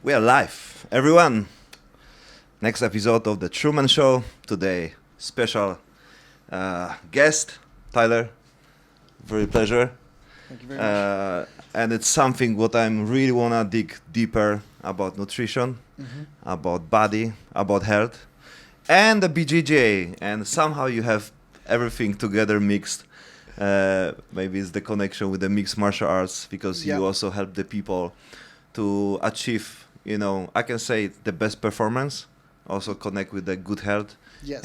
We are live, everyone. Next episode of the Truman Show. Today, special guest, Tyler. Very pleasure. Thank you very much. And it's something what I'm really wanna dig deeper about nutrition, about body, about health, and the BJJ. And somehow you have everything together mixed. Maybe it's the connection with the mixed martial arts because you also help the people to achieve, I can say the best performance, also connect with the good health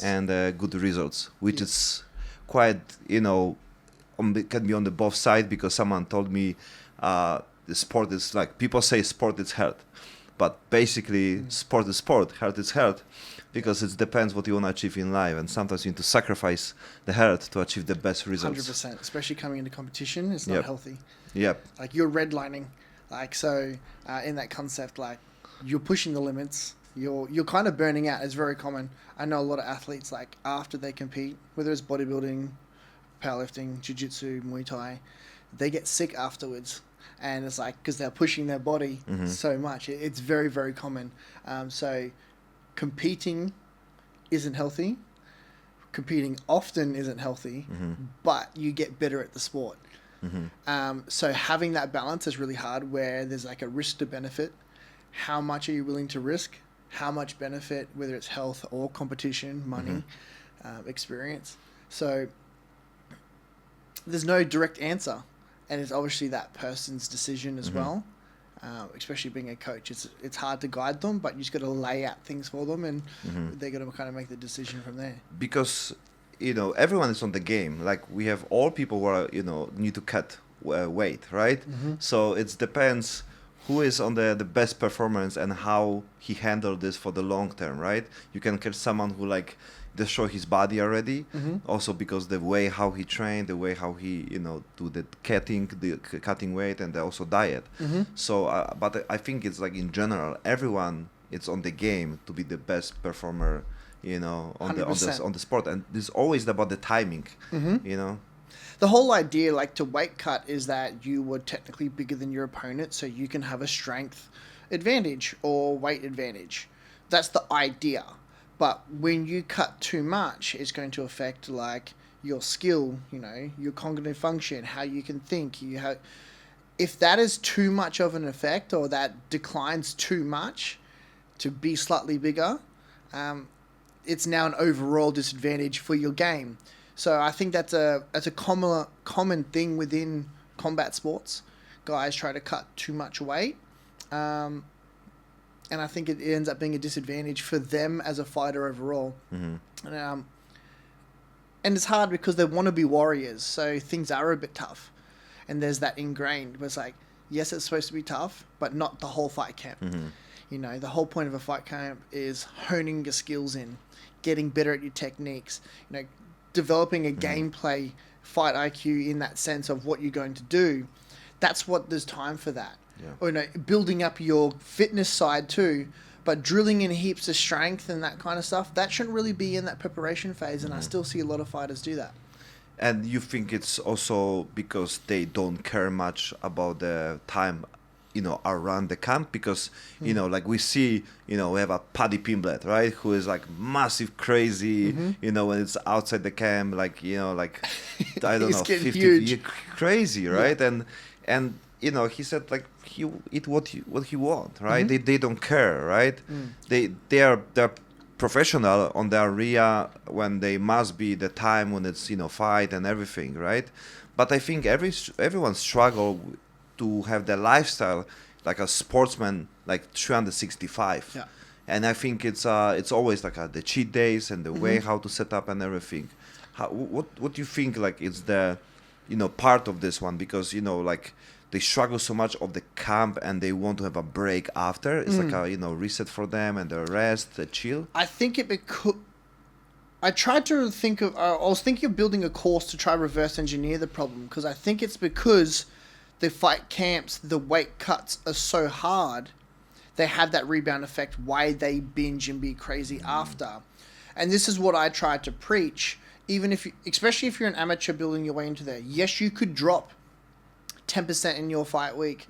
and good results, which is quite, can be on the both side because someone told me the sport is like, people say sport is health, but basically sport is sport, health is health, because it depends what you want to achieve in life, and sometimes you need to sacrifice the health to achieve the best results. 100%, especially coming into competition, it's not healthy. Yep. Like you're redlining, in that concept, like you're pushing the limits, you're kind of burning out. It's very common. I know a lot of athletes, like after they compete, whether it's bodybuilding, powerlifting, jiu-jitsu, Muay Thai, they get sick afterwards. And it's like, because they're pushing their body so much. It's very, very common. So competing isn't healthy. Competing often isn't healthy, but you get better at the sport. So having that balance is really hard, where there's like a risk to benefit. How much are you willing to risk? How much benefit, whether it's health or competition, money, experience. So there's no direct answer. And it's obviously that person's decision as well. Especially being a coach, it's hard to guide them, but you just got to lay out things for them, and they're going to kind of make the decision from there. Because everyone is on the game. Like we have all people who are need to cut weight, right? So it depends who is on the best performance and how he handled this for the long term, right? You can catch someone who like destroy his body already, also because the way how he trained, the way how he do the cutting weight, and also diet. So but I think it's like in general everyone it's on the game to be the best performer on the sport, and it's always about the timing. The whole idea, like to weight cut, is that you were technically bigger than your opponent, so you can have a strength advantage or weight advantage. That's the idea. But when you cut too much, it's going to affect like your skill, your cognitive function, how you can think. If that is too much of an effect, or that declines too much to be slightly bigger, it's now an overall disadvantage for your game. So I think that's a common thing within combat sports. Guys try to cut too much weight. And I think it ends up being a disadvantage for them as a fighter overall. And it's hard because they want to be warriors, so things are a bit tough. And there's that ingrained, where it's like, yes, it's supposed to be tough, but not the whole fight camp. The whole point of a fight camp is honing your skills in, getting better at your techniques, developing a gameplay, fight IQ in that sense of what you're going to do. That's what there's time for that. Or building up your fitness side too, but drilling in heaps of strength and that kind of stuff, that shouldn't really be in that preparation phase, and I still see a lot of fighters do that. And you think it's also because they don't care much about the time around the camp, because like we see we have a Paddy Pimblett, right, who is like massive crazy when it's outside the camp, like like I don't know, 50 huge. Crazy, right? And he said like he eat what he want, right? They don't care, right? They're professional on their area when they must be the time when it's fight and everything, right? But I think everyone struggle to have the lifestyle like a sportsman, like 365. And I think it's always like the cheat days and the way how to set up and everything. What do you think like is the part of this one, because like they struggle so much of the camp and they want to have a break after. It's like a reset for them and the rest, the chill. I think I tried to think of. I was thinking of building a course to try reverse engineer the problem, because I think it's because the fight camps, the weight cuts are so hard, they have that rebound effect. Why they binge and be crazy after, and this is what I tried to preach. Even if, especially if you're an amateur building your way into there, yes, you could drop 10% in your fight week,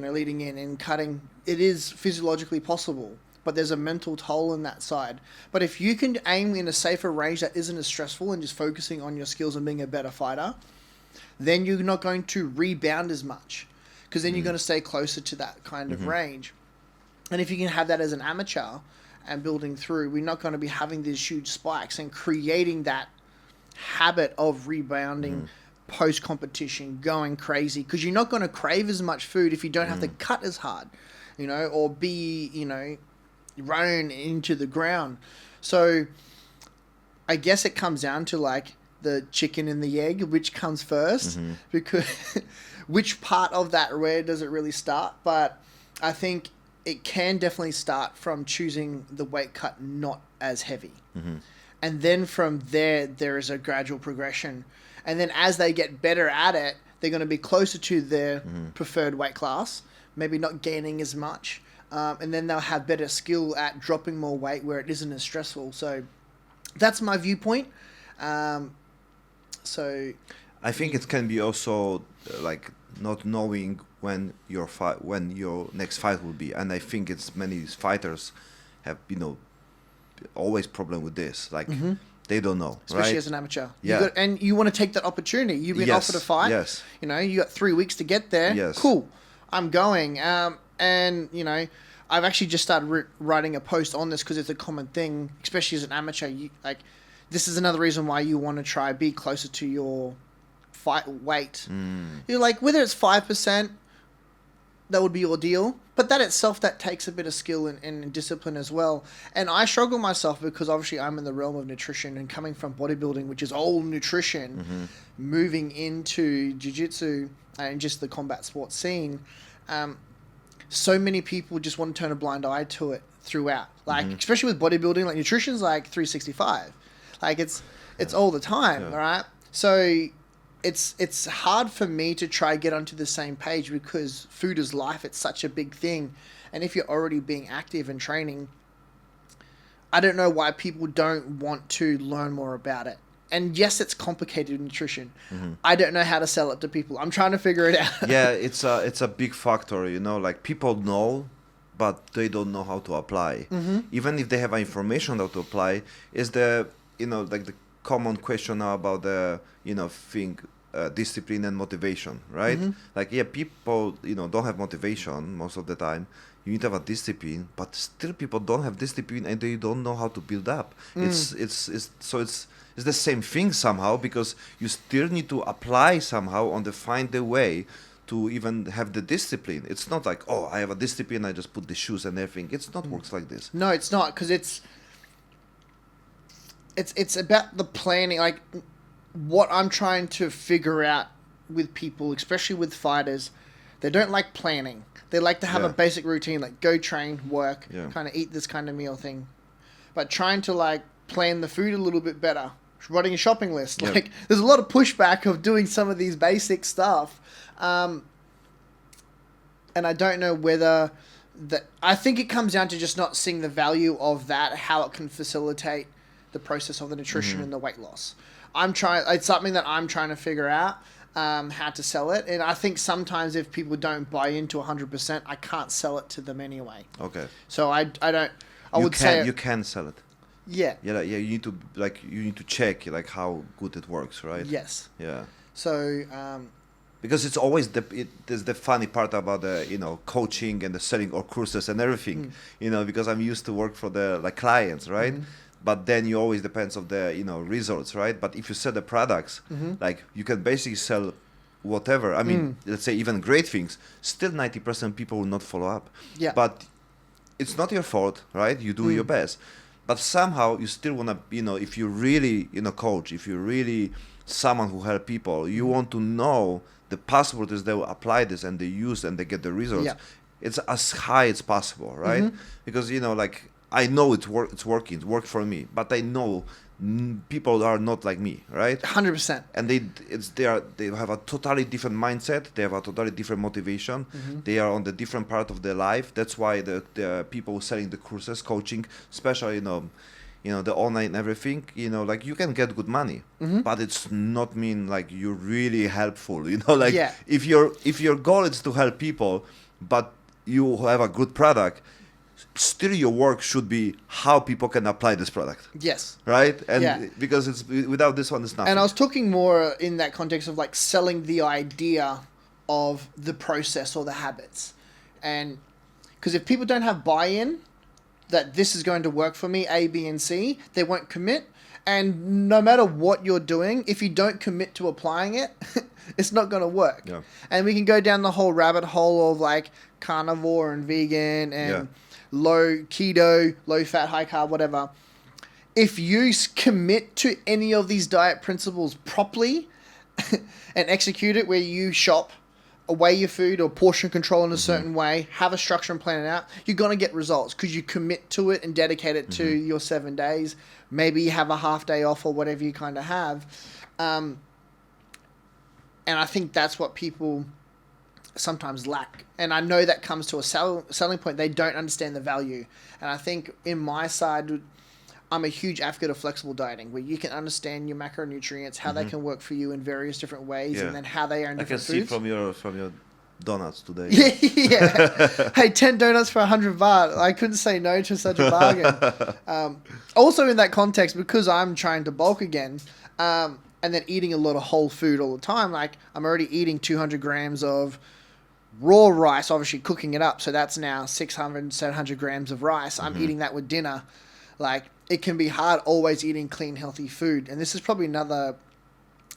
leading in and cutting, it is physiologically possible, but there's a mental toll in that side. But if you can aim in a safer range that isn't as stressful and just focusing on your skills and being a better fighter, then you're not going to rebound as much, because then you're going to stay closer to that kind of range. And if you can have that as an amateur and building through, we're not going to be having these huge spikes and creating that habit of rebounding post-competition, going crazy, because you're not going to crave as much food if you don't have to cut as hard, or be, run into the ground. So I guess it comes down to like the chicken and the egg, which comes first, because which part of that where does it really start? But I think it can definitely start from choosing the weight cut not as heavy. And then from there is a gradual progression. And then as they get better at it, they're going to be closer to their preferred weight class, maybe not gaining as much. And then they'll have better skill at dropping more weight where it isn't as stressful. So that's my viewpoint. So I think it can be also like not knowing when your next fight will be. And I think it's many fighters have, always problem with this. Like, they don't know, especially right? as an amateur. Yeah. And you want to take that opportunity. You've been offered a fight. Yes. You got 3 weeks to get there. Yes. Cool. I'm going. And, I've actually just started writing a post on this because it's a common thing, especially as an amateur. This is another reason why you want to try be closer to your fight weight. You're like, whether it's 5%, that would be your deal. But that itself, that takes a bit of skill and discipline as well. And I struggle myself because obviously I'm in the realm of nutrition and coming from bodybuilding, which is all nutrition, moving into jiu-jitsu and just the combat sports scene. So many people just want to turn a blind eye to it throughout. Like, especially with bodybuilding, like nutrition's like 365. Like it's all the time, all right? So it's hard for me to try get onto the same page because food is life. It's such a big thing. And if you're already being active and training, I don't know why people don't want to learn more about it. And yes, it's complicated nutrition. I don't know how to sell it to people. I'm trying to figure it out. Yeah, it's a big factor, like people know, but they don't know how to apply. Even if they have information how to apply, is the, like the common question now about the, discipline and motivation, right? Like, people, don't have motivation most of the time. You need to have a discipline, but still people don't have discipline and they don't know how to build up. It's the same thing somehow, because you still need to apply somehow find the way to even have the discipline. It's not like, oh, I have a discipline, I just put the shoes and everything. It's not works like this. No, it's not, because it's about the planning. Like, what I'm trying to figure out with people, especially with fighters, they don't like planning. They like to have a basic routine, like go train, work, kind of eat this kind of meal thing. But trying to like plan the food a little bit better, running a shopping list. Like, there's a lot of pushback of doing some of these basic stuff. And I don't know whether I think it comes down to just not seeing the value of that, how it can facilitate the process of the nutrition and the weight loss. It's something that I'm trying to figure out, how to sell it. And I think sometimes if people don't buy into 100%, I can't sell it to them anyway. Okay. So I would say you can sell it. Yeah. Yeah, you need to check like how good it works, right? Yes. Yeah. So because it's always there's the funny part about the coaching and the selling or courses and everything, because I'm used to work for the clients, right? But then you always depends of the results, right? But if you sell the products, like you can basically sell whatever. I mean, let's say even great things, still 90% people will not follow up. Yeah. But it's not your fault, right? You do your best. But somehow you still want to, if you really, coach, if you're really someone who help people, you want to know the possibilities they will apply this and they use and they get the results. Yeah. It's as high as possible, right? Because, I know it's working, it worked for me, but I know people are not like me, right? 100%. And they have a totally different mindset. They have a totally different motivation. They are on the different part of their life. That's why the people selling the courses, coaching, especially the online and everything. Like you can get good money, but it's not mean like you're really helpful. If your goal is to help people, but you have a good product, still your work should be how people can apply this product. Yes. Right? And Yeah. because it's without this one, it's nothing. And I was talking more in that context of like selling the idea of the process or the habits. And because if people don't have buy-in that this is going to work for me, A, B, and C, they won't commit. And no matter what you're doing, if you don't commit to applying it, it's not going to work. Yeah. And we can go down the whole rabbit hole of like carnivore and vegan and low keto, low fat, high carb, whatever. If you commit to any of these diet principles properly and execute it where you shop, weigh your food or portion control in a certain way, have a structure and plan it out, you're going to get results because you commit to it and dedicate it to your 7 days. Maybe you have a half day off or whatever you kind of have. And I think that's what people sometimes lack. And I know that comes to a selling point. They don't understand the value. And I think in my side, I'm a huge advocate of flexible dieting, where you can understand your macronutrients, how they can work for you in various different ways, and then how they are in different foods. I can see from your donuts today. Yeah. Hey, 10 donuts for 100 baht. I couldn't say no to such a bargain. Also in that context, because I'm trying to bulk again, and then eating a lot of whole food all the time, like I'm already eating 200 grams of raw rice, obviously cooking it up. So that's now 600, 700 grams of rice. I'm eating that with dinner. Like, it can be hard always eating clean, healthy food. And this is probably another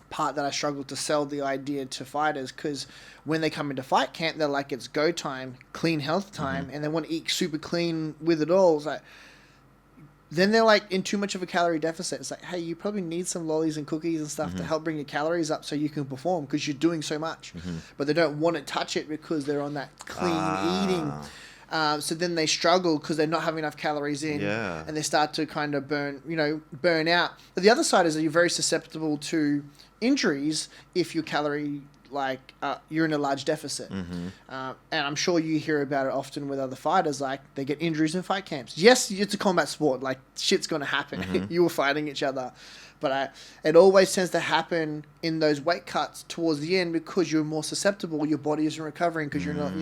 part that I struggle to sell the idea to fighters, because when they come into fight camp, they're like, it's go time, clean health time, and they want to eat super clean with it all. It's like, then they're like in too much of a calorie deficit. It's like, hey, you probably need some lollies and cookies and stuff to help bring your calories up so you can perform, because you're doing so much. But they don't want to touch it because they're on that clean eating. So then they struggle because they're not having enough calories in, and they start to kind of burn out. But the other side is that you're very susceptible to injuries if your calorie, you're in a large deficit. And I'm sure you hear about it often with other fighters, like they get injuries in fight camps. Yes, it's a combat sport, like shit's going to happen. You were fighting each other. But it always tends to happen in those weight cuts towards the end because you're more susceptible. Your body isn't recovering because you're not,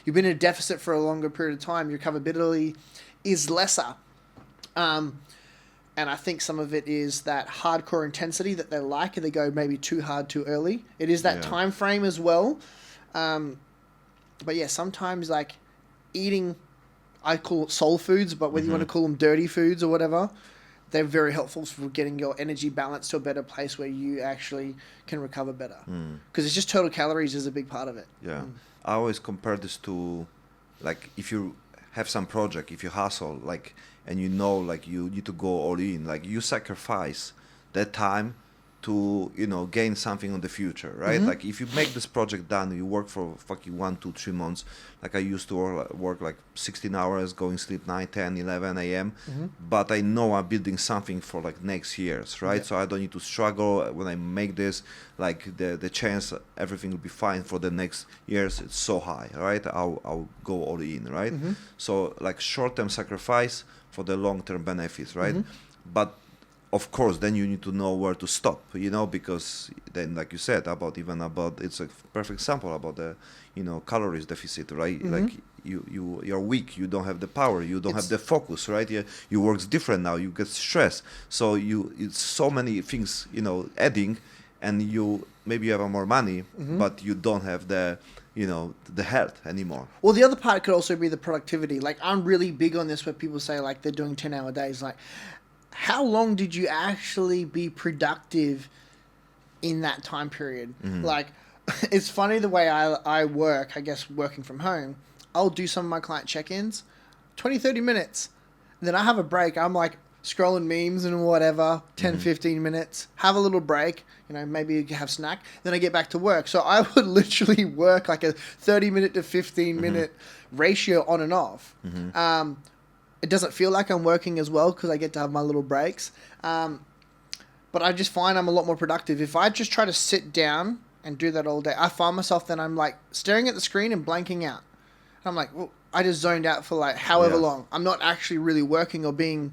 you've been in a deficit for a longer period of time. Your recoverability is lesser. And I think some of it is that hardcore intensity that they like, and they go maybe too hard too early. It is that time frame as well. But yeah, sometimes like eating, I call it soul foods, but whether you want to call them dirty foods or whatever, they're very helpful for getting your energy balance to a better place where you actually can recover better. Because it's just total calories is a big part of it. Yeah. I always compare this to, like, if you have some project, if you hustle, like, and you know, like, you need to go all in, like, you sacrifice that time to, gain something in the future, right? Like, if you make this project done, you work for fucking 1, 2, 3 months. Like, I used to work like 16 hours, going sleep 9, 10, 11 a.m. But I know I'm building something for like next years, right? So I don't need to struggle when I make this. Like, the chance everything will be fine for the next years, it's so high, right? I'll go all in, right? So, like, short-term sacrifice for the long-term benefits, right? But of course, then you need to know where to stop, because then, like you said, it's a perfect example about the, calories deficit, right? Like you're weak, you don't have the power, you don't have the focus, right? You work's different now, you get stressed. So it's so many things, adding, and maybe you have more money, but you don't have the health anymore. Well, the other part could also be the productivity. Like, I'm really big on this where people say, like, they're doing 10-hour days. Like, how long did you actually be productive in that time period? Like, it's funny the way I work, I guess, working from home. I'll do some of my client check-ins, 20, 30 minutes. And then I have a break. I'm like scrolling memes and whatever, 10, 15 minutes, have a little break, maybe have snack. Then I get back to work. So I would literally work like a 30-minute to 15-minute ratio on and off. It doesn't feel like I'm working as well because I get to have my little breaks. But I just find I'm a lot more productive. If I just try to sit down and do that all day, I find myself then I'm like staring at the screen and blanking out. And I'm like, well, I just zoned out for like however long. I'm not actually really working or being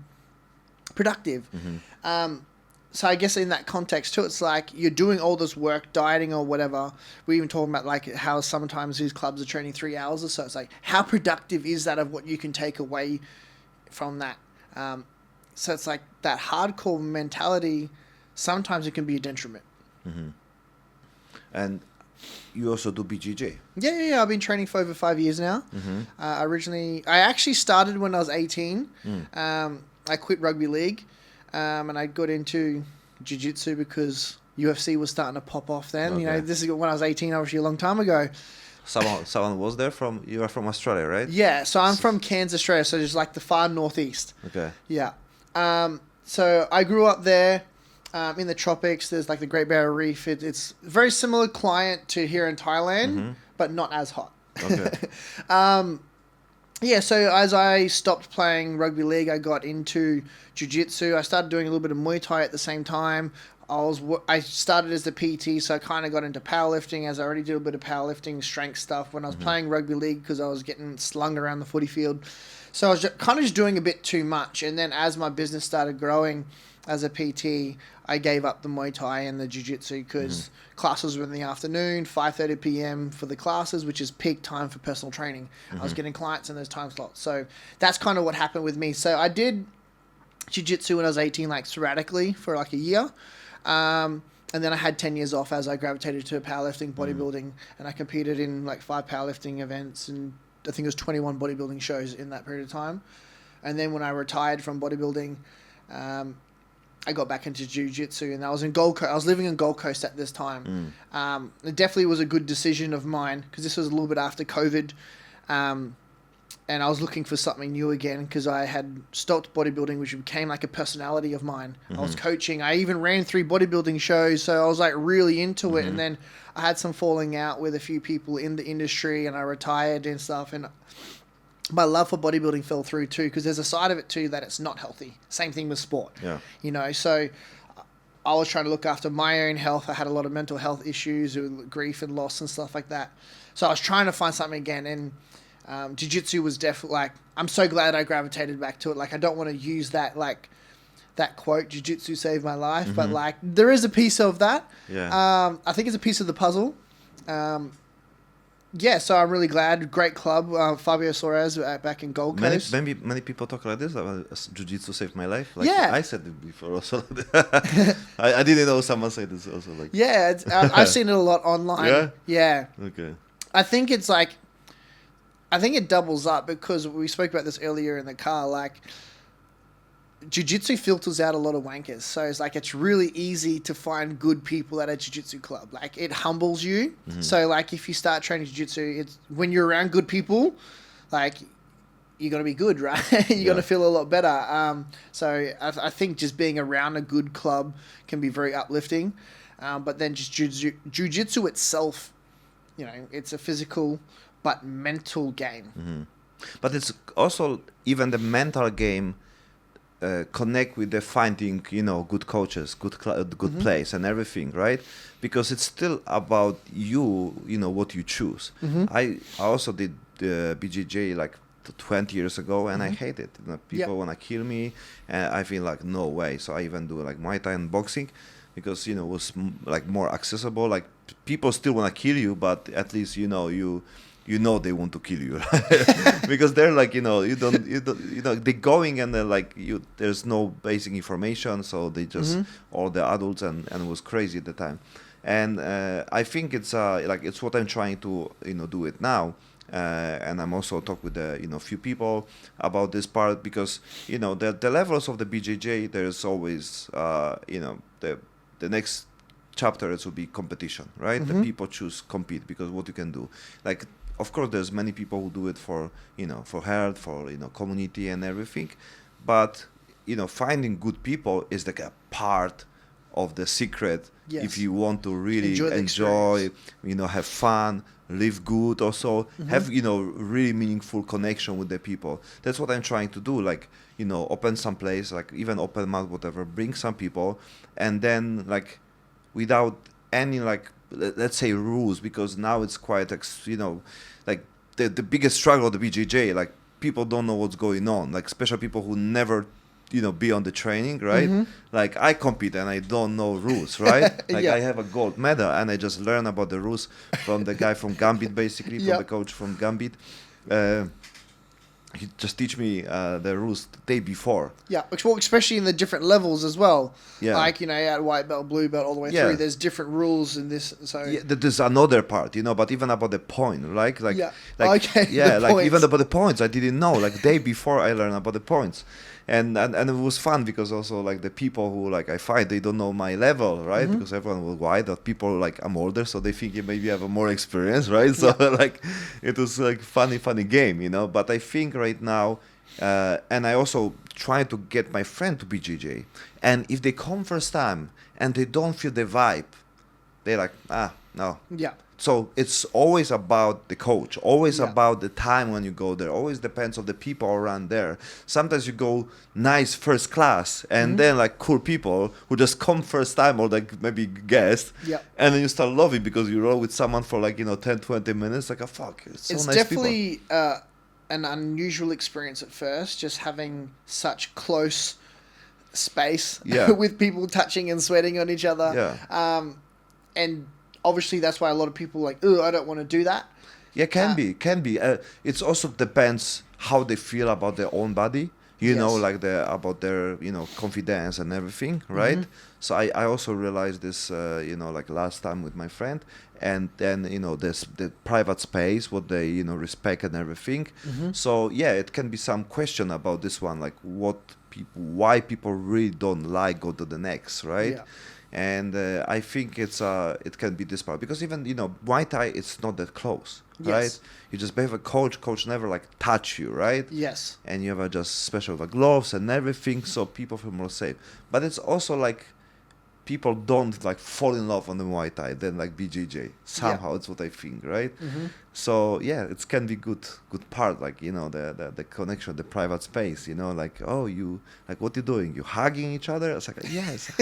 productive. so I guess in that context too, it's like you're doing all this work, dieting or whatever. We even talking about like how sometimes these clubs are training 3 hours or so. It's like, how productive is that of what you can take away from that? So it's like that hardcore mentality. Sometimes it can be a detriment. Mm-hmm. And you also do BJJ. Yeah. I've been training for over 5 years now. Mm-hmm. I actually started when I was 18. Mm. I quit rugby league, and I got into jiu-jitsu because UFC was starting to pop off then. Okay. You know, this is when I was 18, obviously a long time ago. Someone was there from, you are from Australia, right? Yeah, so I'm from Cairns, Australia, so just like the far northeast. Okay. Yeah. So I grew up there in the tropics. There's like the Great Barrier Reef. It's very similar client to here in Thailand, but not as hot. Okay. Yeah, so as I stopped playing rugby league, I got into jiu-jitsu. I started doing a little bit of Muay Thai at the same time. I started as the PT, so I kind of got into powerlifting, as I already did a bit of powerlifting, strength stuff when I was playing rugby league because I was getting slung around the footy field. So I was kind of just doing a bit too much. And then as my business started growing as a PT, I gave up the Muay Thai and the jiu-jitsu because classes were in the afternoon, 5:30 p.m. for the classes, which is peak time for personal training. I was getting clients in those time slots. So that's kind of what happened with me. So I did jiu-jitsu when I was 18, like sporadically for like a year. And then I had 10 years off as I gravitated to powerlifting, bodybuilding, and I competed in like 5 powerlifting events and I think it was 21 bodybuilding shows in that period of time. And then when I retired from bodybuilding, I got back into jiu-jitsu and I was in Gold Coast. I was living in Gold Coast at this time. It definitely was a good decision of mine because this was a little bit after COVID. And I was looking for something new again because I had stopped bodybuilding, which became like a personality of mine. I was coaching. I even ran 3 bodybuilding shows, so I was like really into it. And then I had some falling out with a few people in the industry and I retired and stuff. And my love for bodybuilding fell through too because there's a side of it too that it's not healthy. Same thing with sport. Yeah. You know, so I was trying to look after my own health. I had a lot of mental health issues with grief and loss and stuff like that. So I was trying to find something again and jiu-jitsu was definitely like, I'm so glad I gravitated back to it. Like, I don't want to use that, like, that quote, jiu-jitsu saved my life, but like, there is a piece of that. Yeah. I think it's a piece of the puzzle. Yeah, so I'm really glad. Great club, Fabio Soares back in Gold Coast. Many people talk like this. Jiu-jitsu saved my life. Like, yeah, I said it before also. I didn't know someone said this also. Like, yeah, I've seen it a lot online. Yeah. Yeah. Okay. I think it's like, I think it doubles up because we spoke about this earlier in the car. Like, jiu-jitsu filters out a lot of wankers. So it's like, it's really easy to find good people at a jiu-jitsu club. Like, it humbles you. So like, if you start training jiu-jitsu, it's when you're around good people, like, you're going to be good, right? You're going to feel a lot better. So I think just being around a good club can be very uplifting. But then just jiu-jitsu itself, you know, it's a physical but mental game. But it's also even the mental game connect with the finding, you know, good coaches, good place and everything, right? Because it's still about you know, what you choose. I also did BJJ like 20 years ago and I hate it. You know, people want to kill me and I feel like no way. So I even do like Muay Thai and boxing because, you know, it was like more accessible. Like people still want to kill you, but at least, you know, you know they want to kill you, right? Because they're like, you know, you know, they're going and they're like, there's no basic information, so they just all the adults and it was crazy at the time. And I think it's like it's what I'm trying to, you know, do it now. And I'm also talk with you know, few people about this part because, you know, the levels of the BJJ, there's always you know, the next chapter it will be competition, right? The people choose compete because what you can do, like, of course there's many people who do it for, you know, for health, for, you know, community and everything, but, you know, finding good people is like a part of the secret. If you want to really enjoy, you know, have fun, live good, also have, you know, really meaningful connection with the people. That's what I'm trying to do, like, you know, open some place, like even open mouth, whatever, bring some people, and then like without any, like, let's say rules, because now it's quite, you know, like the biggest struggle of the BJJ, like people don't know what's going on, like especially people who never be on the training, right? Like I compete and I don't know rules, right? Like Yeah. I have a gold medal and I just learn about the rules from the guy from Gambit, basically, from Yep. the coach from Gambit. Uh, he just teach me the rules the day before. Yeah, well, especially in the different levels as well. Yeah. Like, at white belt, blue belt, all the way Yeah. through, there's different rules in this. So Yeah, there's another part, but even about the point, like, Yeah. like, Okay, yeah, the like points. even about the points, I didn't know. Like day before, I learned about the points, and it was fun because also like the people who like I fight, they don't know my level, right? Because everyone will white, that people like I'm older, so they think maybe I have a more experience, right? So like, it was like funny game, But I think right now, and I also try to get my friend to BJJ, and if they come first time and they don't feel the vibe, they're like, no. yeah, So it's always about the coach, always Yeah. about the time when you go there. Always depends on the people around there. Sometimes you go nice first class, and then like cool people who just come first time or like maybe guest, Yeah. and then you start loving because you roll with someone for like 10, 20 minutes. Like, fuck, it's so it's nice definitely an unusual experience at first, just having such close space Yeah. with people touching and sweating on each other. Yeah. And obviously that's why a lot of people are like, oh, I don't want to do that. Yeah, can be. It's also depends how they feel about their own body. Yes. Like about their confidence and everything, right? So I also realized this, like last time with my friend, and then this the private space, what they respect and everything. So yeah, it can be some question about this one, like why people really don't like go to the next, right? Yeah. And I think it can be this part because even Muay Thai, it's not that close, right? Yes. You just have a coach never like touch you, right? Yes. And you have just special gloves and everything, so people feel more safe. But it's also like people don't like fall in love on the Muay Thai than like BJJ. Somehow it's what I think, right? So yeah, it can be good part, like the connection, the private space, like, oh, you like what you doing? You hugging each other? It's like, yes.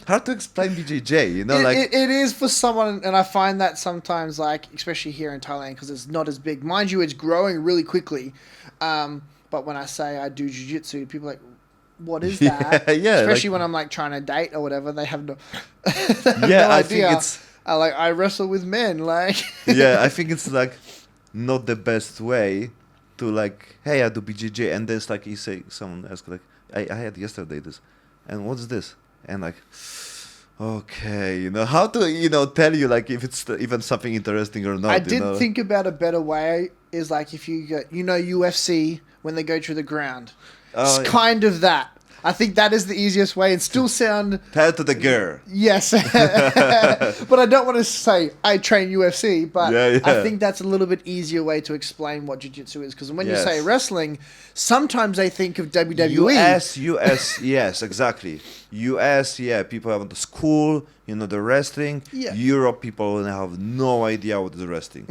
Hard to explain BJJ, like it is for someone, and I find that sometimes, like especially here in Thailand, because it's not as big. Mind you, it's growing really quickly. But when I say I do jiu-jitsu, people are like, what is that? Yeah, Especially like- when I'm like trying to date or whatever, they have no, Yeah, no I idea. think it's I wrestle with men, like yeah, I think it's like not the best way to like, hey, I do BJJ, and then it's like you say, someone ask like, I had yesterday this, and what's this? And like, okay, how to tell you like if it's even something interesting or not. I did think about a better way is like if you go, UFC when they go through the ground. It's Oh, yeah. kind of that. I think that is the easiest way and still sound Tell it to the girl. yes. But I don't want to say I train UFC, but Yeah, yeah. I think that's a little bit easier way to explain what jiu-jitsu is because when you Yes. say wrestling, sometimes they think of WWE. US, yes, exactly. US, yeah, people have the school, the wrestling. Yeah. Europe, people have no idea what is wrestling.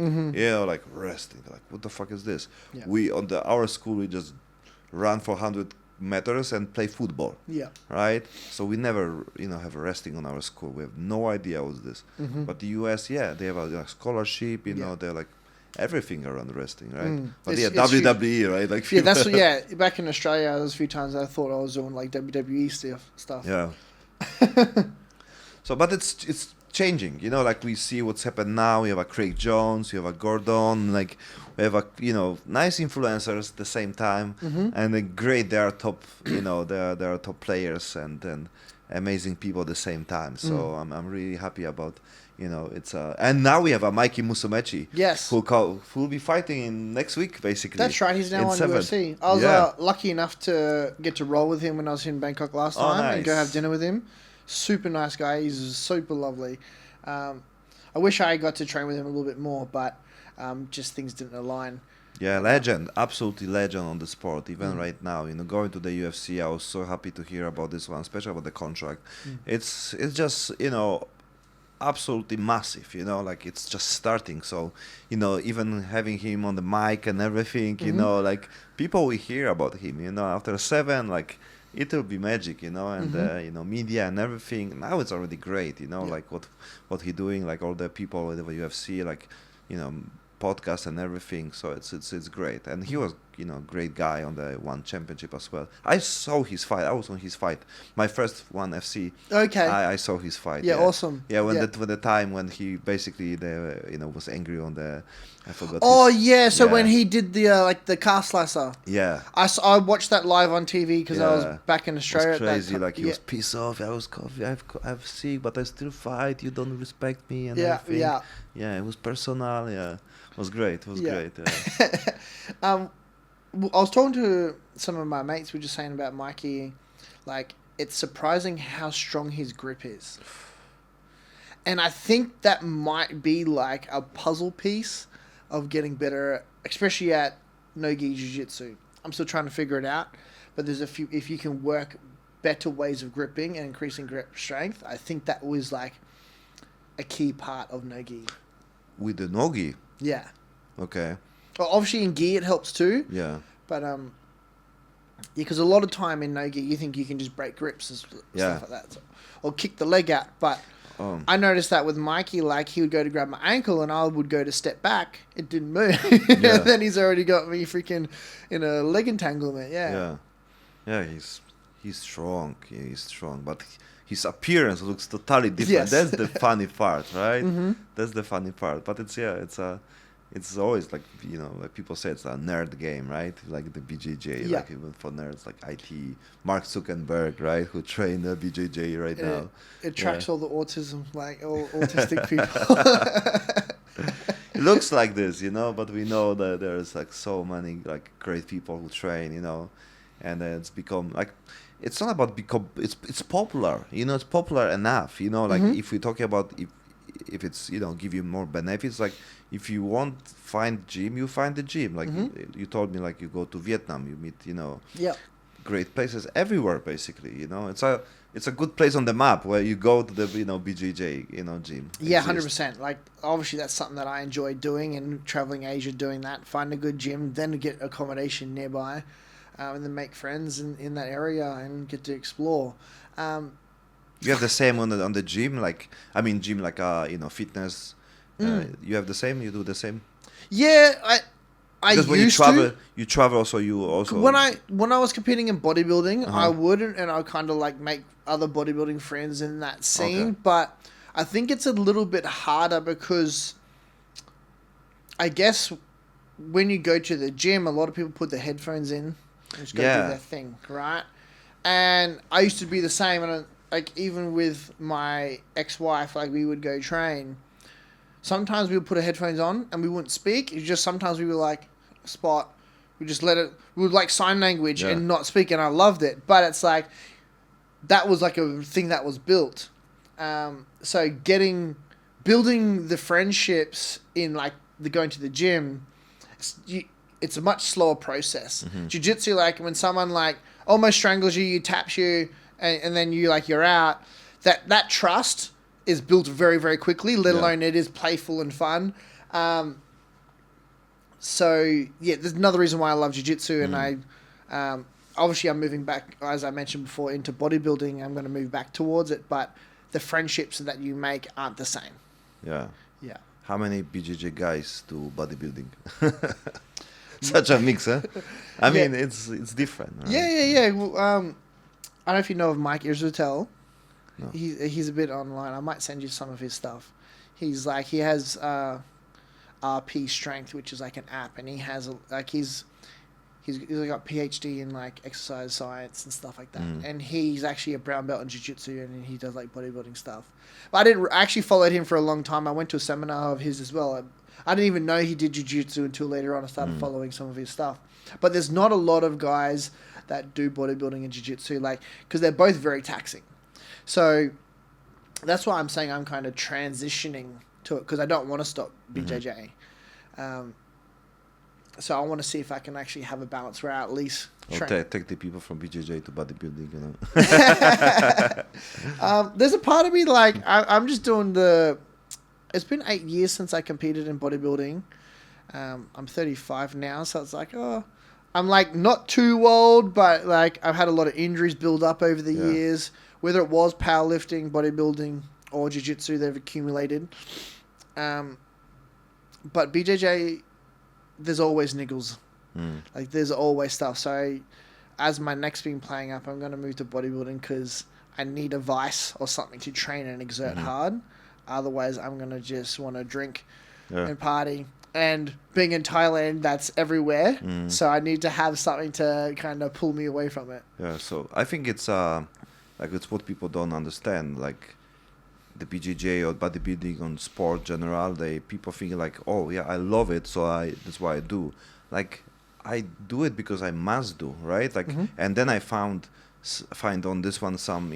Like wrestling, like what the fuck is this? Yeah. We on our school we just run for 100 meters and play football, Yeah. right? So we never, have wrestling on our school. We have no idea what's this. But the US, yeah, they have a scholarship. Yeah. They're like everything around wrestling, right? But It's- yeah, it's huge. WWE, right? Like Yeah, that's what, yeah. Back in Australia, there was a few times I thought I was doing like WWE stuff. Yeah. So, but it's changing. Like we see what's happened now. We have a Craig Jones, you have a Gordon. Like we have a nice influencers at the same time, and then great. They are top. They are top players and amazing people at the same time. So I'm really happy about. It's and now we have a Mikey Musumeci. Yes. Who will be fighting in next week basically. That's right. He's now in on 7th. UFC. I was Yeah. lucky enough to get to roll with him when I was in Bangkok last Oh, time and go nice. have dinner with him. Super nice guy. He's super lovely. I wish I got to train with him a little bit more, but just things didn't align. Yeah, legend, absolutely legend on the sport. Even right now, going to the UFC, I was so happy to hear about this one, especially about the contract. It's just absolutely massive. Like it's just starting. So even having him on the mic and everything, like people will hear about him. After 7, like it will be magic. And media and everything. Now it's already great. Like what he doing, like all the people with the UFC, like podcast and everything. So it's great. And he was, great guy on the one championship as well. I saw his fight. I was on his fight. My first one FC. Okay. I saw his fight. Yeah, awesome. Yeah, when the time when he basically was angry on the, I forgot. Oh yeah, so when he did the the car slicer. Yeah. I watched that live on TV because I was back in Australia. It was crazy. At that He was pissed off. I was coffee. I've sick, but I still fight. You don't respect me and everything. Yeah, it was personal. Yeah, it was great. It was great. Yeah. I was talking to some of my mates. We were just saying about Mikey, like it's surprising how strong his grip is, and I think that might be like a puzzle piece of getting better, especially at no-gi jiu-jitsu. I'm still trying to figure it out, but there's a few. If you can work better ways of gripping and increasing grip strength, I think that was like a key part of no-gi. With the no-gi? Yeah. Okay. Well, obviously in gi it helps too. Yeah. But because a lot of time in no-gi you think you can just break grips and stuff like that, or kick the leg out. But I noticed that with Mikey, like he would go to grab my ankle and I would go to step back. It didn't move. And then he's already got me freaking in a leg entanglement. Yeah. Yeah. He's strong. He's strong, but his appearance looks totally different. Yes. That's the funny part, right? Mm-hmm. That's the funny part. But it's always like like people say it's a nerd game, right? Like the BJJ, like even for nerds like IT, Mark Zuckerberg, right? Who trained the BJJ right now. It tracks all the autism, like all autistic people. It looks like this, but we know that there's like so many like great people who train, and then it's become like. It's not about it's popular, it's popular enough, like if we're talking about if it's give you more benefits, like if you want find gym, you find the gym, like you told me, like you go to Vietnam, you meet great places everywhere basically, it's a good place on the map where you go to the BJJ gym. Yeah, 100%. Like obviously that's something that I enjoy doing, and traveling Asia doing that, find a good gym, then get accommodation nearby. And then make friends in that area and get to explore. You have the same on the gym, gym like fitness. You have the same. You do the same. Yeah, I because when used you travel also. You also when I was competing in bodybuilding, I wouldn't, and I kind of like make other bodybuilding friends in that scene. Okay. But I think it's a little bit harder because I guess when you go to the gym, a lot of people put their headphones in. Just go do their thing, right? And I used to be the same, and like even with my ex-wife, like we would go train. Sometimes we would put our headphones on and we wouldn't speak. It's just sometimes we were like, spot. We just let it. We would like sign language and not speak, and I loved it. But it's like that was like a thing that was built. So building the friendships in like the going to the gym. It's a much slower process. Jiu-jitsu, like when someone like almost strangles you, taps you, and then you're out. That trust is built very, very quickly. Let alone it is playful and fun. So there's another reason why I love jiu-jitsu, and I obviously I'm moving back, as I mentioned before, into bodybuilding. I'm going to move back towards it, but the friendships that you make aren't the same. Yeah. Yeah. How many BJJ guys do bodybuilding? Such a mix, huh? I mean, it's different. Right? Yeah. Well, I don't know if you know of Mike Israel. No. He's a bit online. I might send you some of his stuff. He has RP Strength, which is like an app, and he has he's got PhD in like exercise science and stuff like that. And he's actually a brown belt in jiu-jitsu, and he does like bodybuilding stuff. But I didn't actually followed him for a long time. I went to a seminar of his as well. I didn't even know he did jiu-jitsu until later on I started following some of his stuff. But there's not a lot of guys that do bodybuilding and jiu-jitsu, because they're both very taxing. So that's why I'm saying I'm kind of transitioning to it, because I don't want to stop BJJ. So I want to see if I can actually have a balance where I at least take the people from BJJ to bodybuilding, There's a part of me like I'm just doing it's been 8 years since I competed in bodybuilding. I'm 35 now, so it's like, I'm like not too old, but like I've had a lot of injuries build up over the years, whether it was powerlifting, bodybuilding, or jiu-jitsu, they've accumulated. But BJJ, there's always niggles. Mm. Like there's always stuff. So as my neck's been playing up, I'm going to move to bodybuilding because I need a vice or something to train and exert hard. Otherwise, I'm going to just want to drink and party. And being in Thailand, that's everywhere. So I need to have something to kind of pull me away from it. Yeah, so I think it's like it's what people don't understand. Like the BJJ or bodybuilding on sport general, people think like, oh yeah, I love it, so that's why I do. Like I do it because I must do, right? Like, and then I find on this one some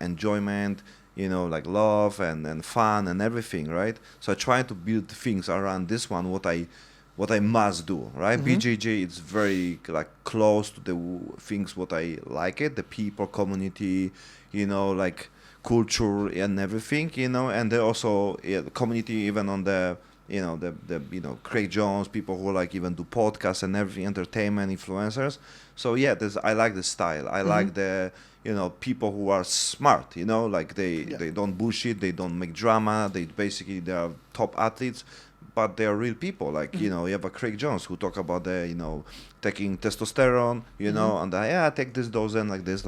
enjoyment, like love and fun and everything, right? So I try to build things around this one, what I must do, right? BJJ is very like close to the things what I like it, the people, community, like culture and everything, and there also the community even on the the Craig Jones, people who like even do podcasts and everything, entertainment influencers. So yeah, I like the style. I like the people who are smart, like they don't bullshit, they don't make drama, they are top athletes, but they are real people. Like you have a Craig Jones who talk about the taking testosterone, and I take this dose and like this,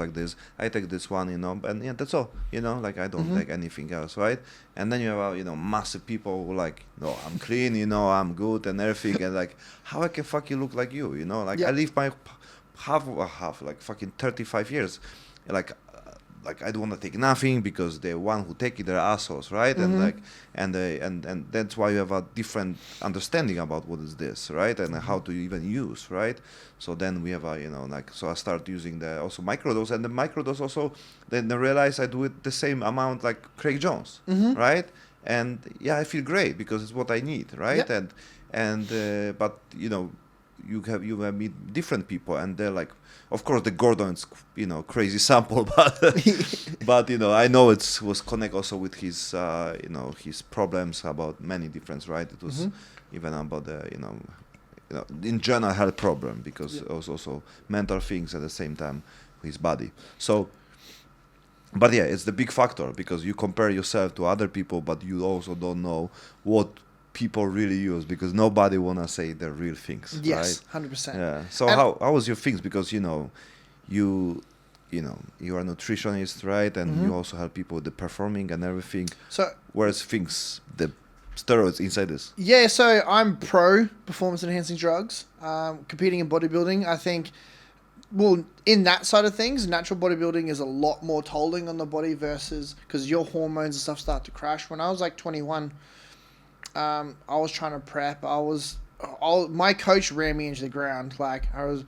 I take this one, and yeah, that's all, like I don't take anything else, right? And then you have massive people who like, no, I'm clean, I'm good and everything, and like how I can fucking look like you, like I live my half like fucking 35 years, like I don't want to take nothing because the one who take it, they're assholes, right? And like, and that's why you have a different understanding about what is this, right? And how to even use, right? So then we have so I start using the also microdose, and the microdose also, then I realize I do it the same amount like Craig Jones, right? And yeah, I feel great because it's what I need, right? And but you have meet different people, and they're like, of course the Gordon's crazy sample, but but I know it was connect also with his his problems about many different, right? It was even about the in general health problem, because it was also mental things at the same time, his body. So but yeah, it's the big factor, because you compare yourself to other people, but you also don't know what people really use, because nobody wanna say the real things. Yes, right? 100%. Yeah. So how was your things? Because you are a nutritionist, right? And you also help people with the performing and everything. So whereas things, the steroids inside this. Yeah, so I'm pro performance enhancing drugs. Competing in bodybuilding, I think. Well, in that side of things, natural bodybuilding is a lot more tolling on the body versus, because your hormones and stuff start to crash. When I was like 21. I was trying to prep. My coach ran me into the ground. Like I was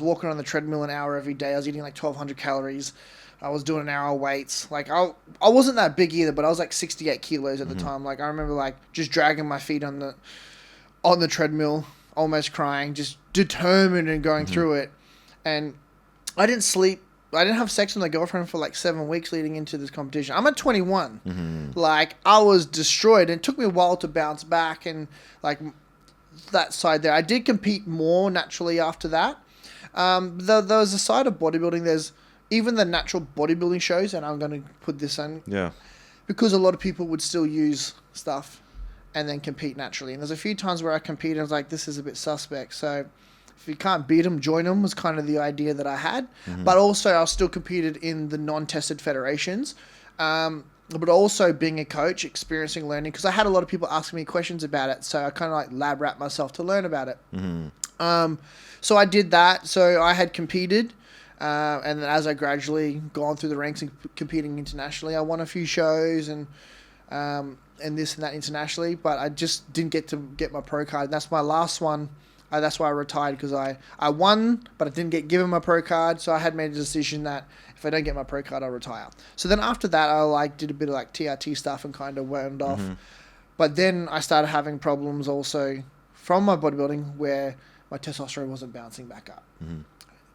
walking on the treadmill an hour every day. I was eating like 1,200 calories. I was doing an hour weights. Like I wasn't that big either, but I was like 68 kilos at the time. Like I remember like just dragging my feet on the treadmill, almost crying, just determined and going through it. And I didn't sleep. I didn't have sex with my girlfriend for like 7 weeks leading into this competition. I'm at 21. Like I was destroyed, and it took me a while to bounce back, and like that side there. I did compete more naturally after that. There was a side of bodybuilding. There's even the natural bodybuilding shows, and I'm going to put this on. Yeah. Because a lot of people would still use stuff and then compete naturally. And there's a few times where I competed and I was like, this is a bit suspect. So if you can't beat them, join them was kind of the idea that I had. But also I still competed in the non-tested federations. But also being a coach, experiencing learning, because I had a lot of people asking me questions about it. So I kind of like lab wrapped myself to learn about it. So I did that. So I had competed. And then as I gradually gone through the ranks and competing internationally, I won a few shows and this and that internationally. But I just didn't get my pro card. And that's my last one. That's why I retired, because I won, but I didn't get given my pro card. So I had made a decision that if I don't get my pro card, I'll retire. So then after that, I did a bit of TRT stuff and kind of went off. But then I started having problems also from my bodybuilding where my testosterone wasn't bouncing back up.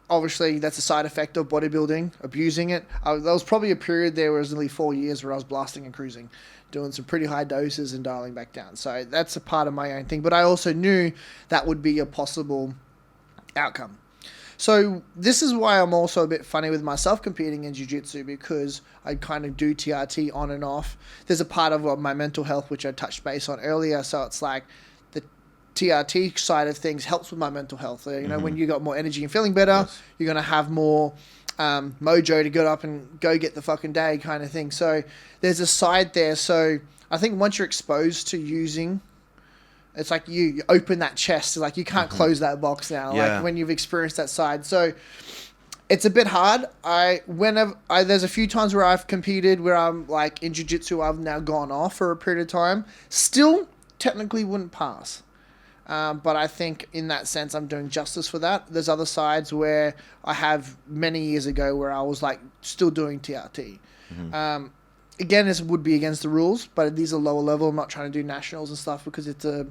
Obviously, that's a side effect of bodybuilding, abusing it. There was probably a period there where it was nearly 4 years where I was blasting and cruising, doing some pretty high doses and dialing back down. So that's a part of my own thing. But I also knew that would be a possible outcome. So this is why I'm also a bit funny with myself competing in jiu-jitsu, because I kind of do TRT on and off. There's a part of my mental health which I touched base on earlier. So it's like the TRT side of things helps with my mental health. You know, when you got more energy and feeling better, you're going to have more mojo to get up and go get the fucking day kind of thing. So there's a side there. So I think once you're exposed to using, it's like you open that chest. Like you can't close that box now. Yeah. Like when you've experienced that side. So it's a bit hard. There's a few times where I've competed where I'm like in jiu-jitsu, I've now gone off for a period of time. Still technically wouldn't pass. But I think in that sense, I'm doing justice for that. There's other sides where I have many years ago where I was like still doing TRT. Again, this would be against the rules, but these are lower level. I'm not trying to do nationals and stuff because it's a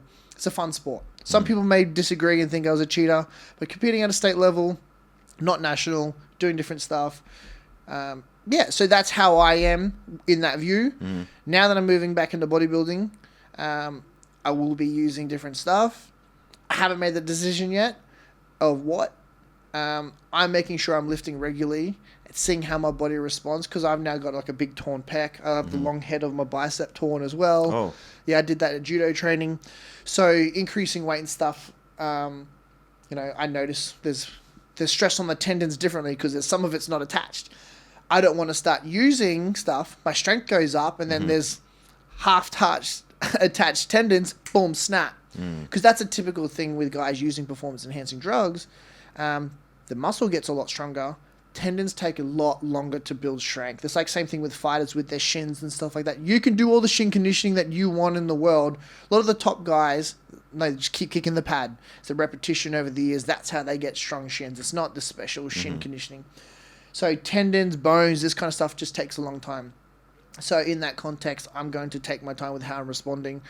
fun sport. Some people may disagree and think I was a cheater, but competing at a state level, not national, doing different stuff. So that's how I am in that view. Now that I'm moving back into bodybuilding, I will be using different stuff. I haven't made the decision yet of what. I'm making sure I'm lifting regularly, seeing how my body responds, because I've now got like a big torn pec. I have the long head of my bicep torn as well. Oh. Yeah, I did that at judo training. So increasing weight and stuff, I notice there's stress on the tendons differently because some of it's not attached. I don't want to start using stuff. My strength goes up and then there's half-touched attached tendons, boom, snap. Because that's a typical thing with guys using performance-enhancing drugs. The muscle gets a lot stronger. Tendons take a lot longer to build strength. It's like same thing with fighters with their shins and stuff like that. You can do all the shin conditioning that you want in the world. A lot of the top guys, they just keep kicking the pad. It's a repetition over the years. That's how they get strong shins. It's not the special shin conditioning. So tendons, bones, this kind of stuff just takes a long time. So in that context, I'm going to take my time with how I'm responding,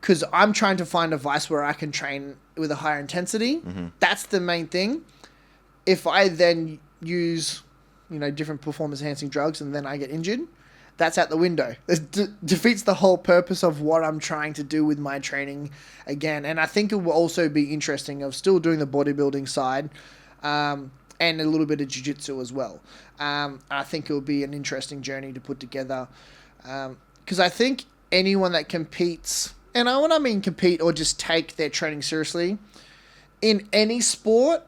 because I'm trying to find a vice where I can train with a higher intensity. That's the main thing. If I then use, different performance-enhancing drugs and then I get injured, that's out the window. It defeats the whole purpose of what I'm trying to do with my training again. And I think it will also be interesting of still doing the bodybuilding side and a little bit of jiu-jitsu as well. I think it will be an interesting journey to put together, because I think anyone that competes, and when I mean compete or just take their training seriously, in any sport,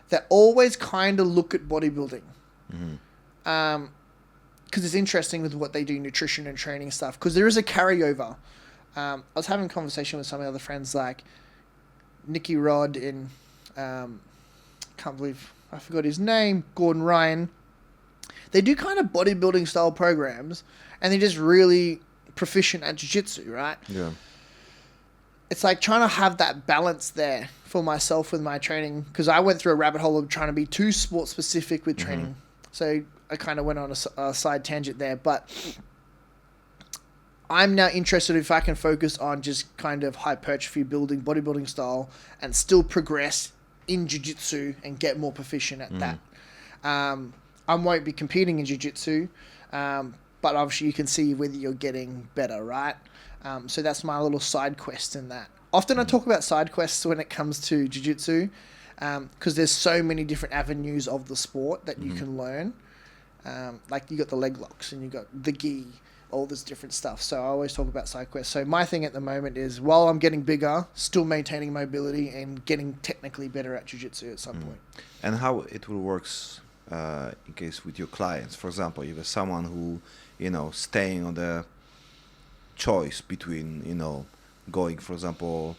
they always kind of look at bodybuilding. Because it's interesting with what they do, nutrition and training stuff, because there is a carryover. I was having a conversation with some of the other friends like Nicky Rod and can't believe I forgot his name, Gordon Ryan. They do kind of bodybuilding style programs and they're just really proficient at jiu-jitsu, right? Yeah. It's like trying to have that balance there for myself with my training, because I went through a rabbit hole of trying to be too sport specific with training. So I kind of went on a side tangent there, but I'm now interested if I can focus on just kind of hypertrophy building, bodybuilding style, and still progress in jiu-jitsu and get more proficient at that. I won't be competing in jiu-jitsu, but obviously you can see whether you're getting better, right? So that's my little side quest in that. Often I talk about side quests when it comes to jiu-jitsu, because there's so many different avenues of the sport that you can learn. Like you got the leg locks and you got the gi, all this different stuff. So I always talk about side quests. So my thing at the moment is, while I'm getting bigger, still maintaining mobility and getting technically better at jiu-jitsu at some point. And how it will works in case with your clients. For example, if there's someone who, staying on the choice between, going, for example,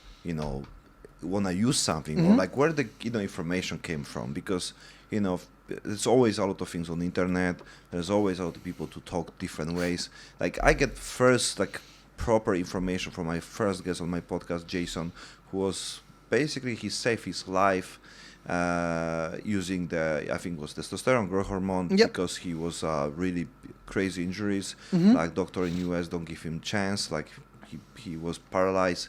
want to use something, or like where the information came from, because there's always a lot of things on the internet. There's always a lot of people to talk different ways. Like I get first proper information from my first guest on my podcast, Jason, who was basically he saved his life using I think it was testosterone growth hormone, because he was really crazy injuries. Like doctor in US don't give him chance. Like he was paralyzed,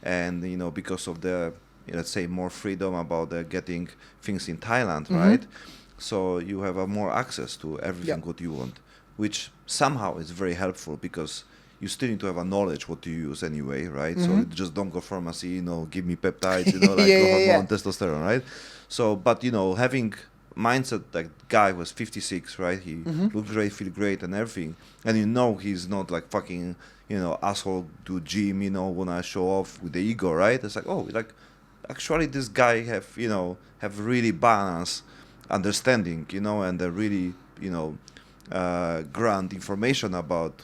and because of the let's say more freedom about getting things in Thailand, right? So you have more access to everything what you want, which somehow is very helpful, because you still need to have a knowledge what to use anyway, right? So just don't go pharmacy, give me peptides, like growth hormone, testosterone, right? So, but having mindset. Like guy was 56, right? He looks great, feel great, and everything. And he's not like fucking asshole to gym. Wanna show off with the ego, right? It's like like actually this guy have really balanced understanding, and a really grand information about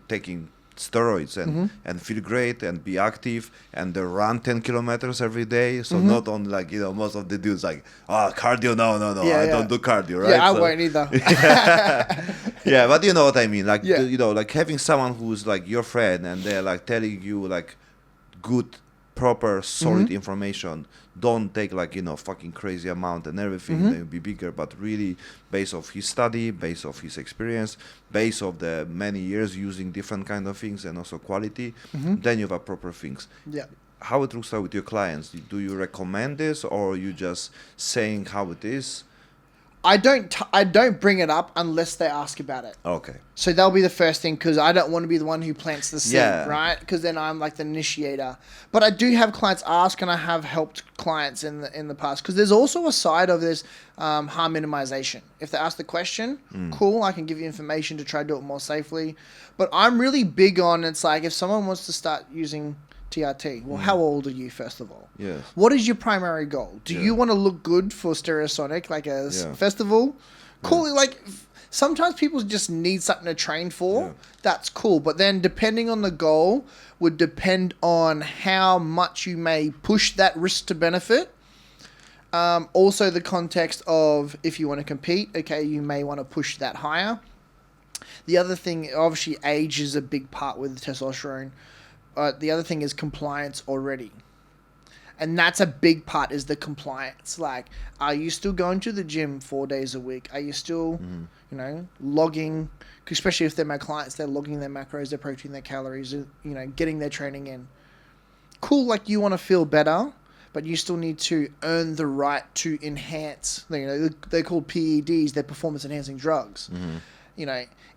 taking steroids and feel great and be active and they run 10 kilometers every day. So not only like most of the dudes like cardio, no, I don't do cardio, right? Yeah, I So, won't either. yeah, but you know what I mean, like Yeah. like having someone who's like your friend and they're like telling you like good, proper, solid information. Don't take like fucking crazy amount and everything. They will be bigger, but really based off his study, based off his experience, based off the many years using different kind of things and also quality. Then you have proper things. Yeah. How it looks like with your clients? Do you recommend this, or you just saying how it is? I don't bring it up unless they ask about it. Okay. So that'll be the first thing, because I don't want to be the one who plants the seed, Yeah. right? Because then I'm like the initiator. But I do have clients ask, and I have helped clients in the past. Because there's also a side of this harm minimization. If they ask the question, cool, I can give you information to try to do it more safely. But I'm really big on, it's like if someone wants to start using TRT, well, how old are you, first of all? Yes. What is your primary goal? Do you want to look good for Stereosonic, like a festival? Cool. Like, sometimes people just need something to train for. That's cool. But then depending on the goal would depend on how much you may push that risk to benefit. Also the context of if you want to compete, okay, you may want to push that higher. The other thing, obviously age is a big part with testosterone. The other thing is compliance already. And that's a big part, is the compliance. Like, are you still going to the gym 4 days a week? Are you still, logging, especially if they're my clients, they're logging their macros, their protein, their calories, getting their training in. Cool, like you want to feel better, but you still need to earn the right to enhance. They're called PEDs, they're performance enhancing drugs.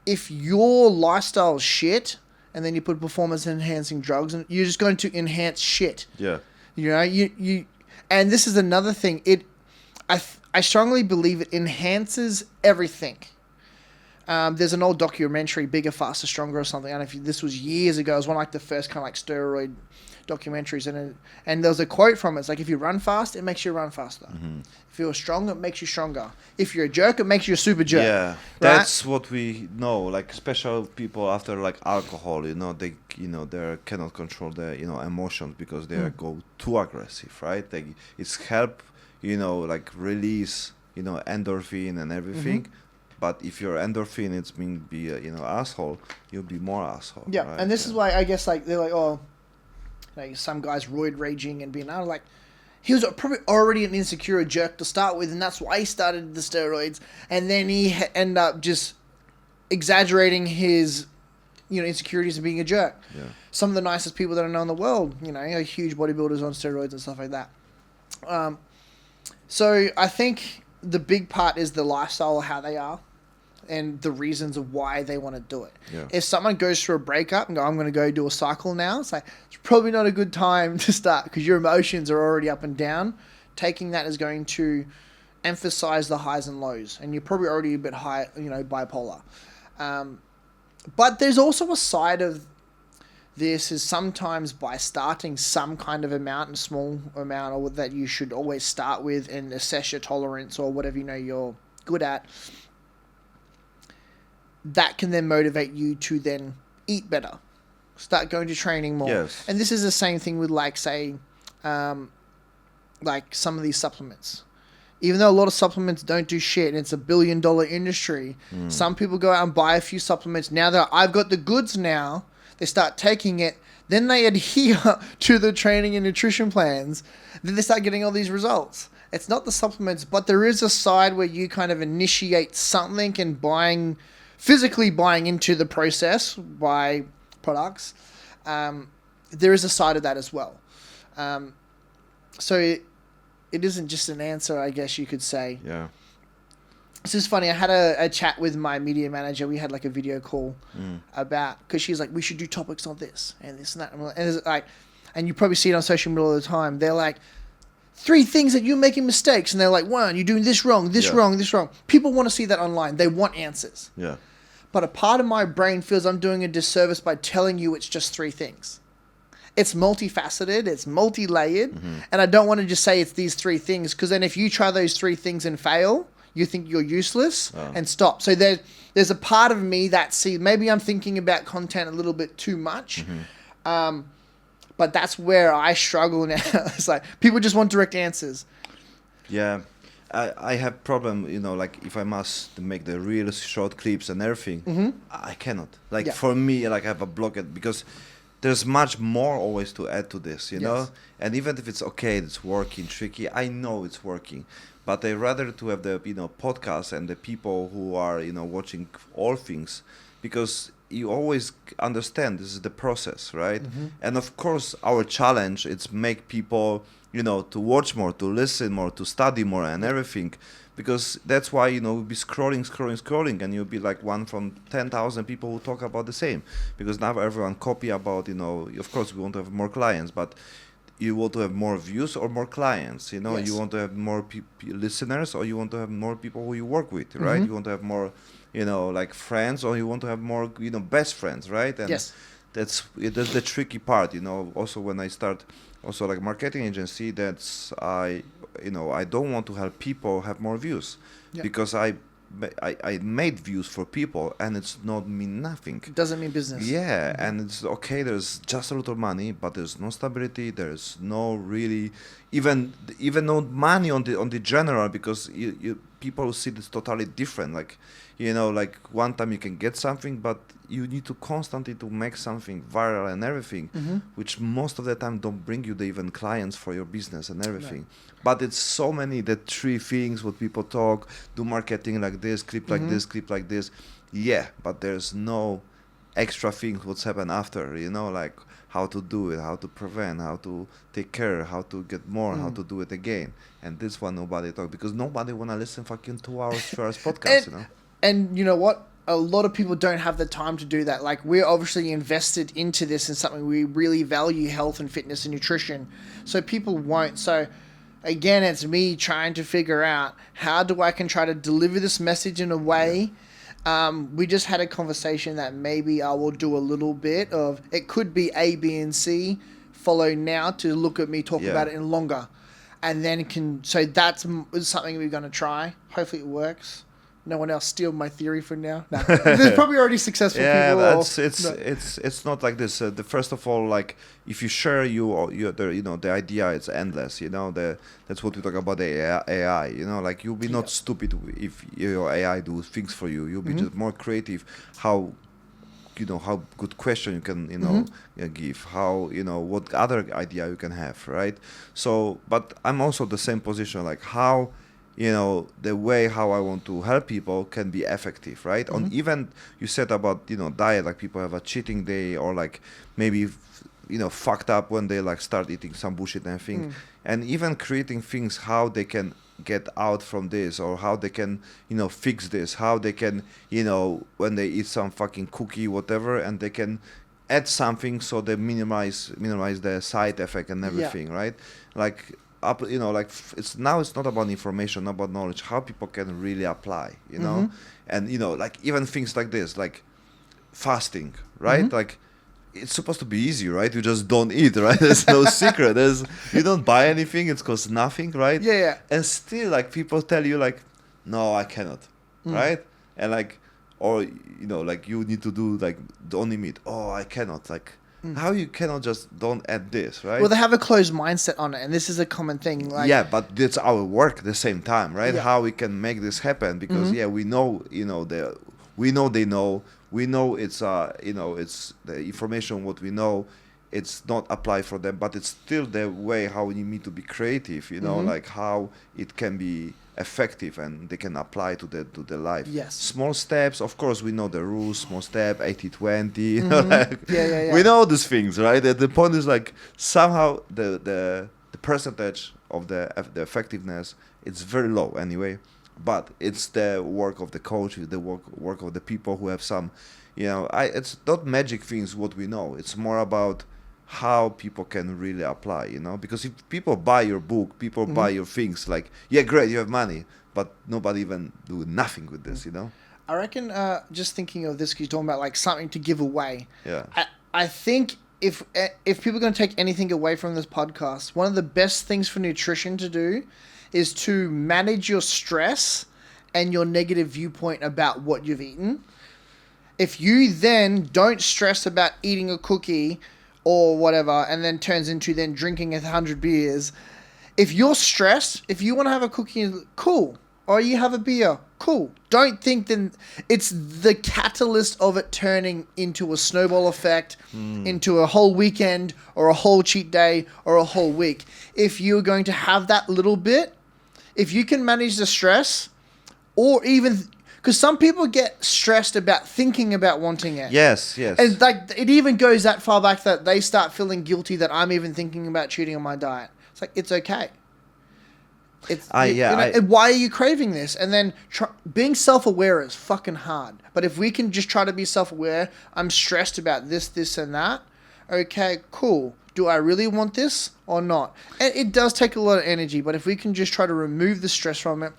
If your lifestyle is shit, and then you put performance enhancing drugs, and you're just going to enhance shit. Yeah. You and this is another thing. I strongly believe it enhances everything. There's an old documentary, Bigger, Faster, Stronger or something. I don't know if this was years ago. It was one of like the first kind of like steroid documentaries, and there was a quote from it. It's like, if you run fast, it makes you run faster. If you're strong, it makes you stronger. If you're a jerk, it makes you a super jerk. Yeah, that's what we know. Like special people after like alcohol, they cannot control their emotions because they go too aggressive, right? It's help like release endorphin and everything. But if your endorphin it's being be asshole, you'll be more asshole. Yeah, right? and this is why I guess like they're like, like some guys roid raging and being like, he was probably already an insecure jerk to start with, and that's why he started the steroids, and then he ended up just exaggerating his insecurities and being a jerk. Yeah. Some of the nicest people that I know in the world, are huge bodybuilders on steroids and stuff like that. So I think the big part is the lifestyle of how they are and the reasons of why they want to do it. Yeah. If someone goes through a breakup and go, I'm going to go do a cycle now, it's like, it's probably not a good time to start because your emotions are already up and down. Taking that is going to emphasize the highs and lows, and you're probably already a bit high, bipolar. But there's also a side of this is sometimes by starting some kind of amount, a small amount, or that you should always start with and assess your tolerance or whatever you're good at. That can then motivate you to then eat better, start going to training more. Yes. And this is the same thing with like, say, like some of these supplements. Even though a lot of supplements don't do shit and it's $1 billion industry, some people go out and buy a few supplements. Now that I've got the goods now, they start taking it, then they adhere to the training and nutrition plans, then they start getting all these results. It's not the supplements, but there is a side where you kind of initiate something and physically buying into the process by products. There is a side of that as well. So it isn't just an answer, I guess you could say. Yeah. This is funny. I had a chat with my media manager. We had like a video call about, because she's like, we should do topics on this and this and that. And it's like, and you probably see it on social media all the time. They're like, 3 things that you're making mistakes, and they're like, 1, you're doing this wrong, this Yeah. wrong, this wrong. People want to see that online. They want answers. Yeah. But a part of my brain feels I'm doing a disservice by telling you it's just 3 things. It's multifaceted, it's multi-layered, and I don't want to just say it's these 3 things, because then if you try those 3 things and fail, you think you're useless and stop. So there's a part of me that maybe I'm thinking about content a little bit too much, but that's where I struggle now. It's like people just want direct answers. Yeah. I have problem, like if I must make the real short clips and everything, I cannot. Like Yeah. for me, like I have a block because there's much more always to add to this, you know? Yes. And even if it's okay, it's working, tricky, I know it's working. But I rather to have the, podcast and the people who are, watching all things, because you always understand this is the process, right? And of course, our challenge is make people, to watch more, to listen more, to study more and everything. Because that's why, we'll be scrolling, and you'll be like one from 10,000 people who talk about the same. Because now everyone copy about, of course we want to have more clients, but you want to have more views or more clients, Yes. You want to have more listeners, or you want to have more people who you work with, right? You want to have more, like friends, or you want to have more, best friends, right? And Yes. that's the tricky part, also when I start also like marketing agency, I don't want to help people have more views. Yeah. Because I made views for people, and it's not mean nothing. It doesn't mean business. Yeah, and it's okay. There's just a little money, but there's no stability. There's no really, even no money on the general, because you people see this totally different. Like, like one time you can get something, but you need to constantly to make something viral and everything, which most of the time don't bring you the even clients for your business and everything. But it's so many, the 3 things what people talk, do marketing like this, clip like this, clip like this. Yeah, but there's no extra things what's happen after, like how to do it, how to prevent, how to take care, how to get more, how to do it again. And this one nobody talk, because nobody wanna listen fucking 2 hours, 3 hours podcast, And you know what? A lot of people don't have the time to do that. Like, we're obviously invested into this and something we really value, health and fitness and nutrition. So people won't. So again, it's me trying to figure out how I can try to deliver this message in a way. We just had a conversation that maybe I will do a little bit of, it could be A, B, and C, follow now to look at me talk about it in longer. And then so that's something we're going to try. Hopefully it works. No one else steal my theory for now. No. There's probably already successful people. It's not like this. The first of all, like if you share the idea, it's endless. That's what we talk about the AI. Like you'll be not stupid if your AI do things for you. You'll be just more creative. How good question you can give. How what other idea you can have, right? So, but I'm also the same position. Like how. The way how I want to help people can be effective, right? On even you said about, diet, like people have a cheating day, or like maybe, fucked up when they like start eating some bullshit and things. And even creating things, how they can get out from this, or how they can, fix this, how they can, when they eat some fucking cookie, whatever, and they can add something so they minimize the side effect and everything, right? Like, it's not about information, not about knowledge, how people can really apply, and like even things like this, like fasting, right? Like it's supposed to be easy, right? You just don't eat, right? There's no secret. You don't buy anything, it costs nothing, right? Yeah. And still, like people tell you, like, no, I cannot, right? And like, or like you need to do like only meat. Oh, I cannot, like. How you cannot just don't add this, right? Well, they have a closed mindset on it, and this is a common thing. Like, yeah, but that's our work at the same time, right? Yeah. How we can make this happen, because we know, we know they know, we know it's it's the information what we know, it's not applied for them, but it's still the way how we need to be creative, like how it can be effective and they can apply to the life. Yes. Small steps, of course, we know the rules. Small step, 80-20. We know these things, right? The point is like somehow the percentage of the effectiveness, it's very low anyway, but it's the work of the coach, the work of the people who have some, it's not magic things what we know. It's more about how people can really apply, because if people buy your book, people buy your things, like, yeah, great, you have money, but nobody even do nothing with this. I reckon, just thinking of this, 'cause you're talking about like something to give away. Yeah. I think if people are going to take anything away from this podcast, one of the best things for nutrition to do is to manage your stress and your negative viewpoint about what you've eaten. If you then don't stress about eating a cookie or whatever, and then turns into then drinking 100 beers, if you're stressed, if you want to have a cookie, cool. Or you have a beer, cool. Don't think then it's the catalyst of it turning into a snowball effect, into a whole weekend or a whole cheat day or a whole week. If you're going to have that little bit, if you can manage the stress, or even, because some people get stressed about thinking about wanting it. Yes. And like it even goes that far back that they start feeling guilty that I'm even thinking about cheating on my diet. It's like, it's okay. Why are you craving this? And then being self-aware is fucking hard. But if we can just try to be self-aware, I'm stressed about this, and that. Okay, cool. Do I really want this or not? And it does take a lot of energy, but if we can just try to remove the stress from it,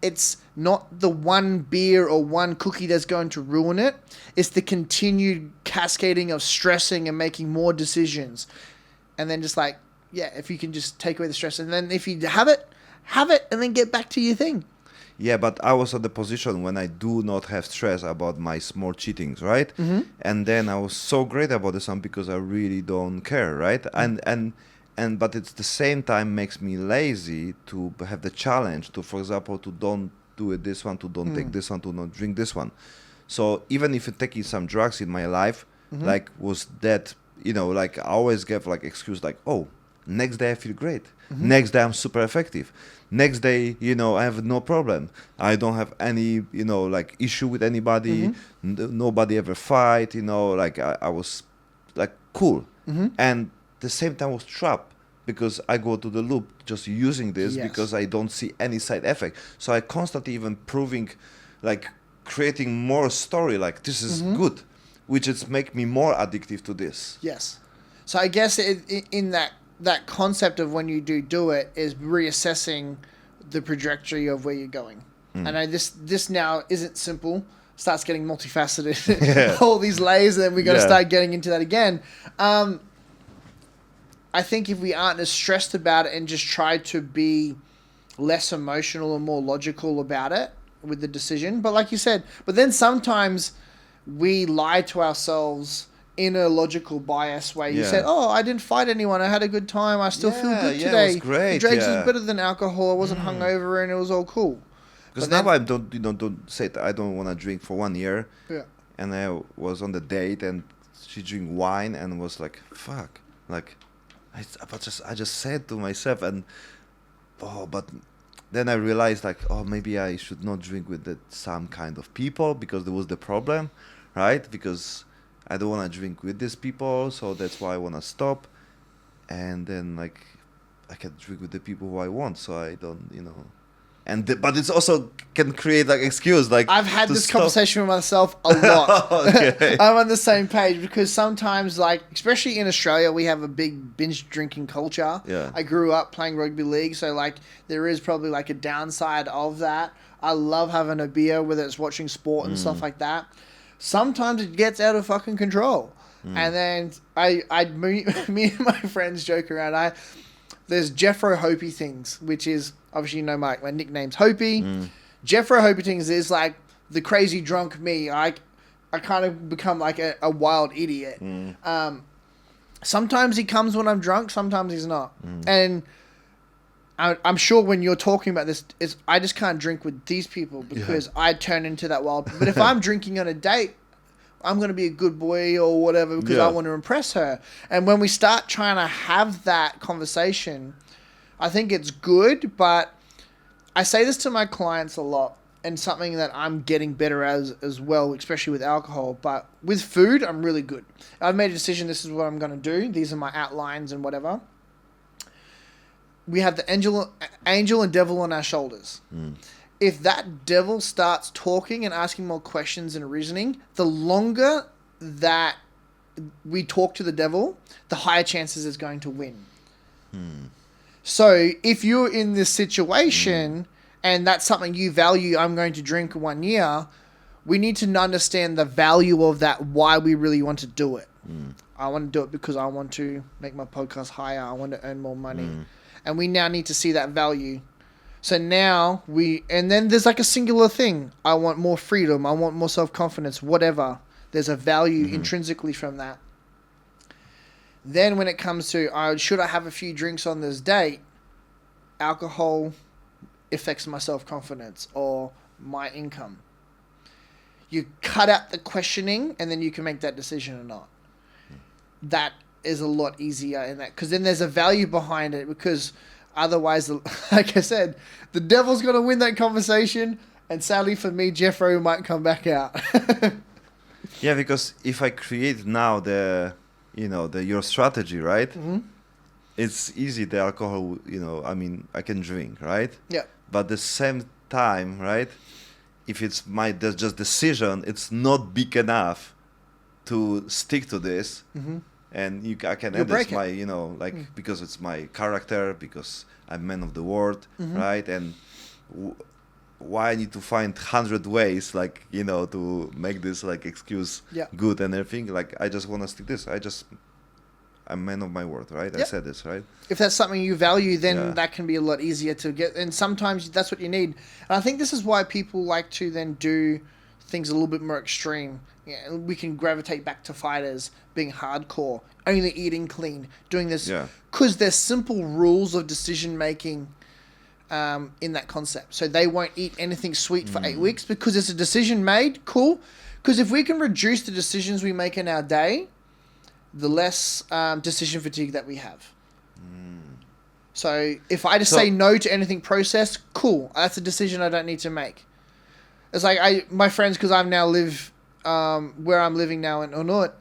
it's not the one beer or one cookie that's going to ruin it. It's the continued cascading of stressing and making more decisions. And then just like, yeah, if you can just take away the stress. And then if you have it, and then get back to your thing. Yeah, but I was at the position when I do not have stress about my small cheatings, right? Mm-hmm. And then I was so great about this one because I really don't care, right? Mm-hmm. But it's the same time makes me lazy to have the challenge to, for example, to don't do it this one, to don't take this one, to not drink this one. So even if I'm taking some drugs in my life, like was that, like I always give like excuse like, oh, next day I feel great. Mm-hmm. Next day I'm super effective. Next day, I have no problem. I don't have any, like issue with anybody. Mm-hmm. Nobody ever fight, like I was like cool. Mm-hmm. And the same time I was trapped because I go to the loop just using this because I don't see any side effect. So I constantly even proving, like creating more story, like this is good, which is make me more addictive to this. Yes. So I guess in that concept of when you do it is reassessing the trajectory of where you're going. I know this now isn't simple. Starts getting multifaceted. All these layers, and then we're going to start getting into that again. I think if we aren't as stressed about it and just try to be less emotional and more logical about it with the decision. But like you said, but then sometimes we lie to ourselves in a logical bias way. You said, oh, I didn't fight anyone. I had a good time. I still feel good today. It was great. The drugs was better than alcohol. I wasn't hungover and it was all cool. Because now I don't say that I don't want to drink for 1 year. Yeah. And I was on the date and she drank wine and was like, fuck. Like, I just said to myself but then I realized like, oh, maybe I should not drink with some kind of people because there was the problem, right? Because I don't want to drink with these people, so that's why I want to stop. And then like I can drink with the people who I want, so I don't, but it's also can create like excuse like I've had this conversation with myself a lot. Okay. I'm on the same page because sometimes like especially in Australia we have a big binge drinking culture. Yeah. I grew up playing rugby league, so like there is probably like a downside of that. I love having a beer, whether it's watching sport and stuff like that. Sometimes it gets out of fucking control. And then me and my friends joke around. There's Jeffro Hopi things, which is obviously my nickname's Hopi. Jeffro Hopi things is like the crazy drunk me. I kind of become like a wild idiot. Sometimes he comes when I'm drunk, sometimes he's not. And I'm sure when you're talking about this, I just can't drink with these people because I turn into that wild. But if I'm drinking on a date, I'm going to be a good boy or whatever because I want to impress her. And when we start trying to have that conversation, I think it's good. But I say this to my clients a lot and something that I'm getting better as well, especially with alcohol. But with food, I'm really good. I've made a decision. This is what I'm going to do. These are my outlines and whatever. We have the angel and devil on our shoulders. If that devil starts talking and asking more questions and reasoning, the longer that we talk to the devil, the higher chances it's going to win. So if you're in this situation and that's something you value, I'm going to drink 1 year, we need to understand the value of that, why we really want to do it. I want to do it because I want to make my podcast higher. I want to earn more money. And we now need to see that value. So now and then there's like a singular thing. I want more freedom. I want more self-confidence, whatever. There's a value intrinsically from that. Then when it comes to, should I have a few drinks on this date? Alcohol affects my self-confidence or my income. You cut out the questioning and then you can make that decision or not. That is a lot easier in that, because then there's a value behind it, because otherwise, like I said, the devil's going to win that conversation, and sadly for me, Jeffro might come back out. Yeah, because if I create now your strategy, right? It's easy, the alcohol, I mean, I can drink, right? Yeah. But at the same time, right, if it's my just decision, it's not big enough to stick to this. And I can add this my, because it's my character, because I'm man of the world, right? And why I need to find 100 ways, to make this excuse good and everything. Like, I just want to stick this. I'm man of my word, right? I said this, right? If that's something you value, then that can be a lot easier to get. And sometimes that's what you need. And I think this is why people like to then do things a little bit more extreme. Yeah, we can gravitate back to fighters being hardcore, only eating clean, doing this. Because there's simple rules of decision making in that concept. So they won't eat anything sweet for 8 weeks because it's a decision made. Cool. Because if we can reduce the decisions we make in our day, the less decision fatigue that we have. So if I just say no to anything processed, cool. That's a decision I don't need to make. It's like my friends, because I now live where I'm living now in Unut,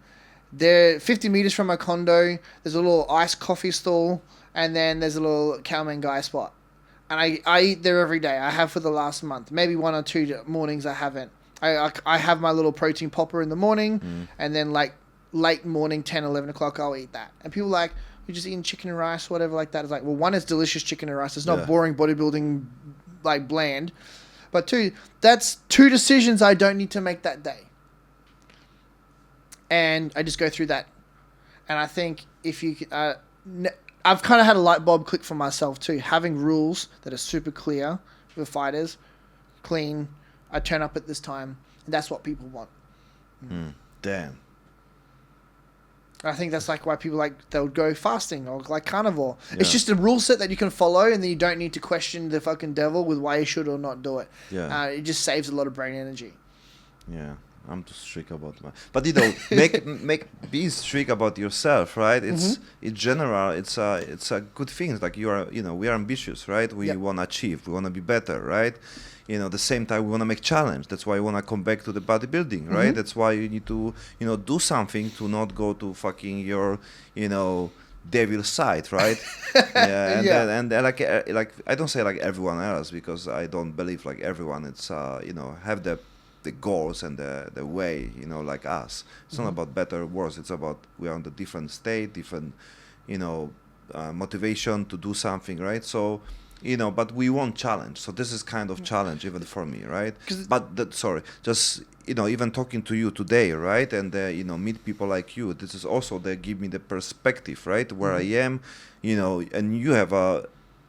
they're 50 meters from my condo. There's a little iced coffee stall, and then there's a little cowman guy spot. And I eat there every day. I have for the last month. Maybe 1 or 2 mornings I haven't. I have my little protein popper in the morning, and then late morning, 10, 11 o'clock, I'll eat that. And people are like, you're just eating chicken and rice, whatever like that. It's like, well, 1, it's delicious chicken and rice. It's not boring bodybuilding, bland. But 2, that's 2 decisions I don't need to make that day. And I just go through that. And I think if you... I've kind of had a light bulb click for myself too. Having rules that are super clear with fighters, clean, I turn up at this time. And that's what people want. Damn. I think that's why people they'll go fasting or carnivore. Yeah. It's just a rule set that you can follow, and then you don't need to question the fucking devil with why you should or not do it. Yeah. It just saves a lot of brain energy. Yeah. I'm too strict about my, but be strict about yourself, right? It's in general, it's a good thing. Like we are ambitious, right? We want to achieve, we want to be better, right? At the same time, we want to make challenge. That's why we want to come back to the bodybuilding, right? That's why you need to, do something to not go to fucking your, devil side, right? And I don't say like everyone else, because I don't believe like everyone. It's have the goals and the way, like us. It's not about better or worse. It's about we are on the different state, different, motivation to do something, right? So, but we want challenge. So this is kind of challenge even for me, right? Just even talking to you today, right? And meet people like you. This is also they give me the perspective, right? Where I am, and you have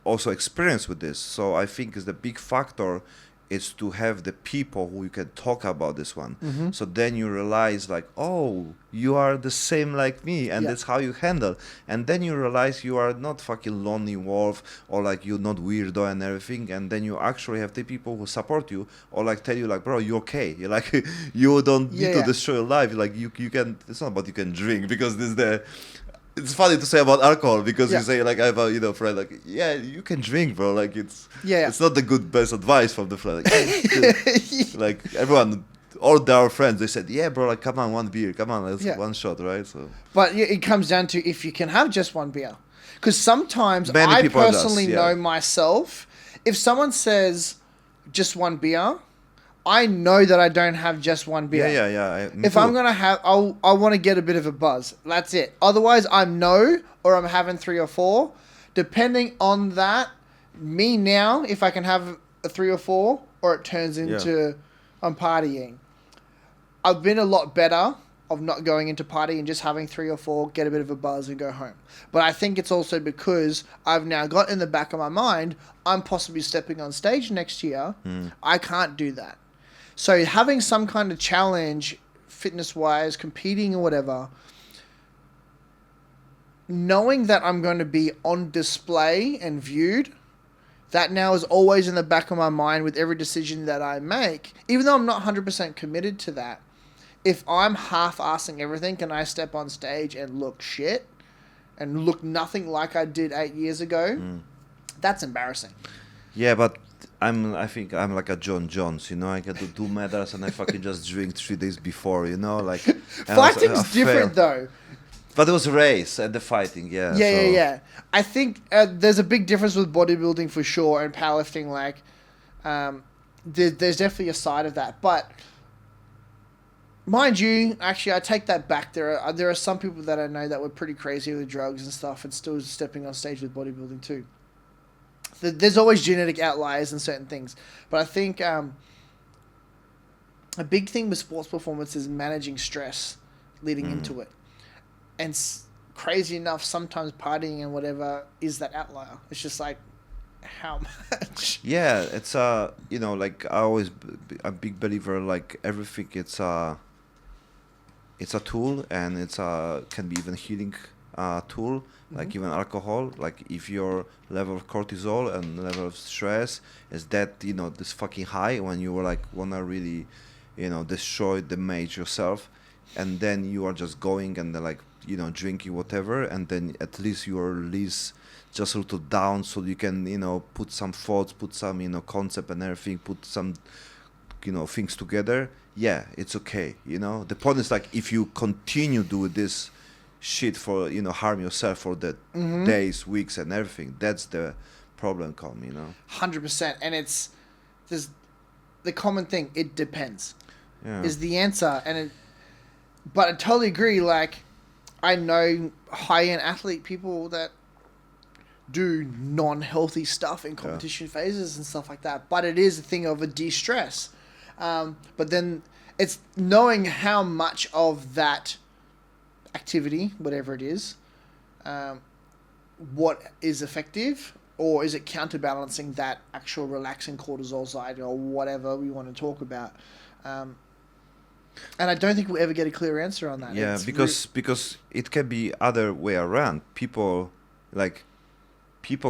also experience with this. So I think is the big factor is to have the people who you can talk about this one. So then you realize like, oh, you are the same like me, and that's how you handle. And then you realize you are not fucking lonely wolf, or like you're not weirdo and everything. And then you actually have the people who support you, or like tell you like, bro, you okay? You're like, you don't need to destroy your life. Like you can. It's not about you can drink, because this the. It's funny to say about alcohol, because you say like I have a friend like, yeah, you can drink, bro, like it's not the best advice from the friend, like, like everyone, all our friends, they said, yeah, bro, like come on, 1 beer, come on, let's 1 shot, right? So but it comes down to if you can have just 1 beer, because sometimes I personally know myself, if someone says just 1 beer, I know that I don't have just one beer. Me If too. I'm gonna have, I want to get a bit of a buzz. That's it. Otherwise, I'm no, or I'm having 3 or 4. Depending on that, me now, if I can have a 3 or 4, or it turns into I'm partying. I've been a lot better of not going into party and just having 3 or 4, get a bit of a buzz and go home. But I think it's also because I've now got in the back of my mind, I'm possibly stepping on stage next year. I can't do that. So having some kind of challenge, fitness-wise, competing or whatever, knowing that I'm going to be on display and viewed, that now is always in the back of my mind with every decision that I make, even though I'm not 100% committed to that. If I'm half-assing everything, can I step on stage and look shit and look nothing like I did 8 years ago? That's embarrassing. Yeah, but I think I'm like a John Jones, you know. I get to 2 medals and I fucking just drink 3 days before, you know, like. Fighting's different though. But it was a race and the fighting, yeah. Yeah. I think there's a big difference with bodybuilding for sure and powerlifting. Like, there's definitely a side of that, but. Mind you, actually, I take that back. There are some people that I know that were pretty crazy with drugs and stuff and still stepping on stage with bodybuilding too. There's always genetic outliers in certain things. But I think a big thing with sports performance is managing stress leading into it. And crazy enough, sometimes partying and whatever is that outlier. It's just like, how much? Yeah, it's you know, like I always a big believer, like everything it's a tool, and can be even healing tool, like even alcohol. Like if your level of cortisol and level of stress is that, you know, this fucking high when you were like wanna really, you know, destroy the mage yourself, and then you are just going and then, like, you know, drinking whatever, and then at least you are release just a little down, so you can, you know, put some thoughts, put some, you know, concept and everything, put some, you know, things together. Yeah, it's okay, you know. The point is, like, if you continue doing this shit for, you know, harm yourself for the days, weeks and everything, that's the problem come, you know. 100%. And there's the common thing, it depends, is the answer. But I totally agree. Like, I know high-end athlete people that do non-healthy stuff in competition phases and stuff like that. But it is a thing of a de-stress. But then it's knowing how much of that activity, whatever it is, what is effective, or is it counterbalancing that actual relaxing cortisol side or whatever we want to talk about. And I don't think we'll ever get a clear answer on that. Yeah, because it can be other way around. People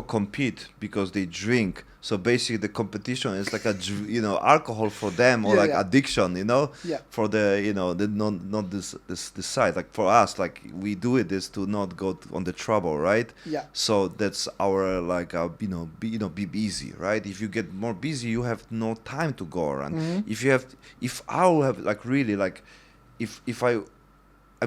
compete because they drink. So basically, the competition is like alcohol for them, or addiction, you know, for the, you know, the not this side. Like for us, like we do it is to not go on the trouble, right? Yeah. So that's our be busy, right? If you get more busy, you have no time to go around. If I will have like really like, if I'm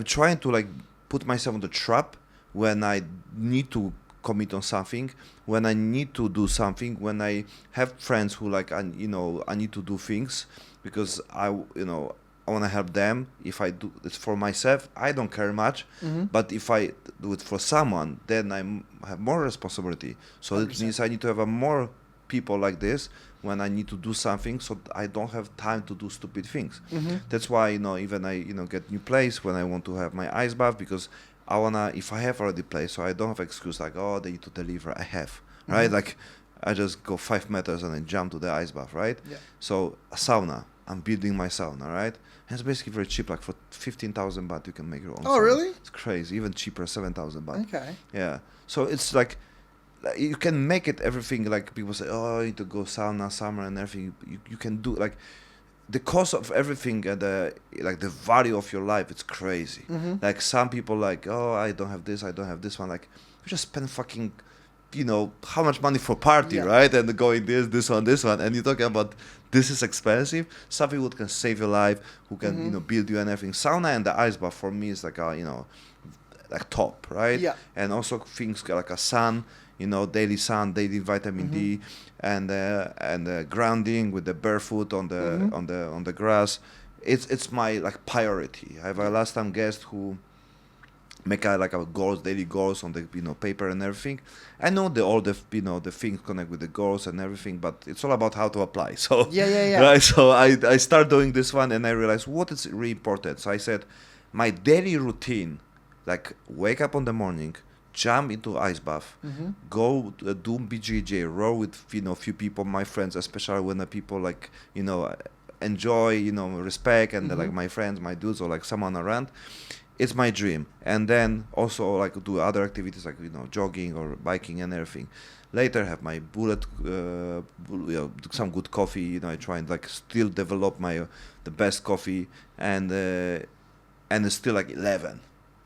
trying to like put myself in the trap when I need to commit on something, when I need to do something, when I have friends who like I need to do things because I want to help them. If I do it for myself, I don't care much. But if I do it for someone, then I have more responsibility. So 100%. It means I need to have more people like this when I need to do something, so I don't have time to do stupid things. That's why even I get new place when I want to have my ice bath, because I wanna, if I have already place, so I don't have excuse like, oh, they need to deliver. I have, right? Like I just go 5 meters and then jump to the ice bath, right? Yeah. So a sauna, I'm building my sauna, right? And it's basically very cheap, like for 15,000 baht you can make your own. Oh, sauna. really? It's crazy, even cheaper, 7,000 baht. Okay. Yeah. So it's like you can make it everything. Like people say, oh, you need to go sauna, summer, and everything. You can do like. The cost of everything and the value of your life, it's crazy. Like some people like, oh, I don't have this, I don't have this one. Like you just spend fucking, how much money for party, right? And going this one, and you're talking about this is expensive. Some people can save your life, who can build you and everything. Sauna and the ice bath for me is like like top, right? Yeah. And also things like a sun. daily sun, daily vitamin D, and grounding with the barefoot on the grass. It's my like priority. I have a last time guest who make a goals, daily goals on the paper and everything. I know all the the things connect with the goals and everything, but it's all about how to apply. So Yeah. right. So I start doing this one, and I realized what is really important. So I said, my daily routine, like wake up in the morning, jump into ice bath, go do BJJ, row with few people, my friends, especially when the people like enjoy respect and like my friends, my dudes, or like someone around. It's my dream. And then also like do other activities like jogging or biking and everything. Later have my some good coffee. I try and like still develop the best coffee, and it's still like 11,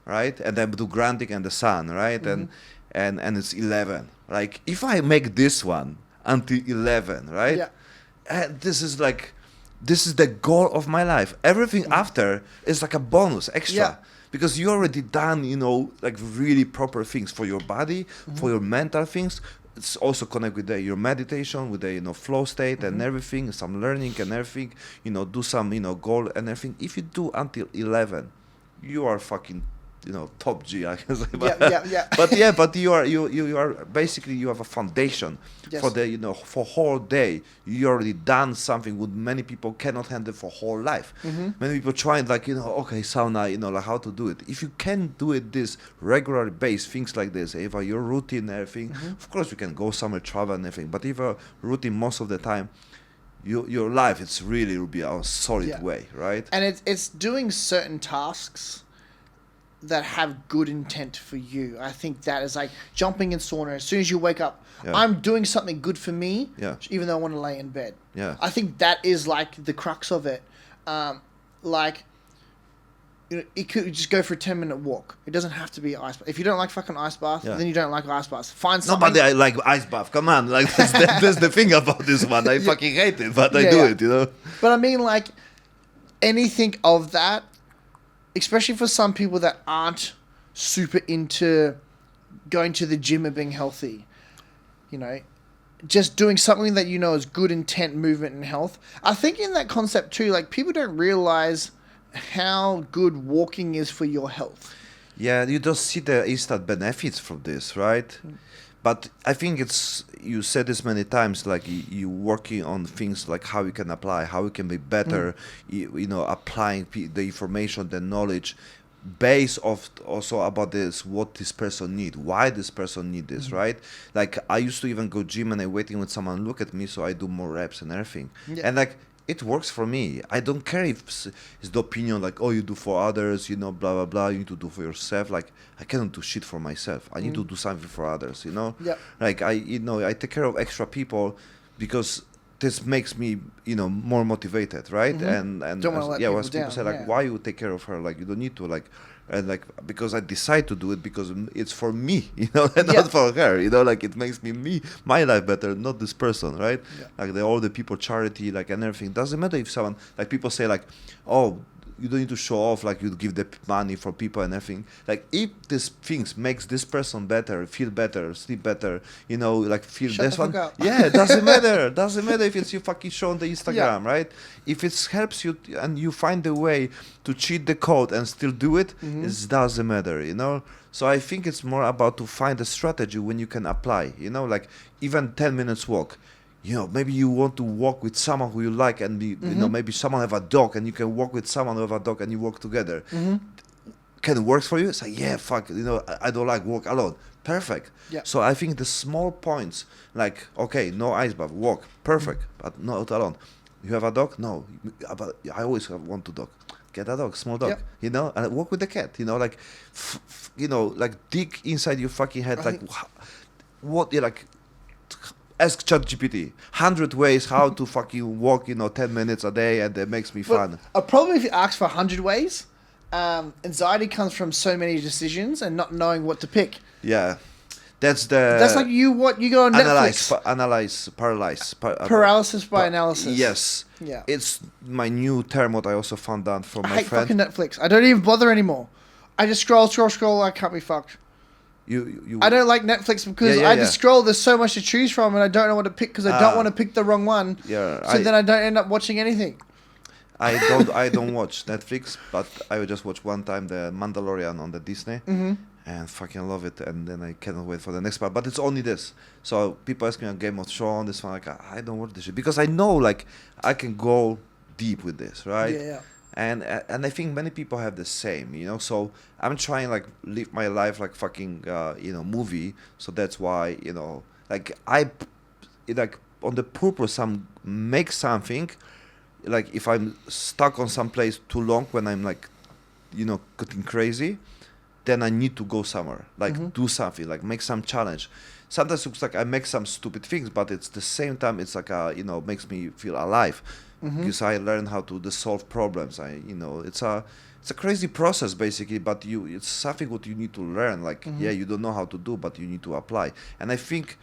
right? And then do grounding and the sun, right? And it's 11. Like if I make this one until 11, right? Yeah. This is the goal of my life. Everything after is like a bonus, extra. Yeah. Because you already done, like really proper things for your body, for your mental things. It's also connect with your meditation, with the flow state and everything, some learning and everything. Do some goal and everything. If you do until 11, you are fucking top G, I can say. Yeah. But you are basically, you have a foundation for the for whole day. You already done something what many people cannot handle for whole life. Many people trying like okay, sauna, like how to do it. If you can do it this regular base, things like this, if your routine and everything, of course you can go somewhere, travel and everything. But if a routine most of the time, your life it's really will be a solid way, right? And it's doing certain tasks that have good intent for you. I think that is like jumping in sauna. As soon as you wake up, I'm doing something good for me, even though I want to lay in bed. Yeah. I think that is like the crux of it. It could just go for a 10-minute walk. It doesn't have to be ice bath. If you don't like fucking ice bath, then you don't like ice baths. Find something. Nobody I like ice bath. Come on, like that's the thing about this one. I fucking hate it, but I do it. But I mean, like anything of that. Especially for some people that aren't super into going to the gym and being healthy, just doing something that is good intent, movement, and health. I think in that concept too, like people don't realize how good walking is for your health. Yeah, you don't see the instant benefits from this, right? But I think you said this many times, like you working on things like how you can apply, how you can be better, applying the information, the knowledge, based off also about this, what this person need, why this person need this, right? Like I used to even go gym and I waiting when someone look at me, so I do more reps and everything. Yeah. And like it works for me. I don't care if it's the opinion like, oh, you do for others, blah, blah, blah, you need to do for yourself. Like, I cannot do shit for myself. I need to do something for others, Yeah. Like, I take care of extra people because this makes me, more motivated, right? And don't want to let when people people say, like, why you take care of her? Like, you don't need to, like, and like, because I decide to do it because it's for me, and not for her, like it makes me my life better, not this person, right? Like all the people charity, like, and everything. Doesn't matter if someone, like people say like, oh, you don't need to show off, like you give the money for people and everything. Like if this things makes this person better, feel better, sleep better, like feel Shut this the one. fuck up. Yeah, doesn't matter. Doesn't matter if it's you fucking show on the Instagram, right? If it helps you and you find a way to cheat the code and still do it, it doesn't matter, So I think it's more about to find a strategy when you can apply, like even 10 minutes walk. Maybe you want to walk with someone who you like and be, maybe someone have a dog and you can walk with someone who have a dog and you walk together. Can it work for you? It's like, yeah, fuck, I don't like walk alone. Perfect. Yeah. So I think the small points, like, okay, no ice bath, walk, perfect, but not alone. You have a dog? No, but I always want to dog. Get a dog, small dog, and walk with the cat, like, like dig inside your fucking head, like, what, like, ask ChatGPT 100 ways how to fucking walk 10 minutes a day, and it makes me fun. A problem if you ask for 100 ways, anxiety comes from so many decisions and not knowing what to pick. Yeah, that's like you go on Netflix. Paralysis by analysis. Yes. Yeah. It's my new term what I also found out from my I hate friend. fucking Netflix. I don't even bother anymore. I just scroll. I can't be fucked. You I don't like Netflix because I just scroll. There's so much to choose from, and I don't know what to pick because I don't want to pick the wrong one. Yeah. So then I don't end up watching anything. I don't watch Netflix, but I will just watch one time the Mandalorian on the Disney, and fucking love it. And then I cannot wait for the next part. But it's only this. So people ask me on Game of Thrones, this one, like I don't watch this shit because I know like I can go deep with this, right? Yeah. And I think many people have the same, you know. So I'm trying like live my life like fucking movie. So that's why like like on the purpose make something. Like if I'm stuck on some place too long when I'm like, getting crazy, then I need to go somewhere, like do something, like make some challenge. Sometimes it looks like I make some stupid things, but it's the same time it's like makes me feel alive because I learn how to solve problems. It's a crazy process basically, but it's something what you need to learn. Like you don't know how to do, but you need to apply. And I think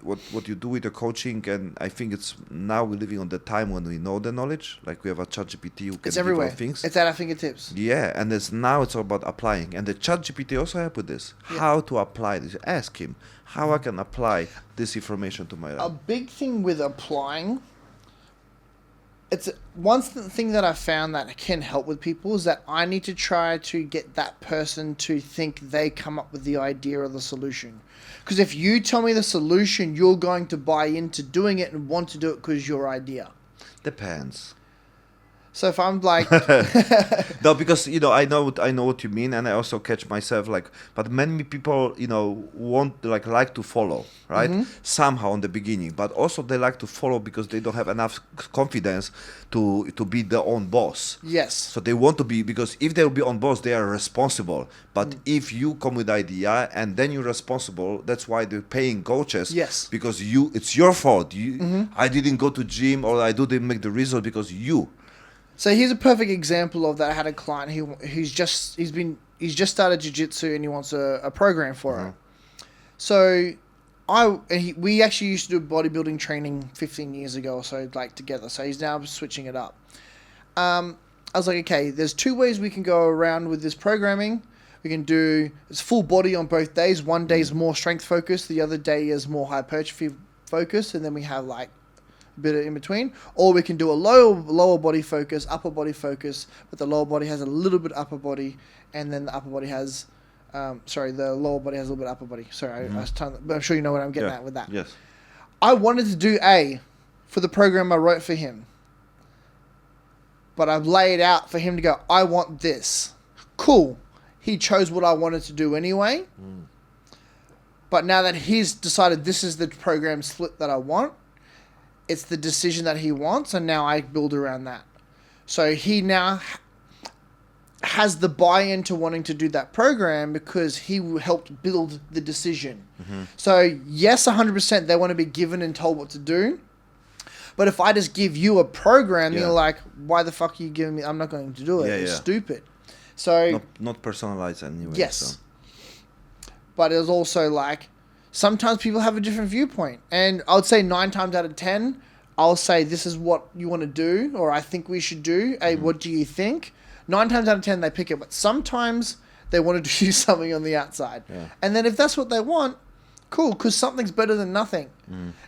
what you do with the coaching, and I think it's now we're living on the time when we know the knowledge. Like we have a ChatGPT who can it's everywhere. give out things. It's at our fingertips. Yeah, and it's all about applying. And the ChatGPT also help with this. Yeah. How to apply this? Ask him how I can apply this information to my life. A big thing with applying. It's one thing that I found that can help with people is that I need to try to get that person to think they come up with the idea or the solution. Because if you tell me the solution, you're going to buy into doing it and want to do it because your idea. Depends. So if I'm like no, because I know what you mean, and I also catch myself like, but many people want like to follow, right? Somehow in the beginning, but also they like to follow because they don't have enough confidence to be their own boss. Yes. So they want to be, because if they'll be on boss, they are responsible. But if you come with idea and then you're responsible, that's why they're paying coaches. Yes. Because it's your fault. I didn't go to gym or I didn't make the result because you. So here's a perfect example of that. I had a client who's just started jiu-jitsu and he wants a program for it. So we actually used to do bodybuilding training 15 years ago or so, like together. So he's now switching it up. I was like, okay, there's two ways we can go around with this programming. We can do it's full body on both days. One day is more strength focused. The other day is more hypertrophy focused. And then we have like bit of in between, or we can do a lower body focus, upper body focus, but the lower body has a little bit upper body, and then the upper body has, the lower body has a little bit upper body. Sorry, I was but I'm sure you know what I'm getting at with that. Yes. I wanted to do A for the program I wrote for him, but I've laid out for him to go, I want this. Cool. He chose what I wanted to do anyway, but now that he's decided this is the program split that I want, it's the decision that he wants, and now I build around that. So he now has the buy-in to wanting to do that program because he helped build the decision. So yes, 100% they want to be given and told what to do. But if I just give you a program, you're like, why the fuck are you giving me? I'm not going to do it. It's stupid. So not personalized anyway. Yes. So. But it's also like, sometimes people have a different viewpoint. And I would say 9 times out of 10, I'll say, this is what you want to do, or I think we should do. Hey, what do you think? 9 times out of 10, they pick it. But sometimes they want to do something on the outside. Yeah. And then if that's what they want, cool, because something's better than nothing.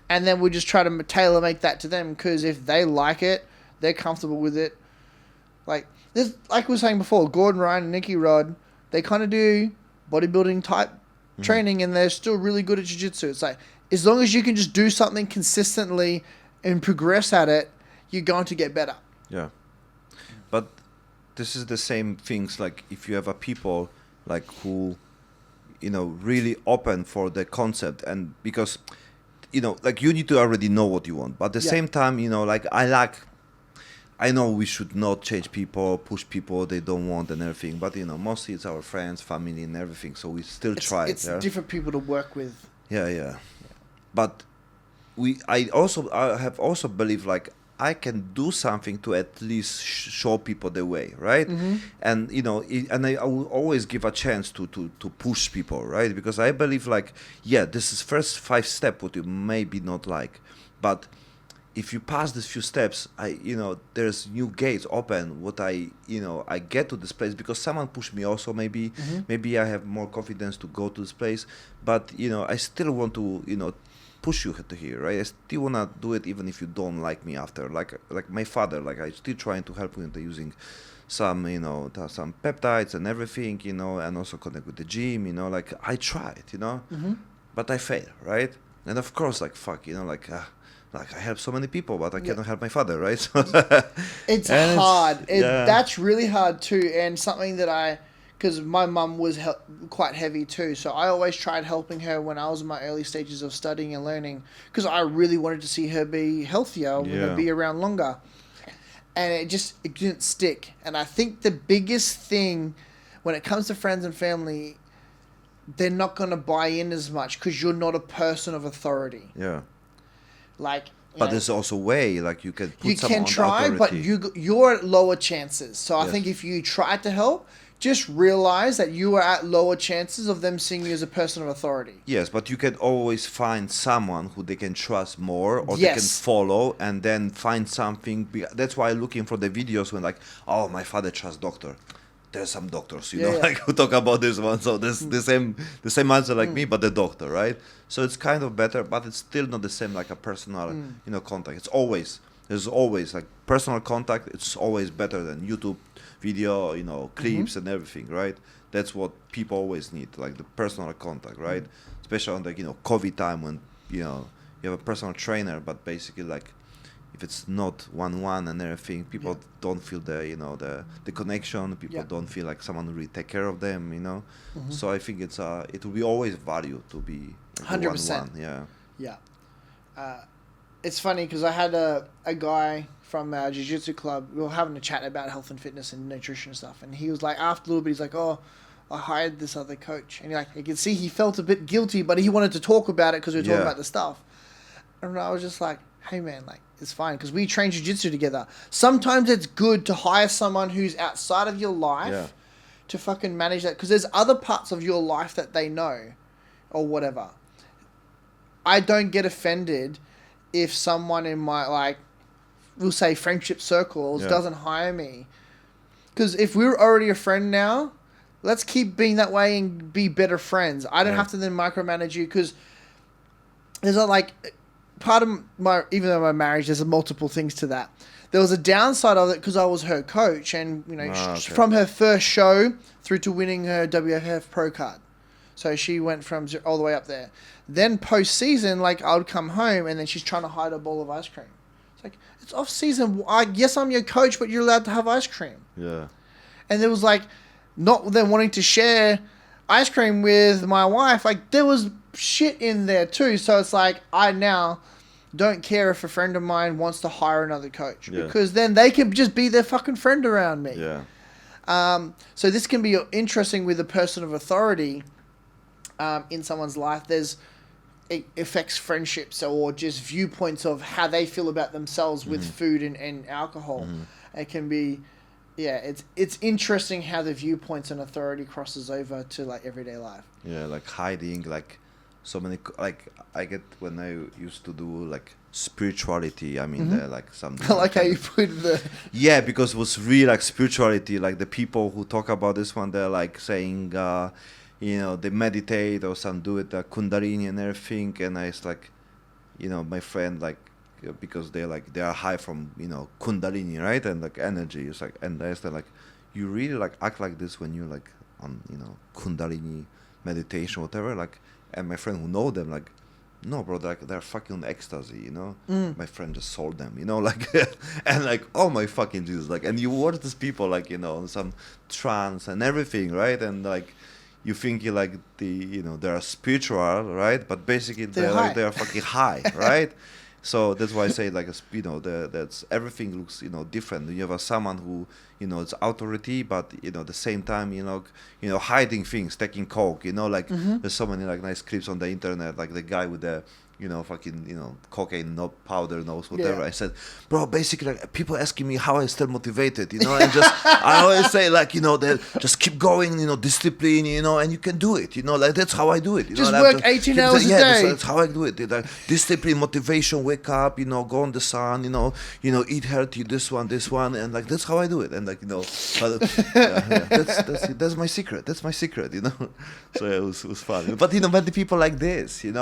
And then we just try to tailor make that to them, because if they like it, they're comfortable with it. Like we were saying before, Gordon Ryan and Nicky Rod, they kind of do bodybuilding type training, and they're still really good at jiu-jitsu. It's like, as long as you can just do something consistently and progress at it, you're going to get better. Yeah. But this is the same things, like if you have a people like who, really open for the concept, and because, like you need to already know what you want. But at the same time, like I know we should not change people, push people they don't want and everything, but mostly it's our friends, family and everything, so we still try. It's different people to work with. Yeah. But I have also believed like I can do something to at least show people the way, right? And and I will always give a chance to push people, right? Because I believe like, this is first 5 steps what you maybe not like, but if you pass these few steps, there's new gates open. What I get to this place because someone pushed me. Also, maybe I have more confidence to go to this place. But I still want to push you to here, right? I still wanna do it even if you don't like me after. Like my father, like I still trying to help him using some some peptides and everything, and also connect with the gym, like I tried, but I failed, right? And of course, like fuck, like I help so many people, but I cannot help my father, right? So it's hard. That's really hard too, and something that because my mum was quite heavy too, so I always tried helping her when I was in my early stages of studying and learning, because I really wanted to see her be healthier, be around longer, and it didn't stick. And I think the biggest thing when it comes to friends and family, they're not going to buy in as much because you're not a person of authority. Yeah. But there's also a way, like you can put some on try, authority. but you're at lower chances. So I think if you try to help, just realize that you are at lower chances of them seeing you as a person of authority. Yes, but you can always find someone who they can trust more, or they can follow, and then find something. That's why I'm looking for the videos when oh, my father trusts doctor. There's some doctors, who talk about this one. So there's the same answer like me, but the doctor, right? So it's kind of better, but it's still not the same like a personal, contact. There's always like personal contact. It's always better than YouTube video, clips and everything, right? That's what people always need, like the personal contact, right? Especially on the COVID time when you have a personal trainer, but basically like if it's not 1-1 and everything, people don't feel the connection. People don't feel like someone will really take care of them, So I think it will be always value to be 100%. 1-1. Yeah. It's funny because I had a guy from our jiu-jitsu club. We were having a chat about health and fitness and nutrition and stuff, and he was like, after a little bit, he's like, "Oh, I hired this other coach," and you can see he felt a bit guilty, but he wanted to talk about it because we were talking about the stuff. And I was just like, "Hey man, it's fine," because we train jiu-jitsu together. Sometimes it's good to hire someone who's outside of your life to fucking manage that, because there's other parts of your life that they know or whatever. I don't get offended if someone in my we'll say friendship circles doesn't hire me, because if we're already a friend now, let's keep being that way and be better friends. I don't have to then micromanage you, because there's part of even though my marriage, there's multiple things to that. There was a downside of it because I was her coach, and from her first show through to winning her WFF pro card. So she went from all the way up there. Then post-season, I would come home and then she's trying to hide a bowl of ice cream. It's it's off-season. Yes, I'm your coach, but you're allowed to have ice cream. Yeah. And there was not them wanting to share ice cream with my wife. There was shit in there too. So it's I now don't care if a friend of mine wants to hire another coach, because then they can just be their fucking friend around me. Yeah. So this can be interesting with a person of authority in someone's life. It affects friendships or just viewpoints of how they feel about themselves with food and alcohol. It can be, it's interesting how the viewpoints and authority crosses over to everyday life. Yeah, hiding, so many, I get when I used to do spirituality. I mean, some. I like how you put the. Yeah, because it was really spirituality. The people who talk about this one, they're saying. They meditate or some do it Kundalini and everything, and it's my friend because they are high from Kundalini, right, and energy. It's and I said you really act like this when you're on Kundalini meditation, whatever. And my friend who know them no, bro, they're fucking on ecstasy, My friend just sold them, and oh my fucking Jesus, and you watch these people on some trance and everything, right, and you think they're spiritual, right? But basically they are fucking high, right? So that's why I say that's everything looks different. You have someone who it's authority, but at the same time hiding things, taking coke. There's so many nice clips on the internet, the guy with the cocaine, no powder, no whatever. Yeah. I said, bro, basically, like, people asking me how I stay motivated, and just I always say, like, that just keep going, discipline, and you can do it, like that's how I do it. Just like, work 18 keep hours a yeah, day. That's how I do it. Like discipline, motivation, wake up, go in the sun, eat healthy, this one, and like that's how I do it. And like but, that's my secret. That's my secret, So it was fun. But when the people like this, and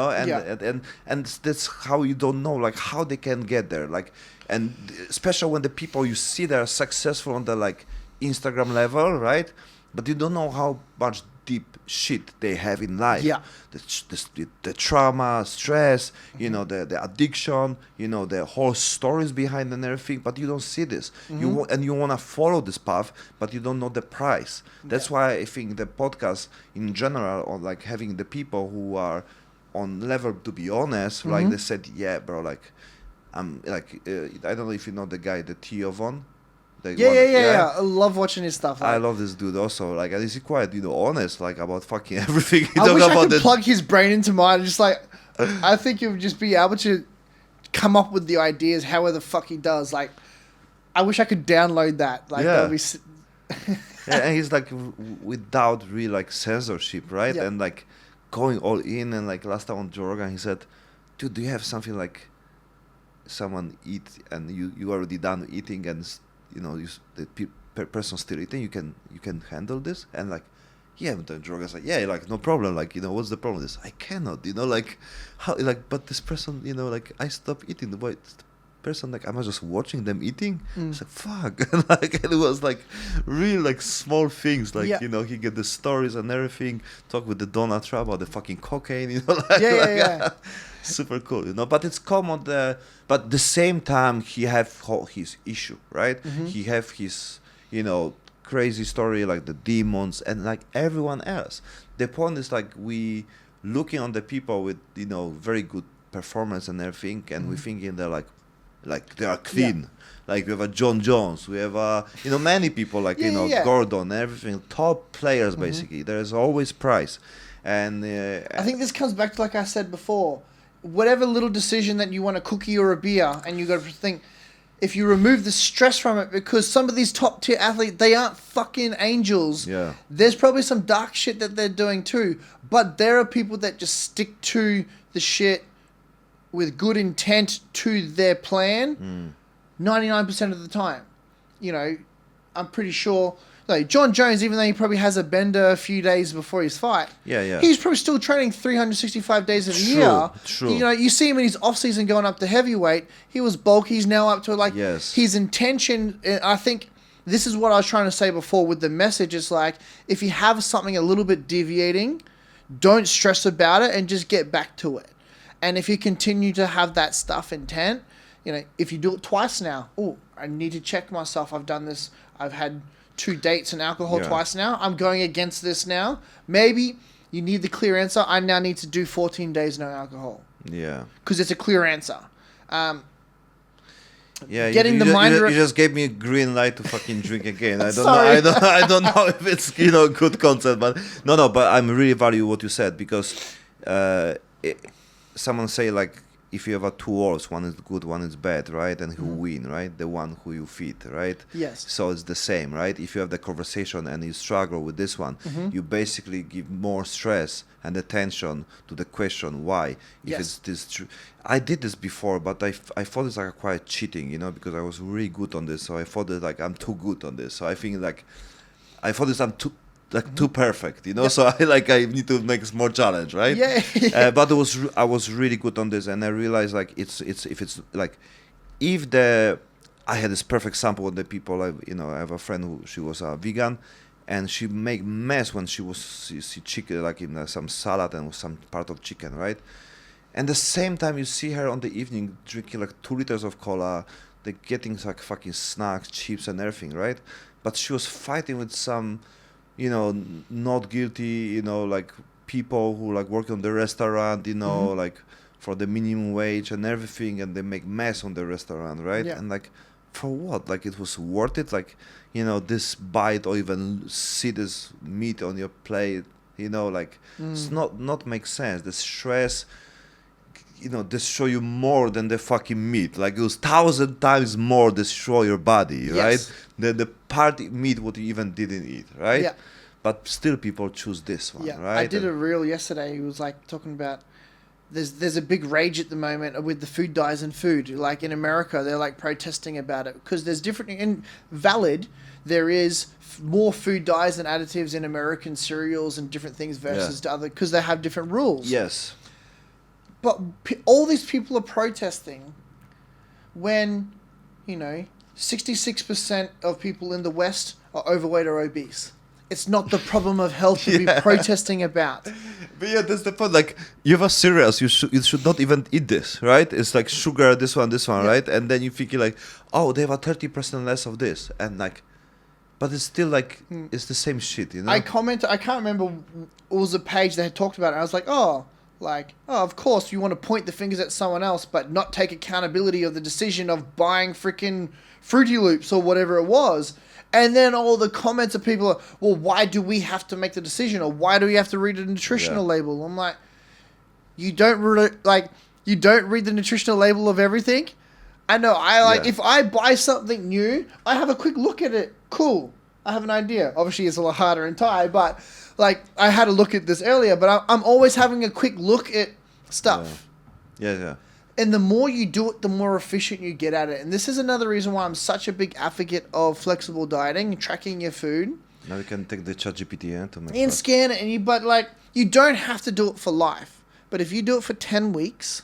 that's how you don't know like how they can get there, like, and especially when the people you see that are successful on the like Instagram level, right? But you don't know how much deep shit they have in life. Yeah. The trauma, stress, the addiction, the whole stories behind and everything. But you don't see this. You want to follow this path, but you don't know the price. That's why I think the podcast in general, or like having the people who are on level to be honest, like they said, yeah, bro, like I'm like I don't know if you know the guy, the Theo Von. Yeah. I love watching his stuff. I love this dude also. Like, and he's quite, honest, like about fucking everything. I wish I could plug his brain into mine. Just like, I think he would just be able to come up with the ideas, however the fuck he does. Like, I wish I could download that. Like, that would be. And he's like without real like censorship, right? Yeah. And like going all in. And like last time on Joe Rogan, he said, "Dude, do you have something like someone eat and you already done eating and." The person still eating, you can handle this, and like, yeah, but the drug is like, yeah, like no problem, like what's the problem? This I cannot, like how, like, but this person, like I stopped eating. The person, like, am I just watching them eating? It's like fuck, and like it was like really like small things, like he get the stories and everything. Talk with the Donald Trump about the fucking cocaine, like, super cool, but it's common but the same time he have his issue, right? He have his crazy story, like the demons and like everyone else. The point is like we looking on the people with very good performance and everything, and we thinking they're like they are clean. Like we have a John Jones, we have many people like Gordon, everything, top players basically. There is always price, and I think this comes back to, like I said before, whatever little decision that you want a cookie or a beer, and you got to think, if you remove the stress from it, because some of these top tier athletes, they aren't fucking angels. Yeah. There's probably some dark shit that they're doing too, but there are people that just stick to the shit with good intent to their plan 99% of the time. I'm pretty sure. Like John Jones, even though he probably has a bender a few days before his fight, he's probably still training 365 days of the year. True. You see him in his off season going up to heavyweight. He was bulky. He's now up to like his intention. I think this is what I was trying to say before with the message. It's like if you have something a little bit deviating, don't stress about it and just get back to it. And if you continue to have that stuff intent, if you do it twice now, I need to check myself. I've done this. I've had 2 dates and alcohol twice now. I'm going against this now. Maybe you need the clear answer. I now need to do 14 days no alcohol. Yeah. Because it's a clear answer. Getting the mind. You just gave me a green light to fucking drink again. I don't know. I don't know if it's good concept, but no. But I'm really value what you said because someone say like if you have a 2 horses, one is good, one is bad, right? And who win, right? The one who you feed, right? Yes. So it's the same, right? If you have the conversation and you struggle with this one, you basically give more stress and attention to the question why. If it's this true. I did this before, but I thought it's like quite cheating, because I was really good on this. So I thought that like I'm too good on this. So I think like I thought this I'm too perfect, So I need to make a more challenge, right? Yeah. But I was really good on this, and I realized like it's if it's like if I had this perfect sample with the people. I have a friend who she was a vegan, and she make mess when she chicken like in some salad and some part of chicken, right? And the same time you see her on the evening drinking like 2 liters of cola, they're getting like fucking snacks, chips, and everything, right? But she was fighting with some. Not guilty, like people who like work on the restaurant, like for the minimum wage and everything, and they make mess on the restaurant, right? Yeah. And like, for what? Like it was worth it? Like, this bite or even see this meat on your plate, like it's not make sense. The stress destroy you more than the fucking meat. Like it was 1,000 times more destroy your body, right? Yes. Than the part meat what you even didn't eat, right? Yeah. But still people choose this one, Yeah. right? I did a reel yesterday. It was like talking about there's a big rage at the moment with the food dyes in food. Like in America, they're like protesting about it because there's different and valid. There is more food dyes and additives in American cereals and different things versus to other because they have different rules. Yes. But all these people are protesting when, 66% of people in the West are overweight or obese. It's not the problem of health to be protesting about. But yeah, that's the point. Like, you have a cereals, you should not even eat this, right? It's like sugar, this one, right? And then you think like, oh, they have a 30% less of this, and like, but it's still like it's the same shit, I can't remember. It was a page that had talked about it. I was like, of course you want to point the fingers at someone else, but not take accountability of the decision of buying freaking Fruity Loops or whatever it was. And then all the comments of people are, well, why do we have to make the decision? Or why do we have to read a nutritional label? I'm like, you don't read the nutritional label of everything? I know, if I buy something new, I have a quick look at it. Cool. I have an idea. Obviously, it's a lot harder in Thai, but like I had a look at this earlier, but I'm always having a quick look at stuff. Yeah. And the more you do it, the more efficient you get at it. And this is another reason why I'm such a big advocate of flexible dieting, tracking your food. Now you can take the ChatGPT to make and scan it, you don't have to do it for life. But if you do it for 10 weeks,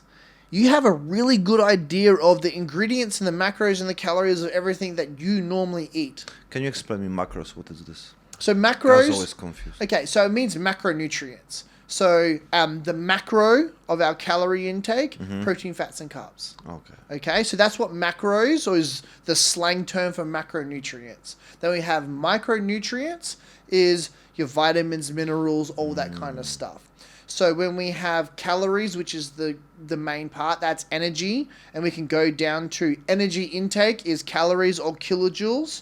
you have a really good idea of the ingredients and the macros and the calories of everything that you normally eat. Can you explain me macros? What is this? So macros... I was always confused. Okay, so it means macronutrients. So the macro of our calorie intake, protein, fats, and carbs. Okay, so that's what macros, or is the slang term for macronutrients. Then we have micronutrients, is your vitamins, minerals, all that kind of stuff. So when we have calories, which is the main part, that's energy, and we can go down to energy intake is calories or kilojoules,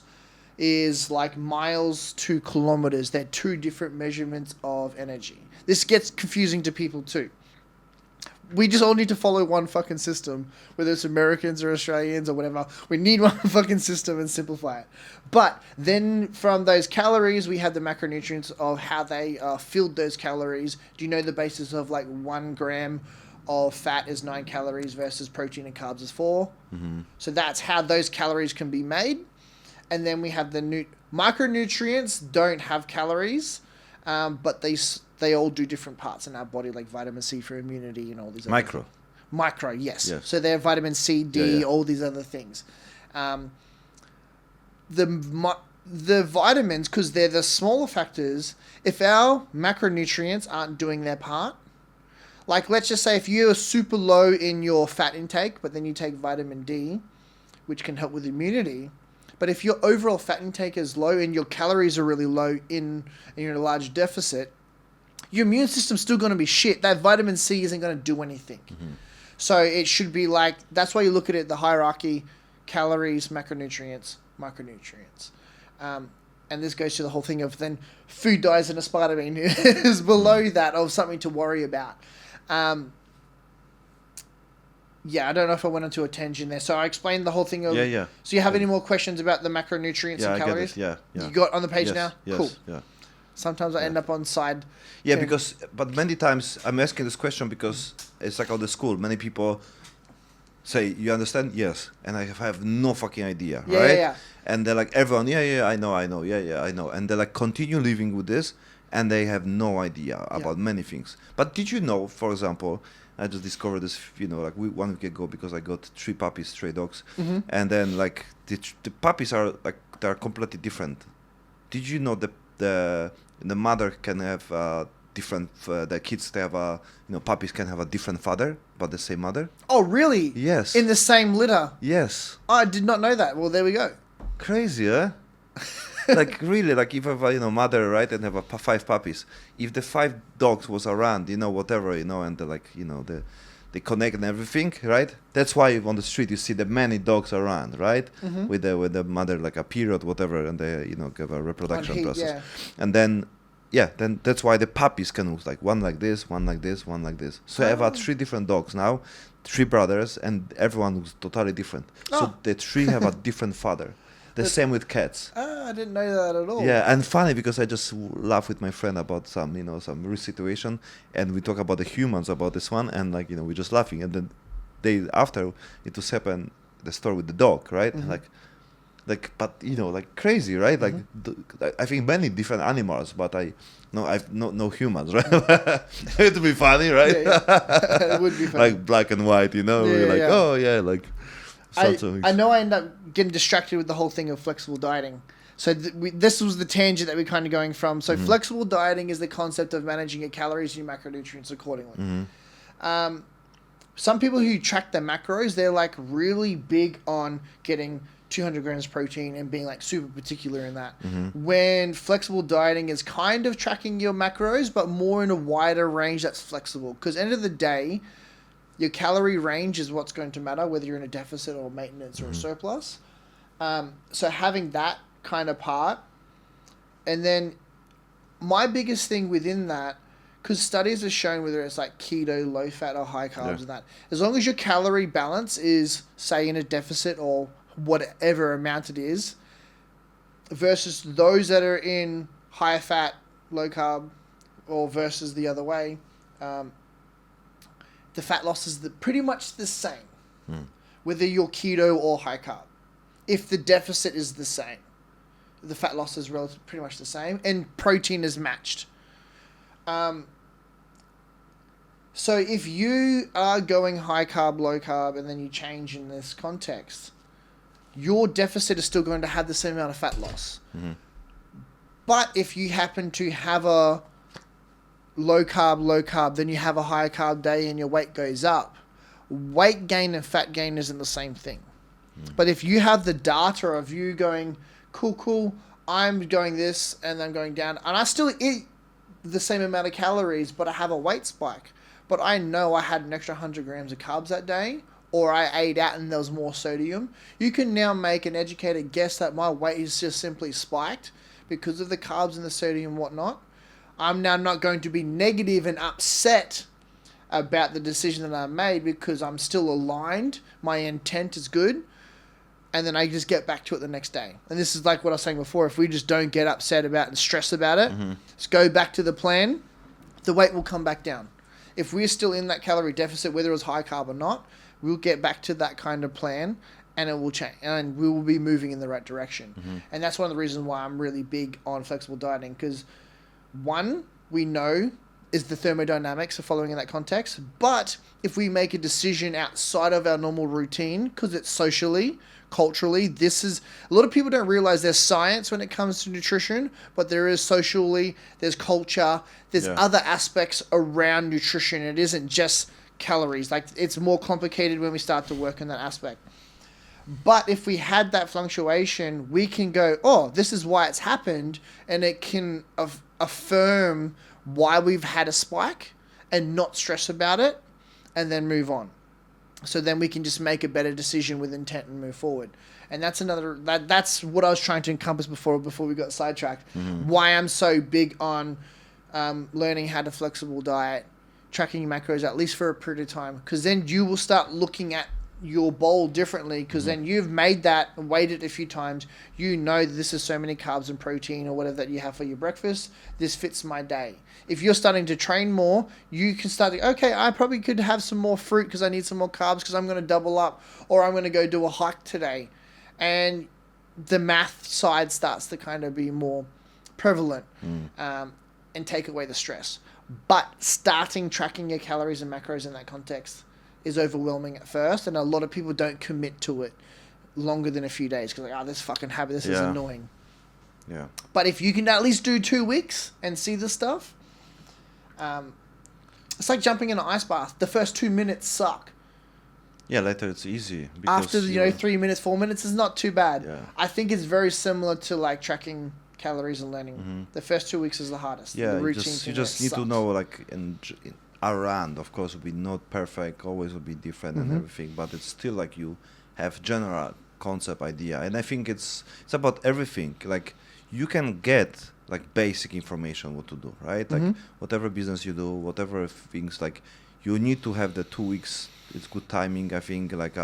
is like miles to kilometers. They're two different measurements of energy. This gets confusing to people too. We just all need to follow one fucking system, whether it's Americans or Australians or whatever. We need one fucking system and simplify it. But then from those calories, we have the macronutrients of how they filled those calories. Do you know the basis of like 1 gram of fat is 9 calories versus protein and carbs is 4? So that's how those calories can be made. And then we have the micronutrients don't have calories, but they all do different parts in our body, like vitamin C for immunity and all these other things. Micro, yes. So they're vitamin C, D, all these other things. The vitamins, because they're the smaller factors, if our macronutrients aren't doing their part, like let's just say if you're super low in your fat intake, but then you take vitamin D, which can help with immunity, but if your overall fat intake is low and your calories are really low and you're in a large deficit, your immune system's still going to be shit. That vitamin C isn't going to do anything. So it should be like, that's why you look at it, the hierarchy, calories, macronutrients, micronutrients. And this goes to the whole thing of then food dyes and aspartame is below that of something to worry about. I don't know if I went into a tangent there. So I explained the whole thing of... So you have any more questions about the macronutrients and calories? Yeah. You got on the page now? Yes, cool. Yeah. Sometimes I end up on side... but many times I'm asking this question because it's like on the school. Many people say, you understand? Yes. And I have no fucking idea, right? Yeah. And they're like, everyone, I know. I know. And they like continue living with this and they have no idea about many things. But did you know, for example... I just discovered this, 1 week ago because I got 3 puppies, stray dogs, and then like the puppies are like they're completely different. Did you know that the mother can have different? The kids they have puppies can have a different father but the same mother. Oh really? Yes. In the same litter. Yes. Oh, I did not know that. Well, there we go. Crazy, huh? Like really, like if I have a mother, right, and have 5 puppies, if the 5 dogs was around, whatever, and they're like, they connect and everything, right? That's why on the street you see the many dogs around, right? With the mother like a period, whatever, and they give a reproduction process, and then yeah, then that's why the puppies can look like one like this, one like this, one like this. So I have three different dogs now, three brothers, and everyone looks totally different. So the three have a different father. The same with cats. I didn't know that at all. Yeah, and funny because I just laugh with my friend about some, some real situation, and we talk about the humans about this one, and like, we're just laughing, and then day after it was happen the story with the dog, right? Mm-hmm. Like, but like crazy, right? Like, Mm-hmm. I think many different animals, but I've no humans, right? It would be funny, right? Yeah. It would be funny. Like black and white, Yeah, we're like, yeah. oh yeah, like. I know I end up getting distracted with the whole thing of flexible dieting. So this was the tangent that we're kind of going from. So flexible dieting is the concept of managing your calories and your macronutrients accordingly. Some people who track their macros, they're like really big on getting 200 grams protein and being like super particular in that. When flexible dieting is kind of tracking your macros, but more in a wider range that's flexible. Because end of the day, your calorie range is what's going to matter, whether you're in a deficit or maintenance or a surplus. So having that kind of part. And then my biggest thing within that, because studies have shown whether it's like keto, low fat or high carbs and that, as long as your calorie balance is, say, in a deficit or whatever amount it is, versus those that are in high fat, low carb, or versus the other way, the fat loss is pretty much the same, whether you're keto or high carb. If the deficit is the same, the fat loss is pretty much the same, and protein is matched. So if you are going high carb, low carb, and then you change in this context, your deficit is still going to have the same amount of fat loss. But if you happen to have a low carb, then you have a high carb day and your weight goes up, weight gain and fat gain isn't the same thing. But if you have the data of you going, cool, I'm going this and I'm going down, and I still eat the same amount of calories, but I have a weight spike, but I know I had an extra 100 grams of carbs that day, or I ate out and there was more sodium, you can now make an educated guess that my weight is just simply spiked because of the carbs and the sodium and whatnot. I'm now not going to be negative and upset about the decision that I made because I'm still aligned. My intent is good. And then I just get back to it the next day. And this is like what I was saying before. If we just don't get upset about and stress about it, just go back to the plan, the weight will come back down. If we're still in that calorie deficit, whether it was high carb or not, we'll get back to that kind of plan and it will change. And we will be moving in the right direction. And that's one of the reasons why I'm really big on flexible dieting. Because one, we know is the thermodynamics of following in that context. But if we make a decision outside of our normal routine, because it's socially, culturally, this is, a lot of people don't realize there's science when it comes to nutrition, but there is socially, there's culture, there's other aspects around nutrition. It isn't just calories. Like, it's more complicated when we start to work in that aspect. But if we had that fluctuation, we can go, oh, this is why it's happened, and it can affirm why we've had a spike and not stress about it and then move on. So then we can just make a better decision with intent and move forward. And that's that's what I was trying to encompass before we got sidetracked. Why I'm so big on learning how to flexible diet, tracking your macros at least for a period of time, because then you will start looking at your bowl differently, because then you've made that and weighed it a few times. You know that this is so many carbs and protein or whatever that you have for your breakfast. This fits my day. If you're starting to train more, you can start to, okay, I probably could have some more fruit because I need some more carbs because I'm going to double up, or I'm going to go do a hike today. And the math side starts to kind of be more prevalent and take away the stress. But starting tracking your calories and macros in that context is overwhelming at first, and a lot of people don't commit to it longer than a few days because like, this fucking habit, this is annoying. Yeah. But if you can at least do 2 weeks and see the stuff, it's like jumping in an ice bath. The first 2 minutes suck. Yeah, later it's easy. After 3 minutes, 4 minutes is not too bad. Yeah. I think it's very similar to like tracking calories and learning. The first 2 weeks is the hardest. Yeah, the you just need to know, like, in around, of course, will be not perfect, always will be different and everything, but it's still like you have general concept idea. And I think it's about everything. Like, you can get like basic information what to do, right? Like whatever business you do, whatever things, like you need to have the 2 weeks. It's good timing, I think. Like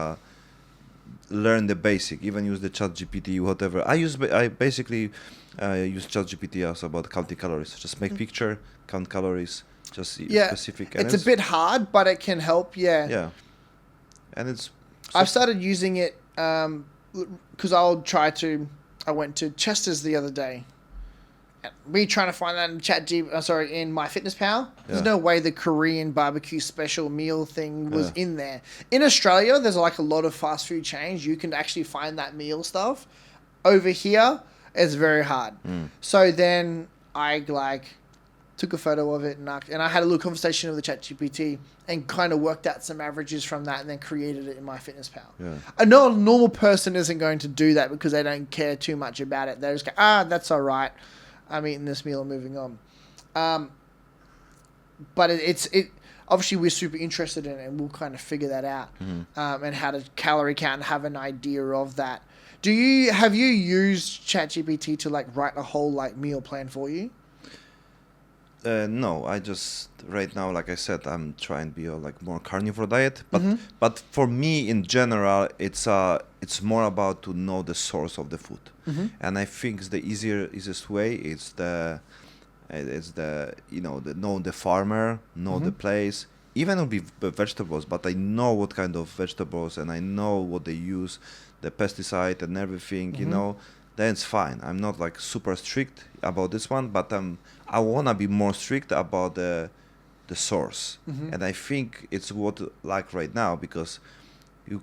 learn the basic. Even use the Chat GPT, whatever. I basically use Chat GPT also about counting calories. Just make picture, count calories, just specific. And it's a bit hard, but it can help. Yeah. Yeah. And it's. I've started using it because I went to Chester's the other day. Me trying to find that in MyFitnessPal. There's no way the Korean barbecue special meal thing was in there. In Australia, there's like a lot of fast food chains. You can actually find that meal stuff. Over here, it's very hard. So then I took a photo of it and I had a little conversation with the ChatGPT and kind of worked out some averages from that and then created it in MyFitnessPal. Yeah. I know a normal person isn't going to do that because they don't care too much about it. They just go, that's all right. I'm eating this meal and moving on. But it's obviously we're super interested in it and we'll kind of figure that out and how to calorie count and have an idea of that. Have you used ChatGPT to like write a whole like meal plan for you? No, I just right now, like I said, I'm trying to be like more carnivore diet. But for me in general, it's more about to know the source of the food, and I think the easiest way is the know the farmer, know the place. Even with vegetables, but I know what kind of vegetables and I know what they use, the pesticide and everything. Then it's fine. I'm not like super strict about this one, but I wanna be more strict about the source, and I think it's what like right now because you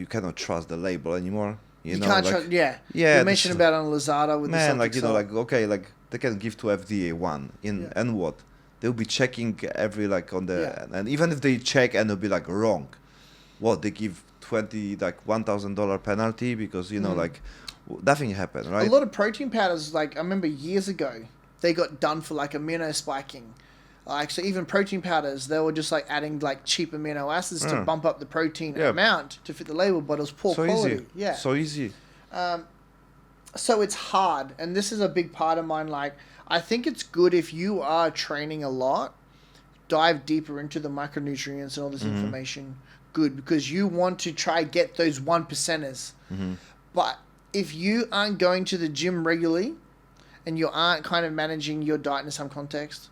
cannot trust the label anymore. You know, can't like, trust. Yeah. You mentioned about on Lazada with man, the like okay, like they can give to FDA one and what they'll be checking every like on the and even if they check and they'll be like wrong, what they give $1,000 penalty because like. Nothing happened, right? A lot of protein powders, like I remember years ago, they got done for like amino spiking. Like so, even protein powders, they were just like adding like cheap amino acids to bump up the protein amount to fit the label, but it was poor quality. Easy. Yeah, so easy. So it's hard, and this is a big part of mine. Like I think it's good if you are training a lot, dive deeper into the micronutrients and all this information. Good because you want to try get those 1%ers, but if you aren't going to the gym regularly and you aren't kind of managing your diet in some context,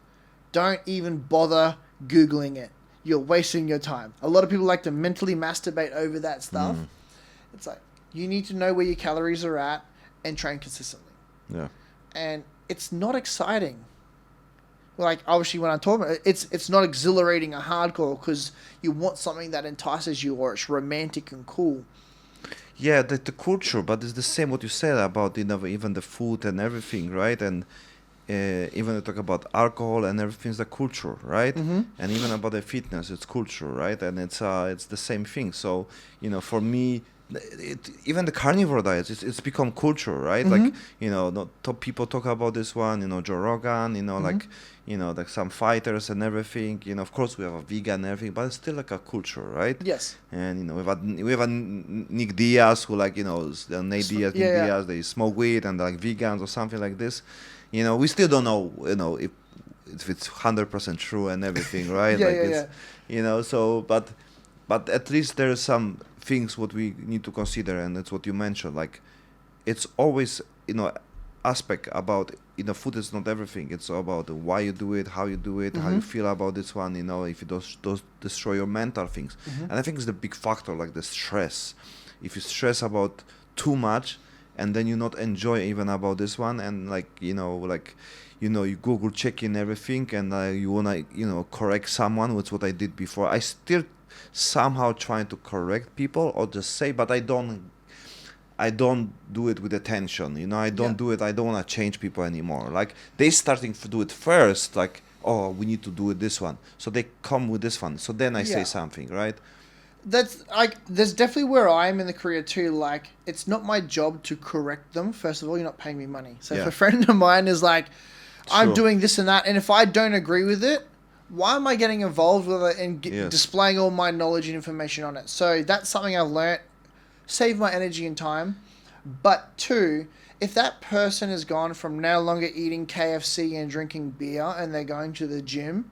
don't even bother Googling it. You're wasting your time. A lot of people like to mentally masturbate over that stuff. It's like, you need to know where your calories are at and train consistently. Yeah. And it's not exciting. Like, obviously, when I'm talking about it, it's not exhilarating or hardcore because you want something that entices you or it's romantic and cool. Yeah, the culture, but it's the same what you said about even the food and everything, right? And even you talk about alcohol and everything's the culture, right? And even about the fitness, it's culture, right? And it's the same thing. So for me, even the carnivore diets, it's become culture, right? Like people talk about this one, Joe Rogan, like some fighters and everything. Of course we have a vegan and everything, but it's still like a culture, right? Yes. And we have a Nick Diaz who Nate Diaz, Nick Diaz, they smoke weed and they're like vegans or something like this. We still don't know, if it's 100% true and everything, right? So but at least there's some things what we need to consider, and that's what you mentioned. Like, it's always aspect about food is not everything. It's about why you do it, how you do it, how you feel about this one. If it does destroy your mental things, and I think it's the big factor, like the stress. If you stress about too much, and then you not enjoy even about this one, and you Google checking everything, and you wanna correct someone. That's what I did before. I still somehow trying to correct people or just say, but I don't do it with attention. I don't do it. I don't want to change people anymore. Like, they starting to do it first, like, oh, we need to do it this one, so they come with this one, so then I say something, right? That's there's definitely where I am in the career too. Like, it's not my job to correct them. First of all, you're not paying me money. So if a friend of mine is like, I'm doing this and that, and if I don't agree with it, why am I getting involved with it and displaying all my knowledge and information on it? So that's something I've learnt. Save my energy and time. But two, if that person has gone from no longer eating KFC and drinking beer and they're going to the gym,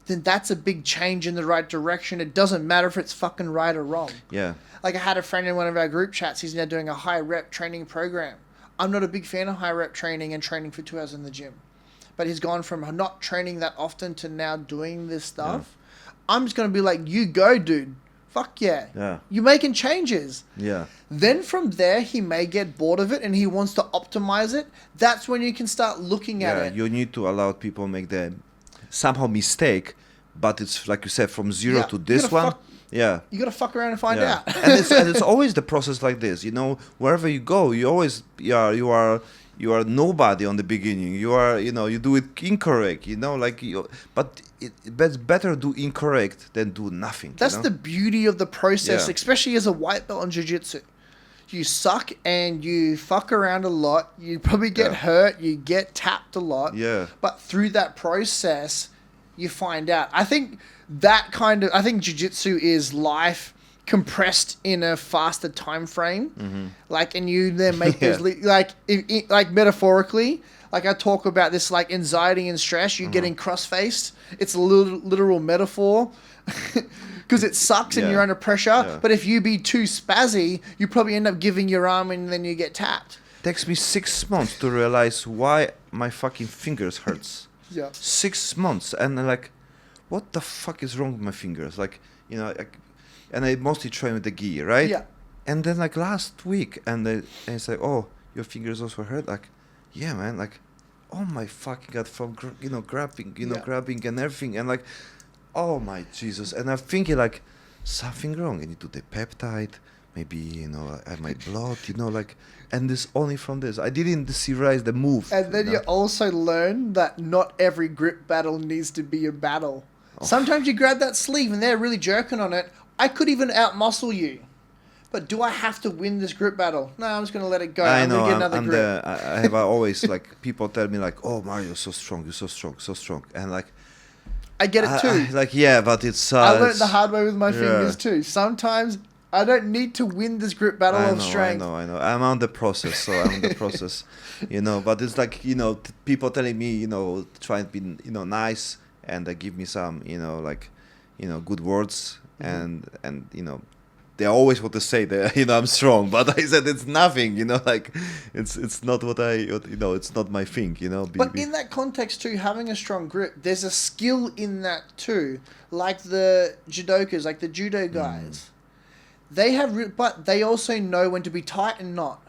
then that's a big change in the right direction. It doesn't matter if it's fucking right or wrong. Yeah. Like I had a friend in one of our group chats, he's now doing a high rep training program. I'm not a big fan of high rep training and training for 2 hours in the gym. But he's gone from not training that often to now doing this stuff. Yeah. I'm just going to be like, you go, dude. Fuck yeah. Yeah. You're making changes. Yeah. Then from there, he may get bored of it and he wants to optimize it. That's when you can start looking at it. Yeah, you need to allow people make the somehow mistake, but it's like you said, from zero to this one. Yeah. You got to fuck around and find out. and it's always the process like this, you know, wherever you go, you always, you are nobody on the beginning. You are, you know, you do it incorrect, you know, like but it's better do incorrect than do nothing. That's you know? the beauty of the process, especially as a white belt in jiu-jitsu. You suck and you fuck around a lot. You probably get hurt. You get tapped a lot. Yeah. But through that process, you find out. I think jiu-jitsu is life compressed in a faster time frame. Mm-hmm. Like, and you then make those like metaphorically. Like I talk about this, like anxiety and stress. You're getting cross-faced. It's a literal metaphor. Because it sucks and you're under pressure. Yeah. But if you be too spazzy, you probably end up giving your arm and then you get tapped. It takes me 6 months to realize why my fucking fingers hurts. Yeah. 6 months. And I'm like, what the fuck is wrong with my fingers? Like, you know, and I mostly train with the gi, right? Yeah. And then like last week, and it's like, oh, your fingers also hurt? Like, yeah, man. Like, oh my fucking God, from, grabbing, grabbing and everything. And like, oh my Jesus. And I'm thinking like, something wrong. I need to do the peptide. Maybe, you know, I have my blood, you know, like, and this only from this. I didn't see the move. And then you also learn that not every grip battle needs to be a battle. Oh. Sometimes you grab that sleeve and they're really jerking on it. I could even out-muscle you. But do I have to win this grip battle? No, I'm just going to let it go. I'm going to get another grip. I have always, like, people tell me, like, oh, Mario, you're so strong, so strong. And, like, I get it too. Yeah, but it's... I learned the hard way with my fingers too. Sometimes I don't need to win this grip battle of strength. I know. I'm on the process, so I'm on the process, you know. But it's like, you know, people telling me, you know, trying to be, you know, nice, and they give me some, you know, like, you know, good words, and you know, they always want to say that, you know, I'm strong, but I said it's nothing, you know, like it's not what you know, it's not my thing, you know. But in that context too, having a strong grip, there's a skill in that too, like the judokas, like the judo guys. They have, but they also know when to be tight and not.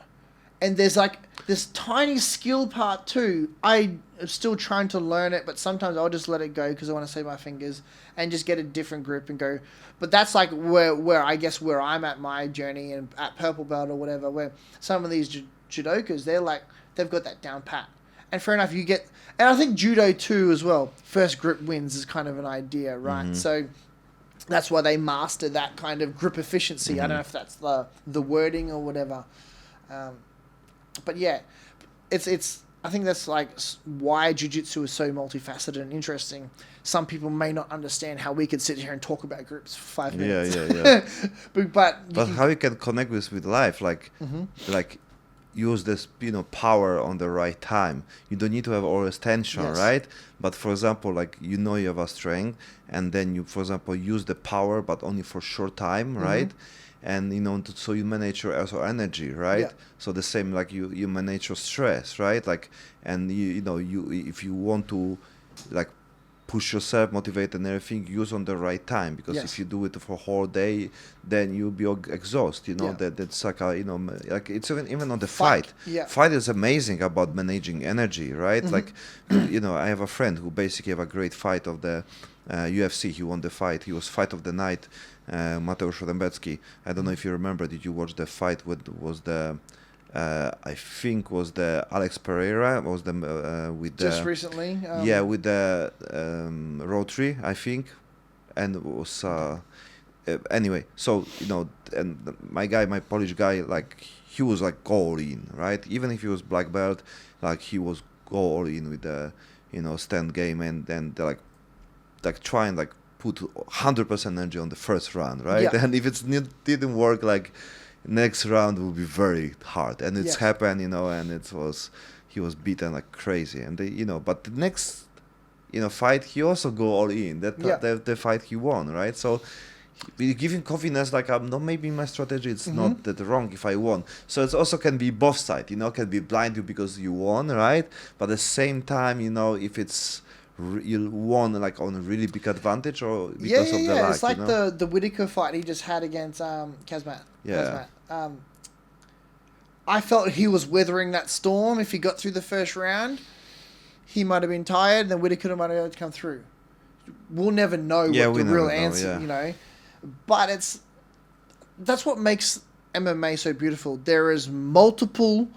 And there's like this tiny skill part too. I am still trying to learn it, but sometimes I'll just let it go because I want to save my fingers and just get a different grip and go. But that's like where I guess where I'm at my journey and at purple belt or whatever, where some of these judokas, they're like, they've got that down pat. And fair enough, you get, and I think judo too as well. First grip wins is kind of an idea, right? Mm-hmm. So that's why they master that kind of grip efficiency. Mm-hmm. I don't know if that's the wording or whatever. But yeah, it's. I think that's like why jiu-jitsu is so multifaceted and interesting. Some people may not understand how we could sit here and talk about groups for 5 minutes. Yeah. but how you can connect this with life, like, like use this, you know, power on the right time. You don't need to have always tension, right? But for example, like, you know, you have a strength, and then you, for example, use the power, but only for short time, right? And, you know, so you manage your also energy, right? Yeah. So the same, like, you manage your stress, right? Like, and you know, if you want to, like, push yourself, motivate and everything, use on the right time, because if you do it for a whole day, then you'll be exhausted, you know. That's like a, you know, like, it's even on the fight. Fight is amazing about managing energy, right? Like, you know, I have a friend who basically have a great fight of the UFC. He won the fight. He was fight of the night. Mateusz Rembecki. I don't know if you remember. Did you watch the fight? Was the I think was the Alex Pereira was the with just recently. With the Rotary, I think, and it was anyway. So, you know, and my Polish guy, like, he was like all in, right? Even if he was black belt, like, he was all in with the, you know, stand game, and then like try and like put 100% energy on the first round, right? And if it didn't work, like, next round will be very hard, and it's Yes. happened, and he was beaten like crazy, and but the next, fight he also go all in. Yeah. The fight he won, right? So we give him confidence, like no, maybe my strategy it's not that wrong if I won. So it also can be both sides, can be blind you because you won, right? But at the same time, if it's you won like on a really big advantage or because of the luck. It's like the Whitaker fight he just had against Kazmat. Yeah. Kazmat. I felt he was weathering that storm. If he got through the first round, he might have been tired, then Whitaker might have come through. We'll never know what the real answer, But that's what makes MMA so beautiful. There is multiple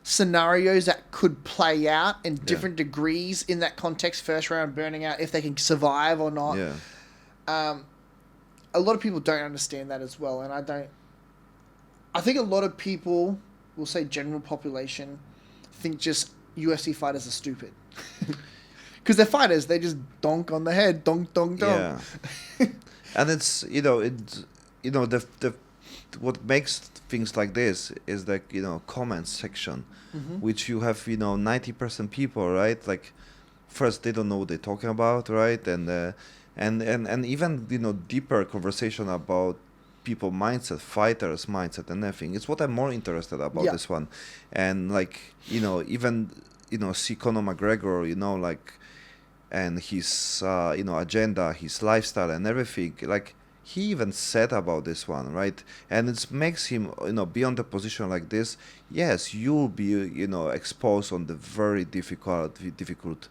scenarios that could play out in different degrees in that context. First round burning out, if they can survive or not. Yeah. A lot of people don't understand that as well, and I think a lot of people, we'll say general population, think just UFC fighters are stupid. Because they're fighters, they just donk on the head, donk, donk, donk. Yeah. And it's the what makes things like this is the comments section, which you have 90% people, right? Like first they don't know what they're talking about, right? And even deeper conversation about people mindset, fighters mindset, and everything. It's what I'm more interested about this one, and like even see Conor McGregor, like. And his agenda, his lifestyle, and everything. Like he even said about this one, right? And it makes him, be on the position like this. Yes, you'll be, exposed on the very difficult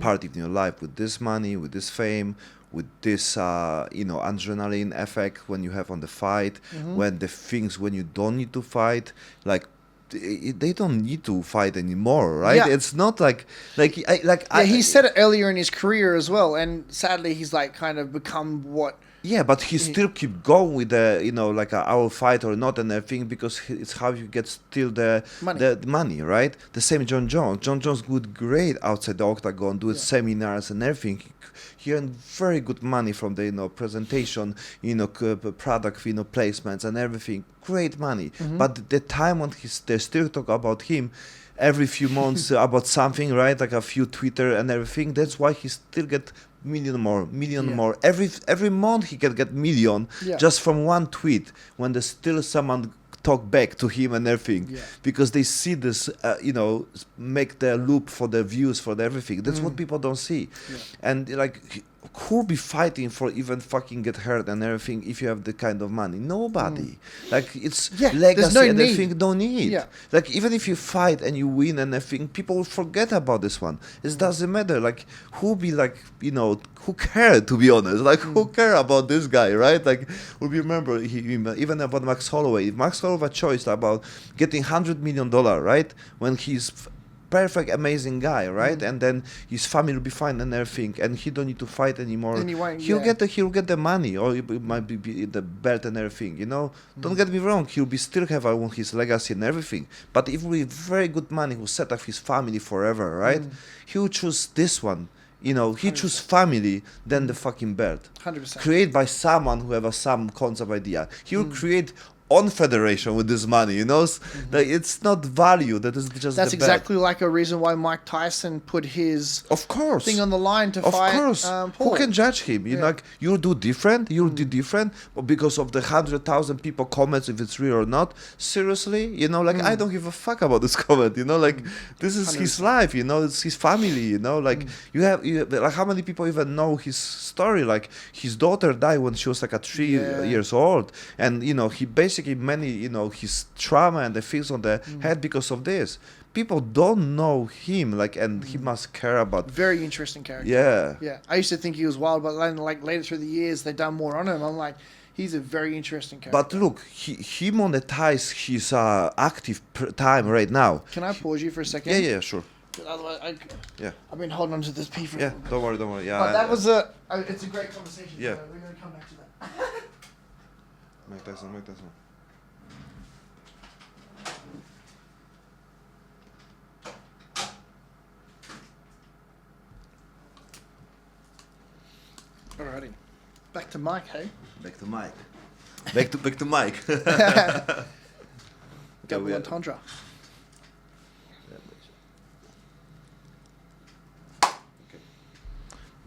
part in your life with this money, with this fame, with this, adrenaline effect when you have on the fight, when you don't need to fight, like. They don't need to fight anymore, right? Yeah. It's not he said it earlier in his career as well, and sadly he's like kind of become what. Yeah, but he still keep going with the like I will fight or not and everything, because it's how you get still the money, right? The same John Jones. John Jones would great outside the octagon, do seminars and everything. He earned very good money from the presentation, product, placements and everything. Great money. But the time when they still talk about him every few months about something, right? Like a few Twitter and everything. That's why he still get million more. Every month he can get million just from one tweet when there's still someone talk back to him and everything, because they see this make the loop for the views, for the everything. That's what people don't see. And like who be fighting for even fucking get hurt and everything if you have the kind of money? Nobody. Like it's legacy and everything. Don't need. Like even if you fight and you win and everything, people will forget about this one. It doesn't matter. Like who be like who care, to be honest? Like who care about this guy, right? Like will remember even about Max Holloway. If Max Holloway choice about getting $100 million, right? When he's perfect, amazing guy, right? And then his family will be fine and everything, and he don't need to fight anymore. He'll get the money, or it might be the belt and everything. Don't get me wrong. He'll be still have his legacy and everything. But if with very good money, who set up his family forever, right? He'll choose this one. He choose family than the fucking belt. 100%. Created by someone who have some concept idea. He will create on federation with this money, like it's not value. That is just that's exactly like a reason why Mike Tyson put his thing on the line to fight. Paul. Who can judge him? Like you'll do different, but because of the 100,000 people comments if it's real or not. Seriously, I don't give a fuck about this comment. Like this is 100%. His life. It's his family. Like you have like how many people even know his story? Like his daughter died when she was like 3 years old, and he basically many his trauma and the things on the head because of this. People don't know him, like, and he must care about. Very interesting character. Yeah. I used to think he was wild, but then like later through the years they done more on him. I'm like, he's a very interesting character. But look, he monetized his active time right now. Can I pause you for a second? Yeah, sure. Otherwise, I've been holding on to this P for. Yeah, don't worry. Yeah, but that was it's a great conversation. Yeah, so we're gonna come back to that. Mike Tyson. Alrighty, back to Mike, hey? Back to Mike. Back to Mike. Double entendre.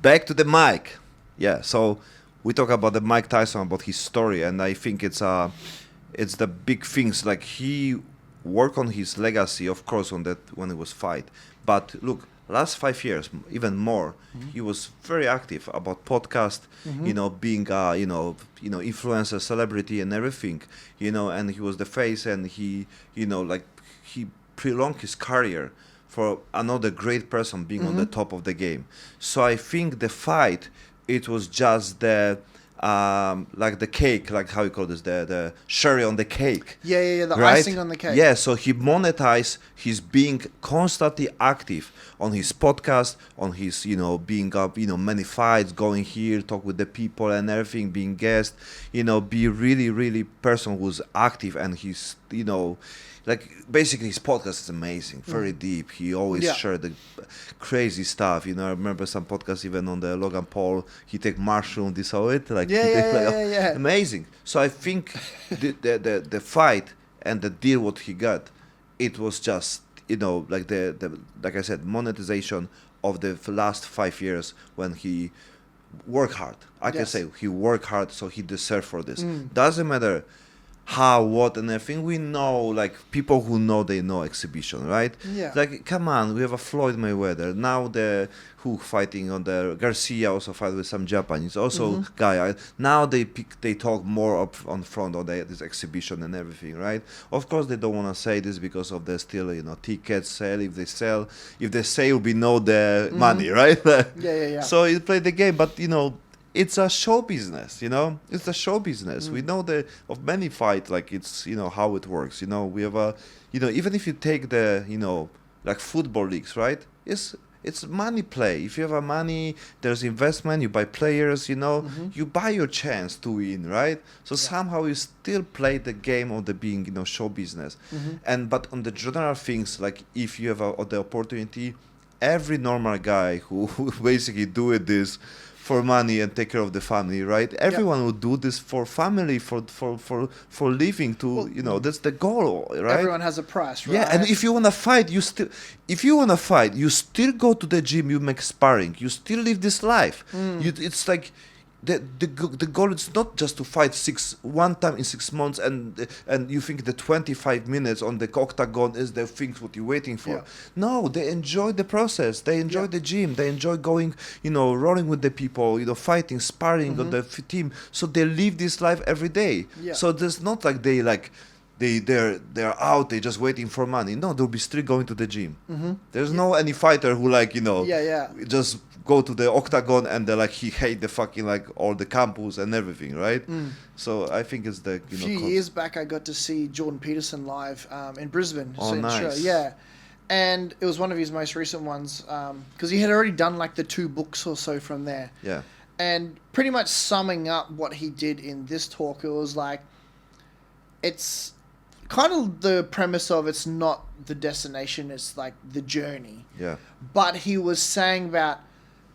Back to the mic. Yeah, so we talk about the Mike Tyson, about his story, and I think it's the big things. Like, he worked on his legacy, of course, on that when it was fight. But look, last 5 years, even more, he was very active about podcast, being influencer, celebrity, and everything, and he was the face, and he prolonged his career for another great person being on the top of the game. So I think the fight, it was just the like the cake, like how you call this, the cherry on the cake. Yeah, the right? icing on the cake. Yeah, so he monetized his being constantly active on his podcast, on his, being up, many fights, going here, talk with the people and everything, being guest, be really, really person who's active, and he's, like, basically his podcast is amazing, very deep. He always shared the crazy stuff. I remember some podcasts even on the Logan Paul. He take mushroom, this all it, like amazing. So I think the fight and the deal what he got, it was just like the like I said, monetization of the last 5 years when he worked hard. I can say he worked hard, so he deserved for this. Doesn't matter how, what, and everything. We know, like, people who know, they know exhibition, right? Yeah. Like, come on, we have a Floyd Mayweather. Now who fighting on the Garcia also fight with some Japanese. Also guy. Now they talk more up on front of this exhibition and everything, right? Of course they don't want to say this because of the still, tickets sell. If they sell, we know the money, right? Yeah. So you play the game, but it's a show business, It's a show business. We know of many fights, like, it's, how it works. We have a, even if you take the, like, football leagues, right? It's money play. If you have a money, there's investment. You buy players, you buy your chance to win, right? So somehow you still play the game of the being, show business. But on the general things, like, if you have the opportunity, every normal guy who basically do this for money and take care of the family, right? Everyone would do this for family, for living, to, that's the goal, right? Everyone has a price, right? Yeah, and if you want to fight, you still go to the gym, you make sparring, you still live this life. It's like, the goal is not just to fight one time in 6 months, and you think the 25 minutes on the octagon is the things what you're waiting for. No, they enjoy the process, they enjoy the gym, they enjoy going, rolling with the people, fighting, sparring on the team. So they live this life every day. So there's not like they're out, they're just waiting for money. No, they'll be still going to the gym. There's no any fighter who, like, just go to the octagon and he hate the fucking, like, all the campus and everything, right? So I think it's the a few years back I got to see Jordan Peterson live in Brisbane. Oh, nice. Yeah, and it was one of his most recent ones, because he had already done like the 2 books or so from there. Yeah. And pretty much summing up what he did in this talk, it was like, it's kind of the premise of, it's not the destination, it's like the journey. Yeah. But he was saying about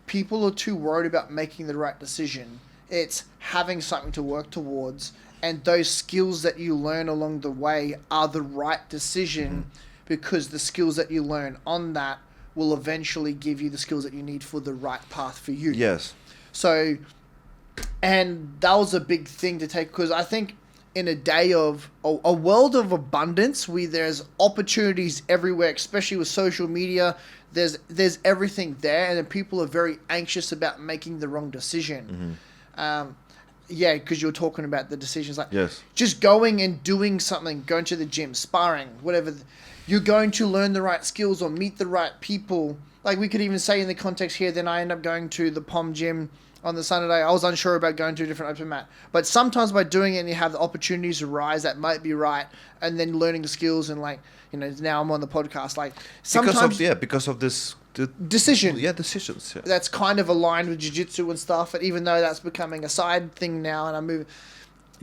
people are too worried about making the right decision. It's having something to work towards, and those skills that you learn along the way are the right decision, because the skills that you learn on that will eventually give you the skills that you need for the right path for you. Yes. So, and that was a big thing to take, because I think in a day of a world of abundance, where there's opportunities everywhere, especially with social media, there's everything there, and then people are very anxious about making the wrong decision. Because you're talking about the decisions, like just going and doing something, going to the gym, sparring, whatever. You're going to learn the right skills or meet the right people. Like, we could even say in the context here, then I end up going to the POM gym on the Saturday. I was unsure about going to a different open mat. But sometimes by doing it, and you have the opportunities arise that might be right, and then learning the skills, and, like, now I'm on the podcast. Like, sometimes because of this decision. Yeah, decisions. Yeah. That's kind of aligned with jiu-jitsu and stuff. And even though that's becoming a side thing now, and I'm moving,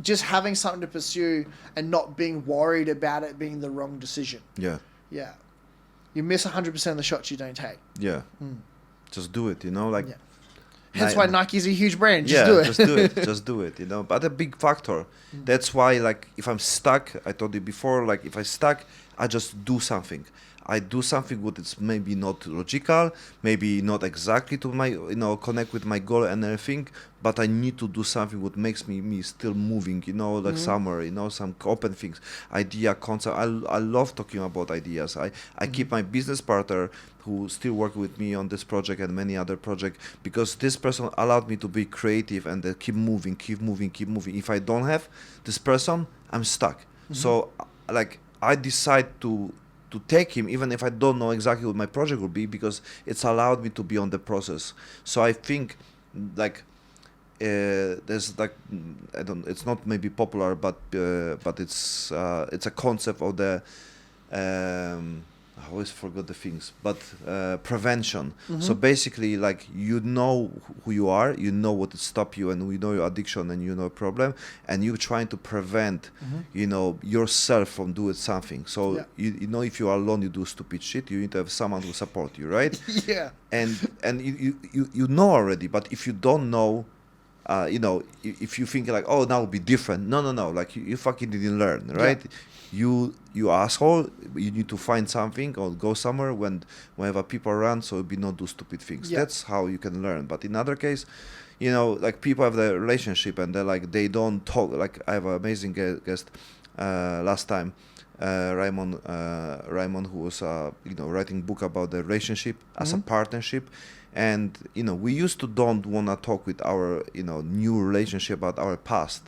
just having something to pursue and not being worried about it being the wrong decision. Yeah. Yeah. You miss 100% of the shots you don't take. Yeah. Just do it, like. Yeah. Hence why Nike's a huge brand. Just yeah, do it. just do it. Just do it. But a big factor. That's why, like, if I'm stuck, I told you before, like, if I stuck, I just do something. I do something what is maybe not logical, maybe not exactly to my, connect with my goal and everything, but I need to do something what makes me still moving, like somewhere, some open things, idea, concept. I love talking about ideas. I keep my business partner who still work with me on this project and many other projects, because this person allowed me to be creative and keep moving. If I don't have this person, I'm stuck. So, like, I decide to take him, even if I don't know exactly what my project will be, because it's allowed me to be on the process. So I think, like, there's like, it's not maybe popular, but it's a concept of the I always forgot the things, but prevention. So basically, like, who you are, what will stop you, and you know your addiction, and you know problem, and you're trying to prevent, yourself from doing something. So if you are alone, you do stupid shit. You need to have someone to support you, right? Yeah. And you know already, but if you don't know, if you think like, oh, now will be different. No. Like, you fucking didn't learn, right? Yeah. You asshole. You need to find something or go somewhere whenever people around, so be not do stupid things. Yeah. That's how you can learn. But in other case, like, people have the relationship and they're like, they don't talk. Like, I have an amazing guest last time, Raymond, who was writing book about the relationship as a partnership. And we used to don't want to talk with our new relationship about our past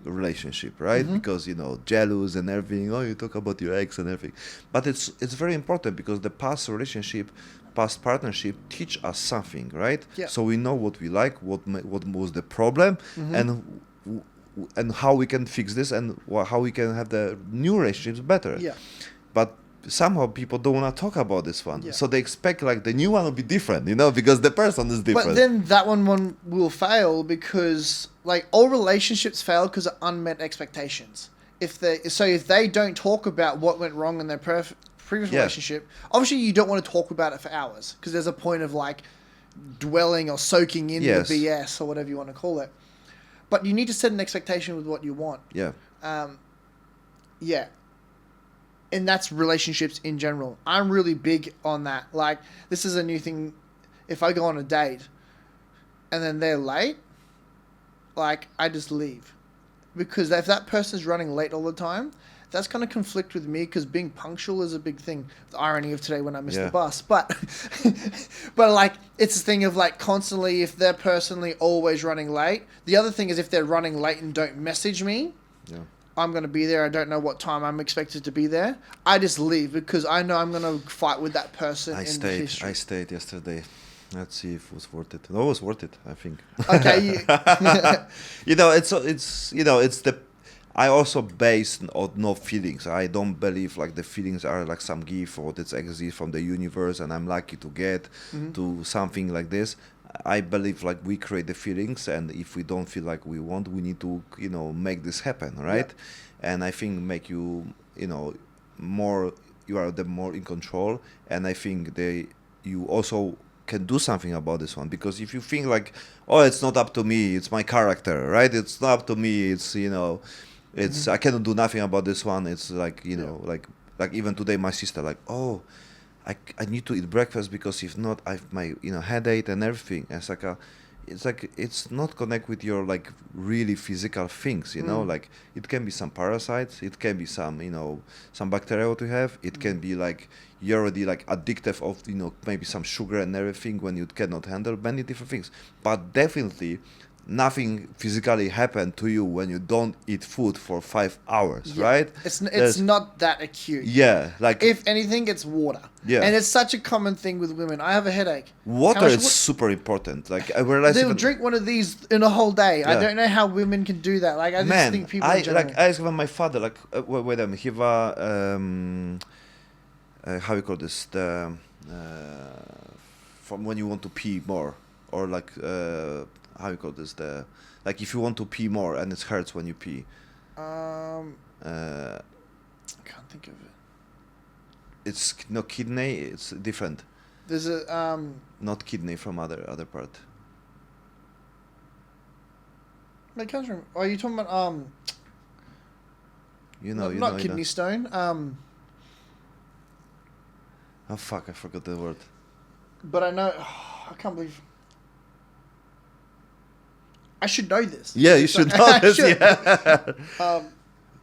relationship, right? Because jealous and everything. Oh, you talk about your ex and everything. But it's very important, because the past relationship, past partnership teach us something, right? Yeah. So we know what we like, what was the problem, and how we can fix this, and how we can have the new relationships better. Yeah. But somehow people don't want to talk about this one. Yeah. So they expect, like, the new one will be different, because the person is different. But then that one will fail, because, like, all relationships fail because of unmet expectations. If they don't talk about what went wrong in their previous relationship, obviously you don't want to talk about it for hours, because there's a point of, like, dwelling or soaking in the BS or whatever you want to call it. But you need to set an expectation with what you want. Yeah. Yeah. And that's relationships in general. I'm really big on that. Like, this is a new thing. If I go on a date and then they're late, like, I just leave. Because if that person's running late all the time, that's going to conflict with me, because being punctual is a big thing. The irony of today when I missed the bus. But, like, it's a thing of, like, constantly, if they're personally always running late. The other thing is, if they're running late and don't message me, I'm going to be there. I don't know what time I'm expected to be there. I just leave, because I know I'm going to fight with that person I stayed yesterday. Let's see if it was worth it. No, it was worth it, I think. Okay. It's the... I also base on no feelings. I don't believe, like, the feelings are like some gift or that exists from the universe and I'm lucky to get to something like this. I believe, like, we create the feelings, and if we don't feel like we want, we need to, make this happen, right? Yeah. And I think make you, more, you are the more in control, and I think you also can do something about this one, because if you think like, oh, it's not up to me, it's my character, right? It's not up to me, it's, it's I cannot do nothing about this one. It's like, like even today my sister, like, oh, I need to eat breakfast, because if not, I've my headache and everything. And it's like it's not connect with your, like, really physical things, like it can be some parasites, it can be some some bacteria what you have, it can be like you're already like addictive of maybe some sugar and everything when you cannot handle many different things. But definitely nothing physically happened to you when you don't eat food for 5 hours, right? It's not that acute. Yeah, like, if anything, it's water. Yeah, and it's such a common thing with women. I have a headache. Water is super important. Like, I realize they'll drink one of these in a whole day. Yeah. I don't know how women can do that. Like, I just think people. I asked my father, like, wait a minute, he how you call this, the from when you want to pee more, or like how you call this, the, like, if you want to pee more and it hurts when you pee. I can't think of it. It's no kidney. It's different. There's a not kidney, from other part. I can't remember. Are you talking about not kidney stone? Oh fuck! I forgot the word. But I know. I can't believe. I should know this. Yeah, you should know this. Should. Yeah.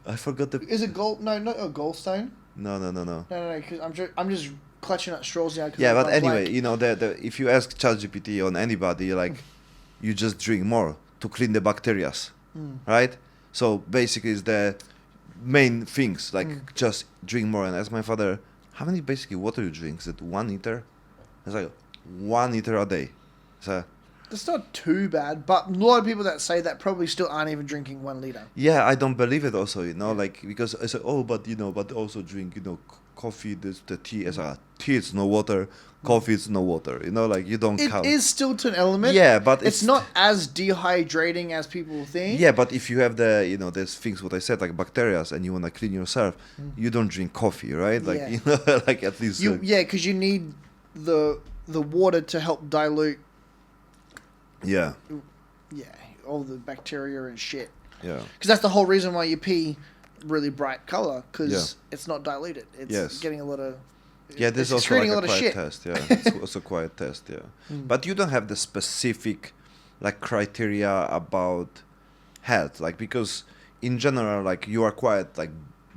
I forgot the. Is it gold? No, not a gallstone. No. No. Because I'm just clutching at straws now. Yeah, but anyway, you know, if you ask ChatGPT on anybody, like, you just drink more to clean the bacteria, right? So basically, it's the main things, like just drink more. And ask my father, how many basically water you drink? Is it 1 liter? It's like 1 liter a day. So. It's not too bad, but a lot of people that say that probably still aren't even drinking 1 liter. Yeah, I don't believe it also, you know, like, because I say, oh, but, you know, but also drink, you know, coffee, the tea, as tea is no water, coffee is no water, you know, like, you don't count. It is still to an element. Yeah, but it's not as dehydrating as people think. Yeah, but if you have the, you know, there's things, what I said, like bacteria, and you want to clean yourself, you don't drink coffee, right? Like, you know, like at least... yeah, because you need the water to help dilute... Yeah, all the bacteria and shit. Yeah. Because that's the whole reason why you pee really bright color, because it's not diluted. It's getting a lot of... Yeah, there's also like a quiet shit. test. Yeah, it's also a quiet test. Yeah, but you don't have the specific like criteria about health, like, because in general, like, you are quite like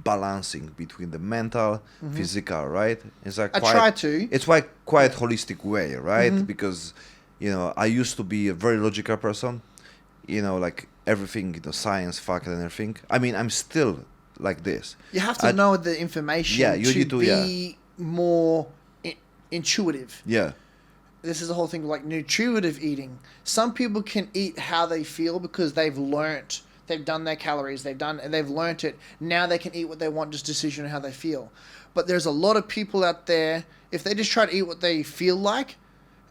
balancing between the mental, physical, right? It's like I try to. It's like quite holistic way, right? Because, you know, I used to be a very logical person, you know, like everything, you know, science, fact, and everything. I mean, I'm still like this. You have to know the information you need to be more intuitive. Yeah. This is the whole thing, like nutritive eating. Some people can eat how they feel because they've learnt. They've done their calories. They've learnt it. Now they can eat what they want, just decision on how they feel. But there's a lot of people out there, if they just try to eat what they feel like,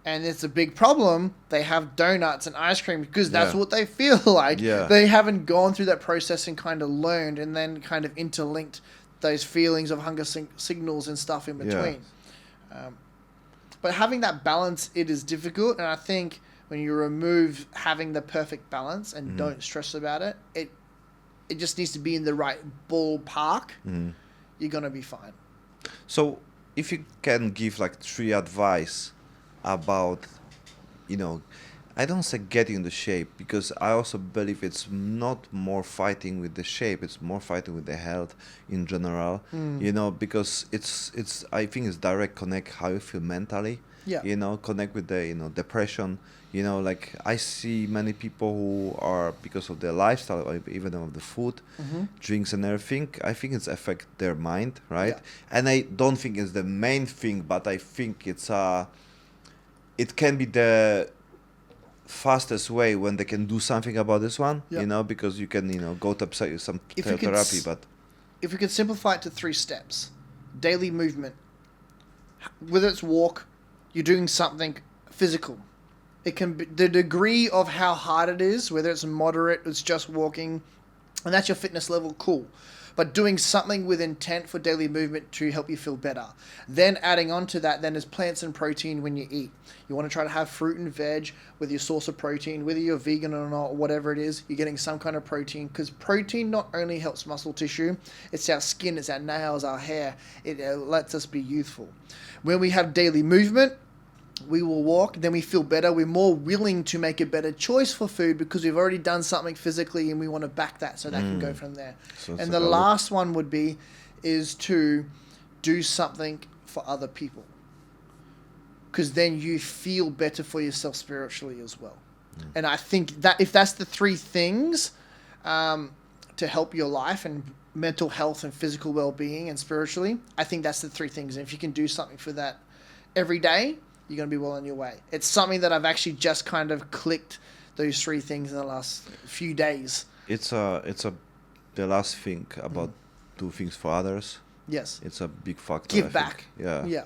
and it's a big problem, they have donuts and ice cream because that's what they feel like. Yeah. They haven't gone through that process and kind of learned and then kind of interlinked those feelings of hunger signals and stuff in between. But having that balance, it is difficult. And I think when you remove having the perfect balance and don't stress about it, it just needs to be in the right ballpark. You're going to be fine. So if you can give like 3 advice about, you know, I don't say getting into shape, because I also believe it's not more fighting with the shape, it's more fighting with the health in general, you know, because it's I think it's direct connect how you feel mentally, you know, connect with the, you know, depression, you know, like I see many people who are, because of their lifestyle or even of the food, drinks and everything, I think it's affect their mind, right? And I don't think it's the main thing, but I think it's it can be the fastest way when they can do something about this one, you know, because you can, you know, go to some therapy. But if we could simplify it to 3 steps: daily movement, whether it's walk, you're doing something physical. It can be the degree of how hard it is, whether it's moderate, it's just walking, and that's your fitness level, cool. But doing something with intent for daily movement to help you feel better. Then adding on to that, then is plants and protein when you eat. You want to try to have fruit and veg with your source of protein, whether you're vegan or not, whatever it is, you're getting some kind of protein, because protein not only helps muscle tissue, it's our skin, it's our nails, our hair. It lets us be youthful. When we have daily movement, we will walk, then we feel better. We're more willing to make a better choice for food because we've already done something physically and we want to back that, so that can go from there. So and the last one would be is to do something for other people, because then you feel better for yourself spiritually as well. And I think that if that's the 3 things to help your life and mental health and physical well-being and spiritually, I think that's the 3 things. And if you can do something for that every day, you're going to be well on your way. It's something that I've actually just kind of clicked those 3 things in the last few days. It's the last thing about do things for others. Yes. It's a big factor. Give back. Yeah. Yeah.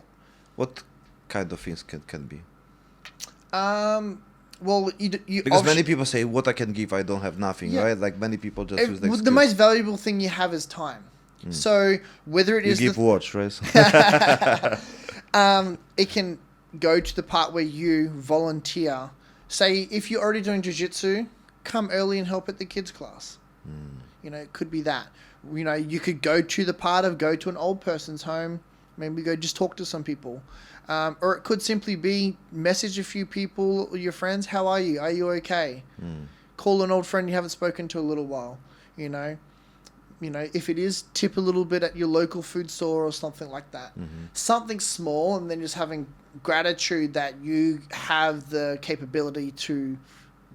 What kind of things can be? Well, you because many people say, what I can give, I don't have nothing, right? Like many people just use the excuse. The most valuable thing you have is time. So whether it is you give watch, right? It can go to the part where you volunteer. Say if you're already doing jiu-jitsu come early and help at the kids' class. Mm. You know, it could be that. You know, you could go to the part of go to an old person's home, maybe go just talk to some people. Or it could simply be message a few people, your friends, how are you? Are you okay? Mm. Call an old friend you haven't spoken to a little while, you know. You know, if it is, tip a little bit at your local food store or something like that. Mm-hmm. Something small, and then just having gratitude that you have the capability to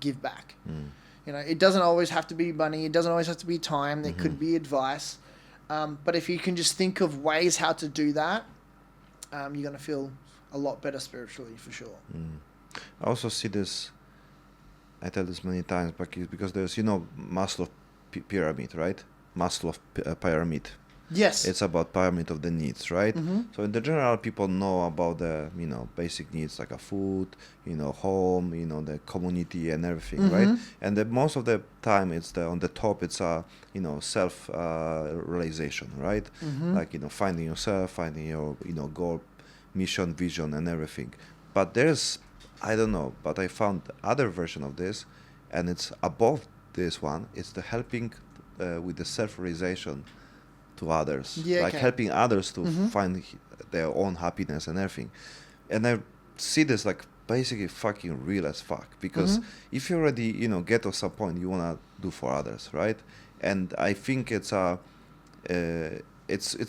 give back. Mm. You know, it doesn't always have to be money. It doesn't always have to be time. It could be advice. But if you can just think of ways how to do that, you're going to feel a lot better spiritually, for sure. Mm. I also see this, I tell this many times, because there's, you know, Maslow pyramid, right? Maslow pyramid. Yes. It's about pyramid of the needs, right? Mm-hmm. So in the general, people know about the, you know, basic needs like a food, you know, home, you know, the community and everything, Mm-hmm. right? And most of the time, it's on the top. It's you know, self realization, right? Mm-hmm. Like, you know, finding yourself, finding your, you know, goal, mission, vision, and everything. But there's, I don't know, but I found other version of this, and it's above this one. It's the helping with the self realization to others, Yeah, like okay. helping others to Mhm. find their own happiness and everything. And I see this like basically fucking real as fuck, because Mhm. if you already, you know, get to some point, you wanna do for others, right? And I think it's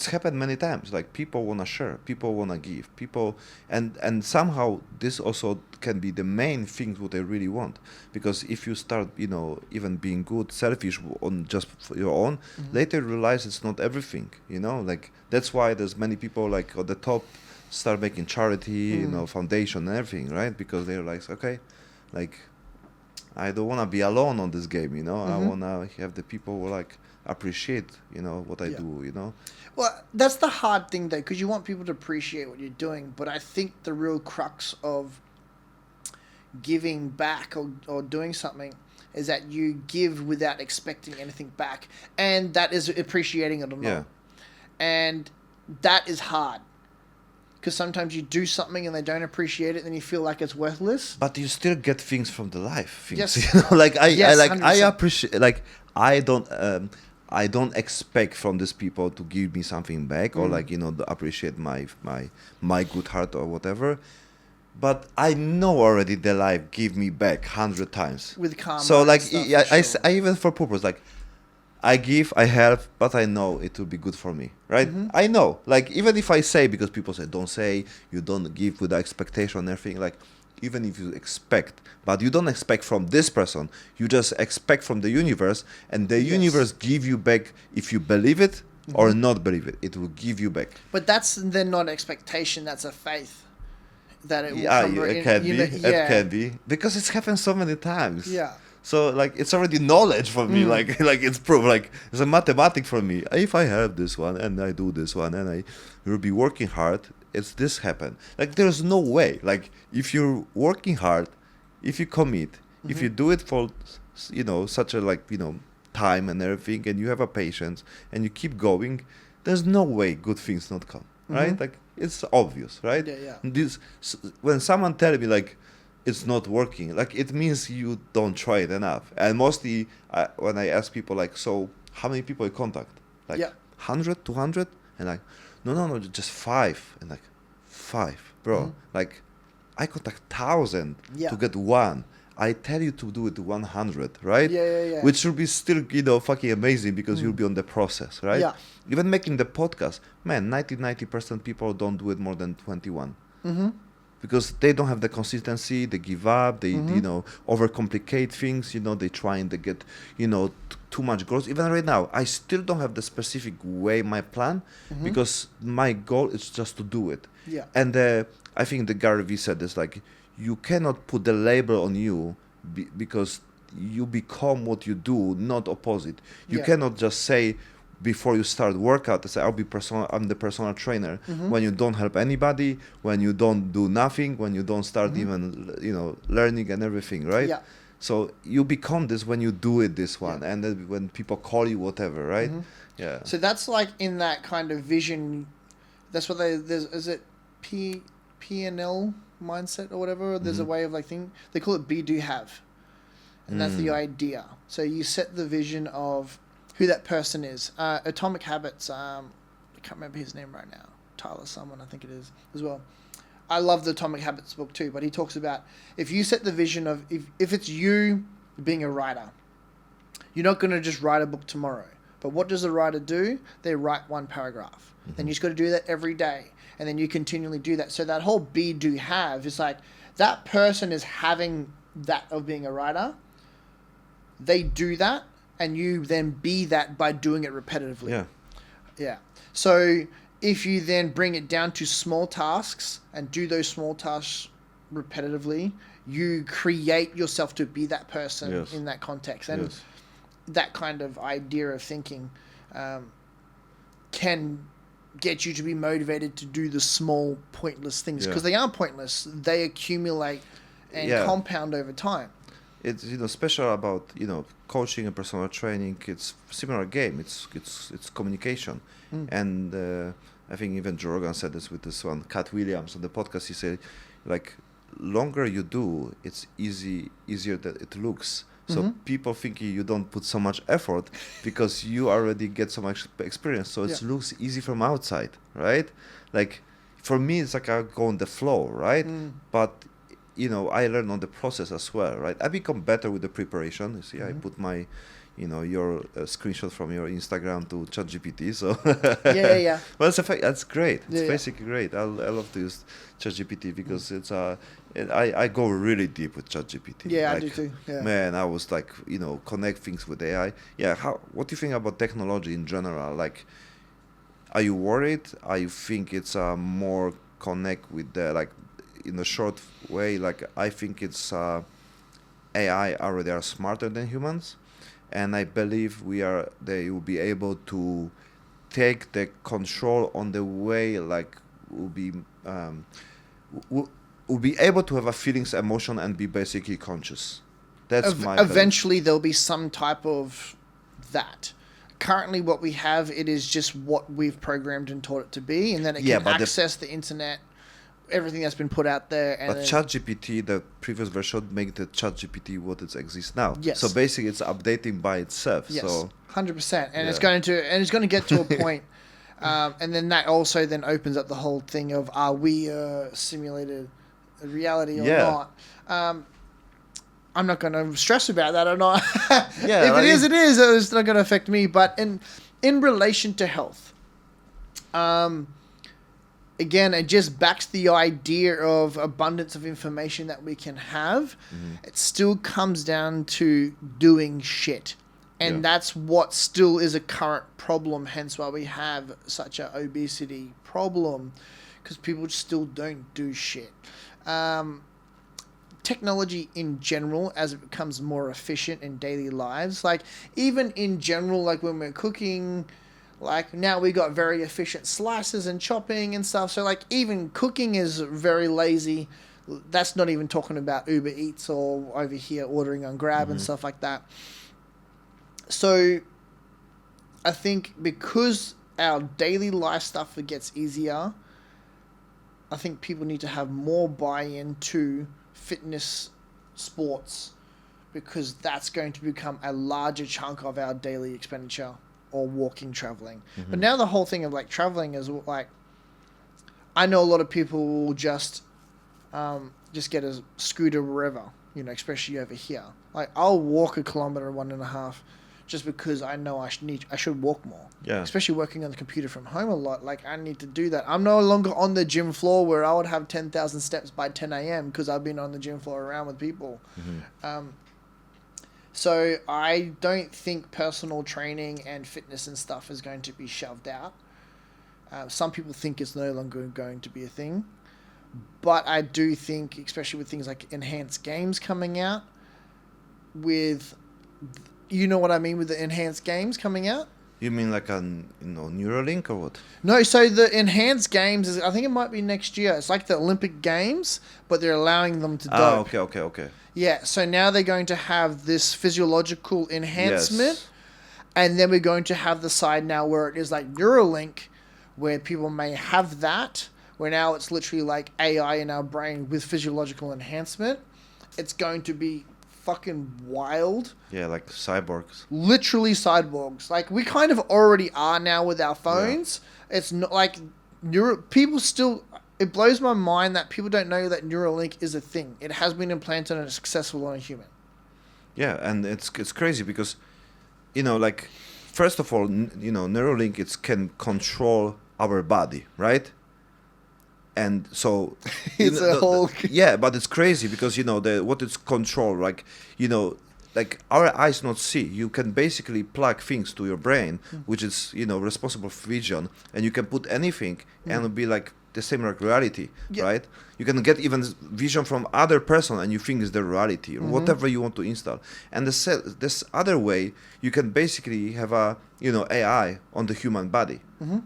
happened many times. Like people wanna share, people wanna give, people, and somehow this also can be the main thing what they really want. Because if you start, you know, even being good, selfish on just for your own, later you realize it's not everything. You know, like that's why there's many people like at the top start making charity, you know, foundation and everything, right? Because they realize, okay, like I don't wanna be alone on this game. You know, I wanna have the people who like appreciate, you know, what I Yeah. do, you know. Well, that's the hard thing, though, because you want people to appreciate what you're doing. But I think the real crux of giving back or doing something is that you give without expecting anything back. And that is appreciating it or not. Yeah. And that is hard. Because sometimes you do something and they don't appreciate it, then you feel like it's worthless. But you still get things from the life. Things, Yes. you know, like I Yes, I 100%. appreciate, like I don't expect from these people to give me something back or like, you know, to appreciate my good heart or whatever. But I know already the life give me back 100 times. With karma. So like and stuff, for sure. I even for purpose, like I give, I help, but I know it will be good for me, right? I know, like even if I say, because people say don't say, you don't give with the expectation and everything, like even if you expect, but you don't expect from this person, you just expect from the universe, and the Yes. universe give you back if you believe it or not believe it. It will give you back. But that's then not expectation, that's a faith. That it will Yeah, come it in, can you be. know, It can be because it's happened so many times. Yeah. So like it's already knowledge for me. Like it's proof. Like it's a mathematic for me. If I have this one and I do this one and I will be working hard, it's this happen. Like there's no way. Like if you're working hard, if you commit, if you do it for, you know, such a like, you know, time and everything, and you have a patience and you keep going, there's no way good things not come. Right? Like it's obvious, right? Yeah. When someone tell me like it's not working, like it means you don't try it enough. And mostly when I ask people like, so how many people you contact? Like Yeah. 100, 200? And like, no, just 5. And like 5, bro. Like I contact 1,000 Yeah. to get 1. I tell you to do it 100, right? Yeah. Which will be still, you know, fucking amazing because you'll be on the process, right? Yeah. Even making the podcast, man, 90% people don't do it more than 21. Because they don't have the consistency, they give up, they, you know, overcomplicate things, you know, they try and they get, you know, too much growth. Even right now, I still don't have the specific way, my plan, because my goal is just to do it. Yeah. And I think the Gary Vee said this, like, you cannot put the label on you because you become what you do, not opposite. You Yeah. cannot just say before you start workout, say I'm the personal trainer, when you don't help anybody, when you don't do nothing, when you don't start even, you know, learning and everything, right? Yeah. So you become this when you do it this one, and then when people call you whatever, right? Yeah. So that's like in that kind of vision. That's what is it PNL mindset or whatever? There's a way of like thing. They call it be, do, have. and that's the idea. So you set the vision of who that person is. Atomic Habits, I can't remember his name right now. Tyler someone, I think it is, as well. I love the Atomic Habits book too, but he talks about if you set the vision of, if it's you being a writer, you're not going to just write a book tomorrow. But what does a writer do? They write one paragraph. And you just got to do that every day. And then you continually do that. So that whole be, do, have is like that person is having that of being a writer. They do that. And you then be that by doing it repetitively. Yeah. Yeah. So if you then bring it down to small tasks and do those small tasks repetitively, you create yourself to be that person in that context. And that kind of idea of thinking can get you to be motivated to do the small pointless things, because they aren't pointless. They accumulate and compound over time. It's special about coaching and personal training. It's similar game. It's communication, and I think even Joe Rogan said this with this one. Cat Williams on the podcast, he said, like, longer you do, it's easier than it looks. So people think you don't put so much effort because you already get so much experience. So it looks easy from outside, right? Like for me, it's like I go on the flow, right? But I learn on the process as well, right? I become better with the preparation. You see, I put my, your screenshot from your Instagram to ChatGPT. So yeah. Well, that's great. It's basically great. I love to use ChatGPT because it's I go really deep with ChatGPT. Yeah, like, I do too. Yeah. Man, I was like, connect things with AI. Yeah. What do you think about technology in general? Like, are you worried? Are you think it's more connect with the, like, in a short way? Like, I think it's AI already are smarter than humans, and I believe they will be able to take the control on the way, like, will be able to have a feelings, emotion, and be basically conscious. That's my eventually there'll be some type of that. Currently what we have, it is just what we've programmed and taught it to be, and then it can access the internet, everything that's been put out there. And but ChatGPT, the previous version, make the ChatGPT what it exists now. Yes. So basically it's updating by itself. Yes. So 100%. And it's going to get to a point. And then that also then opens up the whole thing of, are we simulated reality or not? I'm not going to stress about that or not. If it is, it is. It's not going to affect me. But in relation to health, again, it just backs the idea of abundance of information that we can have. It still comes down to doing shit. And that's what still is a current problem, hence why we have such an obesity problem, because people still don't do shit. Technology in general, as it becomes more efficient in daily lives, like even in general, like when we're cooking, like now we got very efficient slices and chopping and stuff. So like even cooking is very lazy. That's not even talking about Uber Eats or over here ordering on Grab and stuff like that. So I think because our daily life stuff gets easier, I think people need to have more buy-in to fitness sports, because that's going to become a larger chunk of our daily expenditure, or walking, traveling. But now the whole thing of like traveling is like, I know a lot of people will just get a scooter wherever, especially over here. Like I'll walk 1.5 kilometers just because I know I should walk more. Yeah. Especially working on the computer from home a lot. Like I need to do that. I'm no longer on the gym floor where I would have 10,000 steps by 10 a.m. because I've been on the gym floor around with people. So I don't think personal training and fitness and stuff is going to be shoved out. Some people think it's no longer going to be a thing. But I do think, especially with things like enhanced games coming out, with... You know what I mean with the enhanced games coming out? You mean like a Neuralink or what? No, so the enhanced games, I think it might be next year. It's like the Olympic Games, but they're allowing them to dope. Okay. Yeah, so now they're going to have this physiological enhancement, and then we're going to have the side now where it is like Neuralink, where people may have that, where now it's literally like AI in our brain with physiological enhancement. It's going to be fucking wild. Yeah, like cyborgs. Literally cyborgs. Like, we kind of already are now with our phones. Yeah. It's not like people still. It blows my mind that people don't know that Neuralink is a thing. It has been implanted and is successful on a human. Yeah, and it's crazy because, like, first of all, Neuralink can control our body, right? And so it's a whole yeah, but it's crazy because what it's control, like like our eyes not see. You can basically plug things to your brain, which is responsible for vision, and you can put anything and it'll be like the same like reality, right? You can get even vision from other person and you think is the reality or whatever you want to install. And this other way, you can basically have a AI on the human body.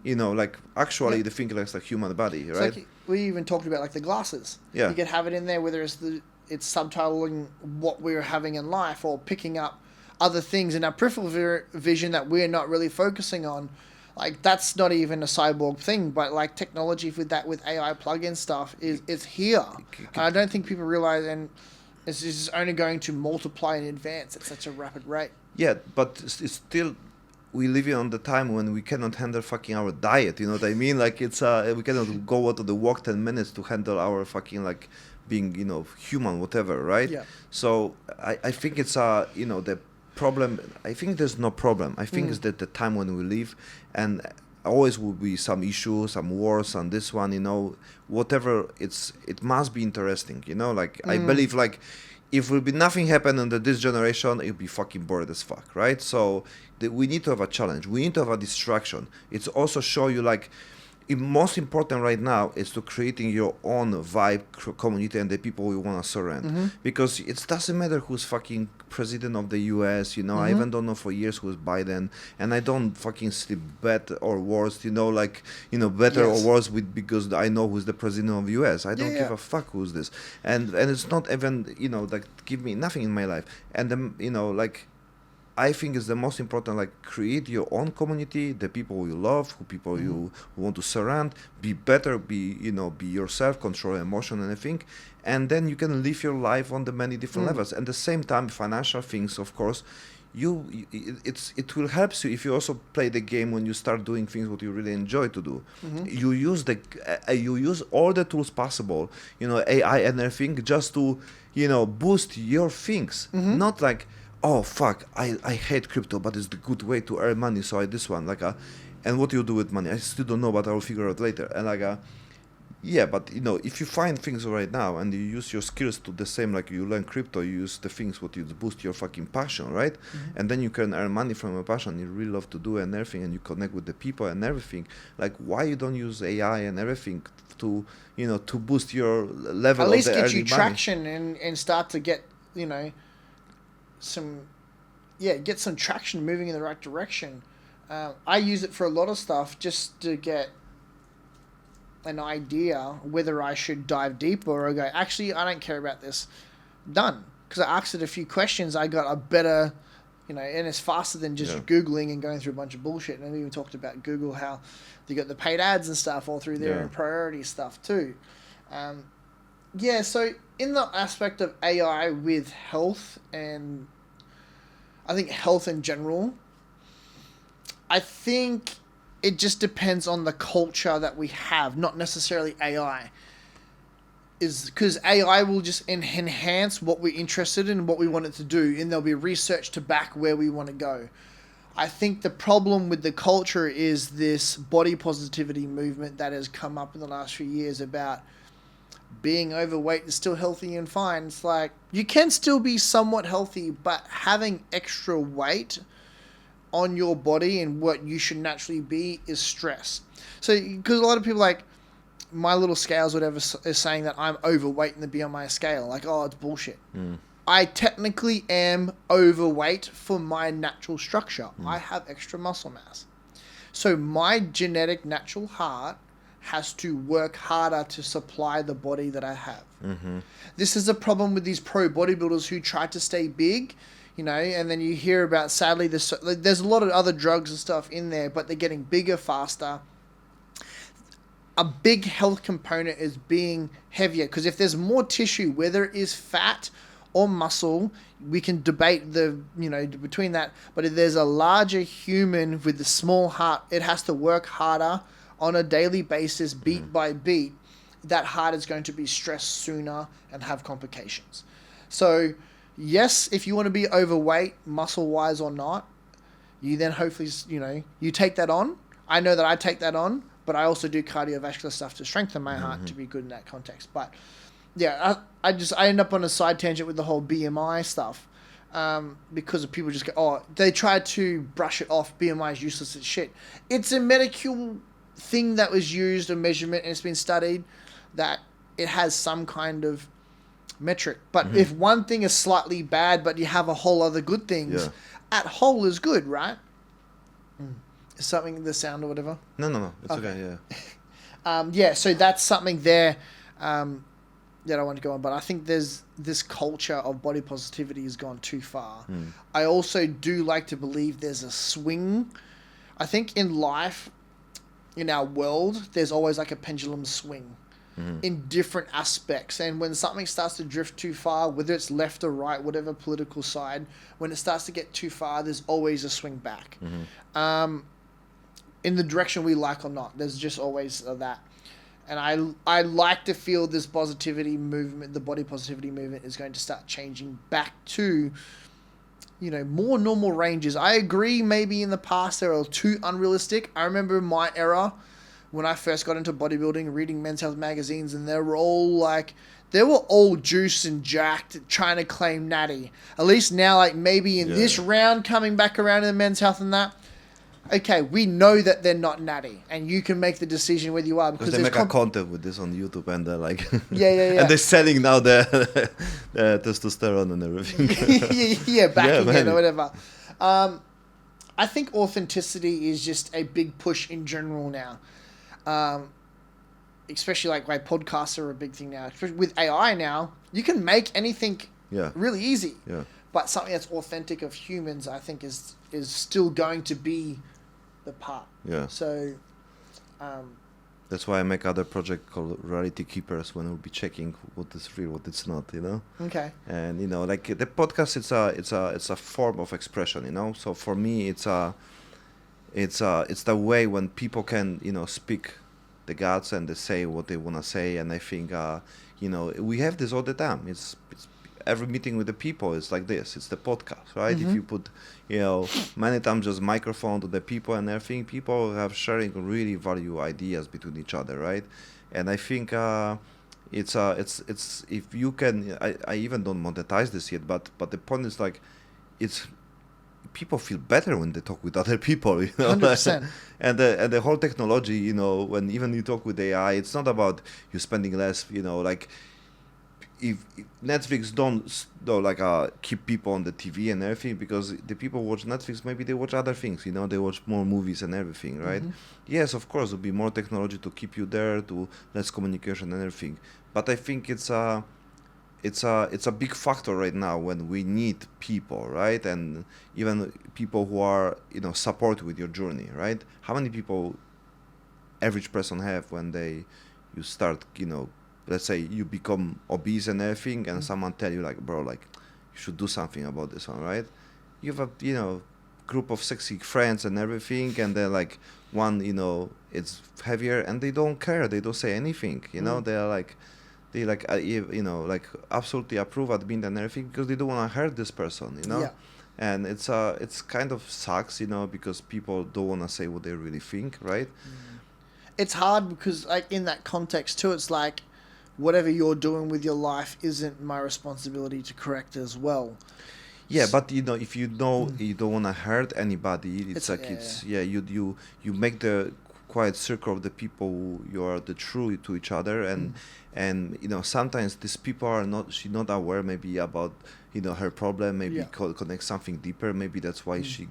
Like actually the thing looks like human body, right? Like we even talked about like the glasses. Yeah. You could have it in there whether it's subtitling what we're having in life or picking up other things in our peripheral vision that we're not really focusing on. Like, that's not even a cyborg thing, but like technology with AI plug-in stuff is here. And I don't think people realize, and it's just only going to multiply and advance at such a rapid rate. Yeah, but it's still, we live in on the time when we cannot handle fucking our diet. You know what I mean? Like, it's we cannot go out to the walk 10 minutes to handle our fucking like being human, whatever, right? Yeah. So I think it's the problem. I think there's no problem. I think it's that the time when we live, and always will be some issues, some wars, and this one, whatever. It must be interesting, Like I believe, like if will be nothing happen under this generation, it'll be fucking bored as fuck, right? So we need to have a challenge. We need to have a distraction. It's also show you like. Most important right now is to creating your own vibe community and the people you want to surround, because it doesn't matter who's fucking president of the US, I even don't know for years who's Biden, and I don't fucking sleep better or worse, better or worse because I know who's the president of the US. I don't give a fuck who's this, and it's not even like give me nothing in my life, and then like I think it's the most important, like create your own community, the people you love, people you want to surround, be better, be yourself, control emotion and everything, and then you can live your life on the many different levels. And at the same time, financial things, of course, it will help you if you also play the game when you start doing things what you really enjoy to do. You use you use all the tools possible, AI and everything, just to boost your things, not like, oh fuck, I hate crypto, but it's the good way to earn money, so I this one and what you do with money I still don't know, but I will figure out later. And yeah, but if you find things right now and you use your skills to the same, like you learn crypto, you use the things what you boost your fucking passion, right? And then you can earn money from your passion you really love to do and everything, and you connect with the people and everything. Like, why you don't use AI and everything to to boost your level, at least of the get you money. traction and start to get get some traction moving in the right direction. I use it for a lot of stuff just to get an idea whether I should dive deeper or go, actually, I don't care about this. Done. Because I asked it a few questions, I got a better, and it's faster than just Googling and going through a bunch of bullshit. And we even talked about Google, how they got the paid ads and stuff all through there and priority stuff too. So in the aspect of AI with health, and I think health in general, I think it just depends on the culture that we have, not necessarily AI. Is because AI will just enhance what we're interested in and what we want it to do, and there'll be research to back where we want to go. I think the problem with the culture is this body positivity movement that has come up in the last few years about being overweight is still healthy and fine. It's like, you can still be somewhat healthy, but having extra weight on your body and what you should naturally be is stress. So, because a lot of people, like my little scales, whatever, is saying that I'm overweight in the BMI scale. Like, oh, it's bullshit. I technically am overweight for my natural structure. I have extra muscle mass. So my genetic natural heart has to work harder to supply the body that I have. This is a problem with these pro bodybuilders who try to stay big, and then you hear about, sadly, there's a lot of other drugs and stuff in there, but they're getting bigger faster. A big health component is being heavier, because if there's more tissue, whether it is fat or muscle. We can debate between that, but if there's a larger human with a small heart, it has to work harder on a daily basis, beat by beat. That heart is going to be stressed sooner and have complications. So yes, if you want to be overweight, muscle wise or not, you then hopefully, you take that on. I know that I take that on, but I also do cardiovascular stuff to strengthen my heart to be good in that context. But yeah, I end up on a side tangent with the whole BMI stuff, because of people just go, they try to brush it off. BMI is useless as shit. It's a medical thing that was used, a measurement, and it's been studied that it has some kind of metric. But if one thing is slightly bad, but you have a whole other good things, at whole is good, right? Is something the sound or whatever? No. It's okay. Yeah. So that's something there. That I want to go on, but I think there's this culture of body positivity has gone too far. I also do like to believe there's a swing. I think in life, in our world, there's always like a pendulum swing in different aspects. And when something starts to drift too far, whether it's left or right, whatever political side, when it starts to get too far, there's always a swing back. In the direction we like or not, there's just always that. And I like to feel this positivity movement, the body positivity movement, is going to start changing back to, more normal ranges. I agree, maybe in the past they were too unrealistic. I remember my era when I first got into bodybuilding, reading Men's Health magazines, and they were all juiced and jacked, trying to claim natty. At least now, like maybe in this round, coming back around in the Men's Health and that, okay, we know that they're not natty, and you can make the decision whether you are, because they make a content with this on YouTube, and they're like, yeah, and they're selling now the testosterone and everything. backing it or whatever. I think authenticity is just a big push in general now, especially like podcasts are a big thing now. Especially with AI now, you can make anything really easy. Yeah. But something that's authentic of humans, I think, is still going to be the part. Yeah. So, that's why I make other project called Reality Keepers, when we'll be checking what is real, what it's not. Okay. And like the podcast, it's a form of expression. So for me, it's the way when people can speak the guts and they say what they wanna say. And I think we have this all the time. It's every meeting with the people is like this. It's the podcast, right? If you put, many times just microphone to the people and everything, people have sharing really value ideas between each other, right? And I think it's if you can, I even don't monetize this yet, but the point is like, it's people feel better when they talk with other people, 100%. and the whole technology, when even you talk with AI, it's not about you spending less, like. If Netflix don't keep people on the TV and everything, because the people watch Netflix, maybe they watch other things, they watch more movies and everything, right? Yes, of course, there'll be more technology to keep you there, to less communication and everything. But I think it's a big factor right now when we need people, right? And even people who are support with your journey, right? How many people average person have when you start let's say you become obese and everything, and someone tell you like, bro, like you should do something about this one, right? You have a group of sexy friends and everything, and they're like one it's heavier, and they don't care, they don't say anything, they're like like absolutely approve at being and everything, because they don't want to hurt this person, and it's kind of sucks, because people don't want to say what they really think, right? It's hard because like in that context too, it's like, whatever you're doing with your life isn't my responsibility to correct as well. Yeah, but if you don't want to hurt anybody, you make the quiet circle of the people who you are the true to each other, and sometimes these people are not aware maybe about her problem, maybe connect something deeper, maybe that's why she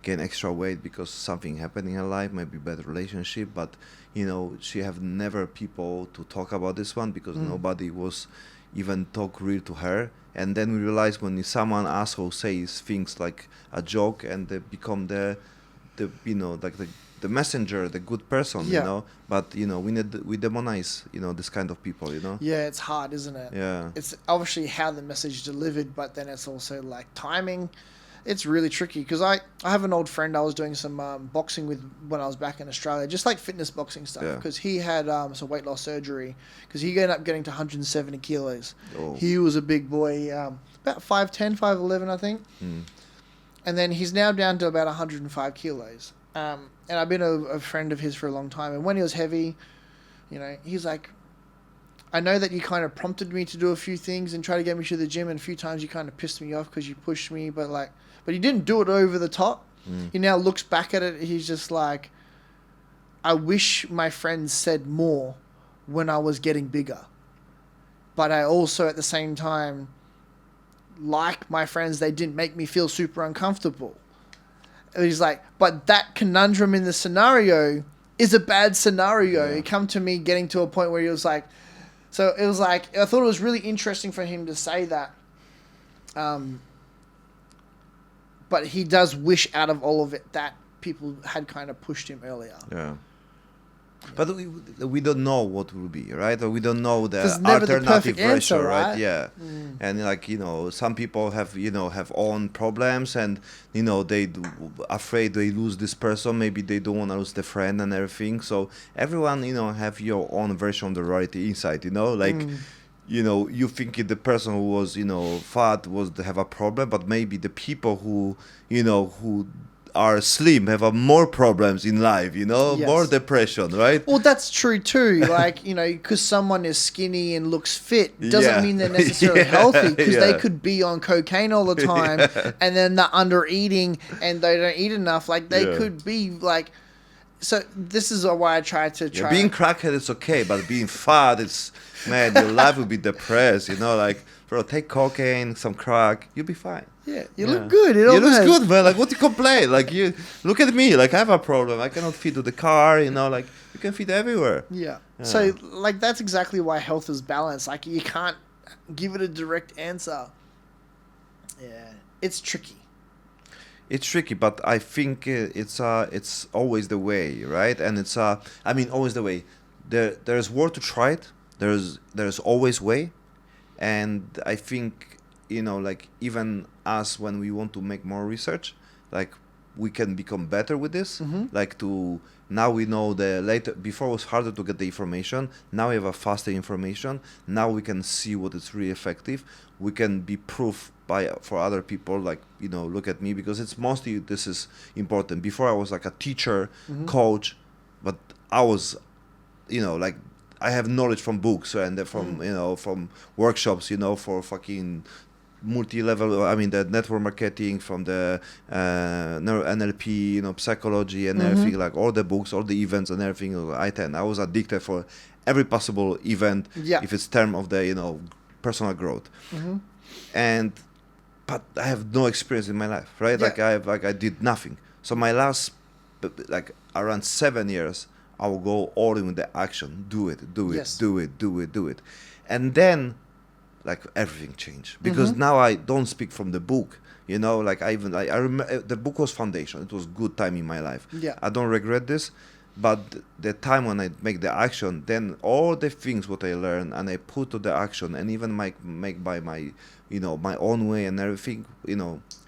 gain extra weight, because something happened in her life, maybe bad relationship, but she have never people to talk about this one, because nobody was even talk real to her. And then we realize when someone asshole says things like a joke, and they become the the messenger, the good person, Yeah. you know. But we demonize, this kind of people, Yeah, it's hard, isn't it? Yeah. It's obviously how the message is delivered, but then it's also like timing. It's really tricky because I have an old friend I was doing some boxing with when I was back in Australia, just like fitness boxing stuff, Yeah. because he had some weight loss surgery because he ended up getting to 170 kilos. Oh. He was a big boy, about 5'10", 5'11", I think. Mm. And then he's now down to about 105 kilos. And I've been a friend of his for a long time. And when he was heavy, he's like, I know that you kind of prompted me to do a few things and try to get me to the gym. And a few times you kind of pissed me off because you pushed me. But he didn't do it over the top. Mm. He now looks back at it. He's just like, I wish my friends said more when I was getting bigger. But I also, at the same time, like my friends, they didn't make me feel super uncomfortable. And he's like, but that conundrum in the scenario is a bad scenario. Yeah. It come to me getting to a point where he was like, so it was like, I thought it was really interesting for him to say that. But he does wish out of all of it that people had kind of pushed him earlier. Yeah. But we don't know what will be, right? Or we don't know the There's never the alternative perfect answer, ratio, right? right? Yeah. And some people have own problems, and they afraid they lose this person. Maybe they don't want to lose the friend and everything. So everyone have your own version of the reality inside. You think the person who was fat was to have a problem, but maybe the people who who are slim have more problems in life, Yes. more depression, right? Well, that's true too. Because someone is skinny and looks fit doesn't Yeah. mean they're necessarily Yeah. healthy. Because they Yeah. could be on cocaine all the time, and then they're under eating and they don't eat enough. They Yeah. could be like. So this is why I try to Yeah, being crackhead is okay, but being fat, your life will be depressed. Bro, take cocaine, some crack, you'll be fine. Yeah, you look good. You look good, man. What you complain? You look at me. I have a problem. I cannot fit to the car. You can fit everywhere. Yeah. So that's exactly why health is balance. You can't give it a direct answer. Yeah, it's tricky. It's tricky, but I think it's always the way, right? And it's always the way. There's worth to try it. There's always way, and I think even us, when we want to make more research, we can become better with this. Mm-hmm. Now we know before it was harder to get the information. Now we have a faster information. Now we can see what is really effective. We can be proof for other people, look at me, because it's mostly, this is important. Before I was like a teacher, Mm-hmm. coach, but I was, I have knowledge from books and from, from workshops, for fucking multi-level, the network marketing, from the NLP, psychology and Mm-hmm. everything, all the books, all the events and everything. I was addicted for every possible event, if it's term of the, personal growth. Mm-hmm. But I have no experience in my life, right? Yeah. I did nothing. So my last, around 7 years, I will go all in with the action. Do it, Yes. do it. And then, everything changed. Because Mm-hmm. now I don't speak from the book. I remember the book was foundation. It was good time in my life. Yeah. I don't regret this. But the time when I make the action, then all the things what I learn and I put to the action, and even make by my, my own way and everything,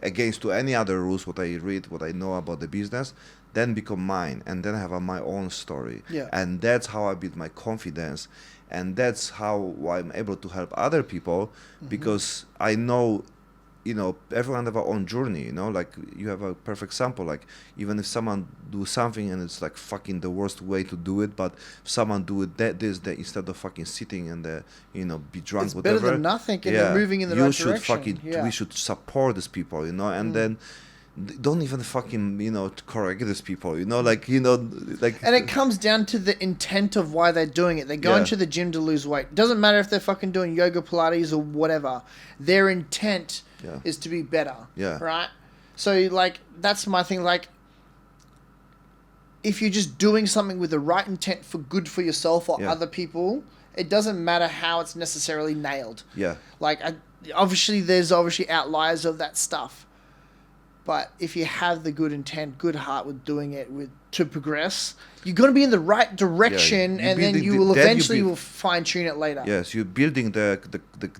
against to any other rules what I read, what I know about the business, then become mine, and then I have my own story. Yeah. And that's how I build my confidence, and that's how I'm able to help other people, because I know. Everyone have our own journey, you have a perfect example, even if someone do something and it's fucking the worst way to do it, but if someone do it that instead of fucking sitting and be drunk, It's whatever. better than nothing, and they're moving in the right direction. We should support these people, and then don't even fucking correct these people, And it comes down to the intent of why they're doing it. They're going to the gym to lose weight. Doesn't matter if they're fucking doing yoga, Pilates, or whatever. Their intent is to be better. Yeah. Right? So, that's my thing. If you're just doing something with the right intent for good for yourself or other people, it doesn't matter how it's necessarily nailed. Yeah. There's obviously outliers of that stuff. But if you have the good intent, good heart with doing it to progress, you're going to be in the right direction, and then you will eventually will fine tune it later. Yes, you're building the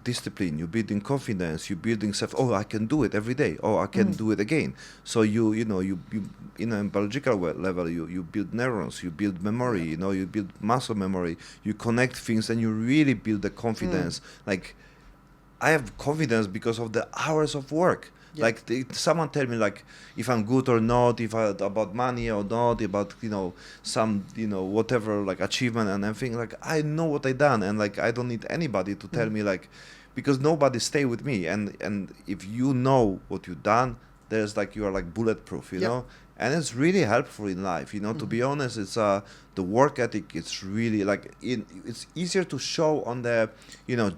discipline. You're building confidence. You're building self. Oh, I can do it every day. Oh, I can do it again. So you in a biological level, you build neurons. You build memory. You build muscle memory. You connect things, and you really build the confidence. Like, I have confidence because of the hours of work. Yeah. Like someone tell me like if I'm good or not, about money or not, about some whatever like achievement and everything. Like I know what I done, and like I don't need anybody to tell me like, because nobody stay with me, and if you know what you done, there's like you are like bulletproof, you know. And it's really helpful in life, to be honest. It's the work ethic. It's really like it's easier to show on the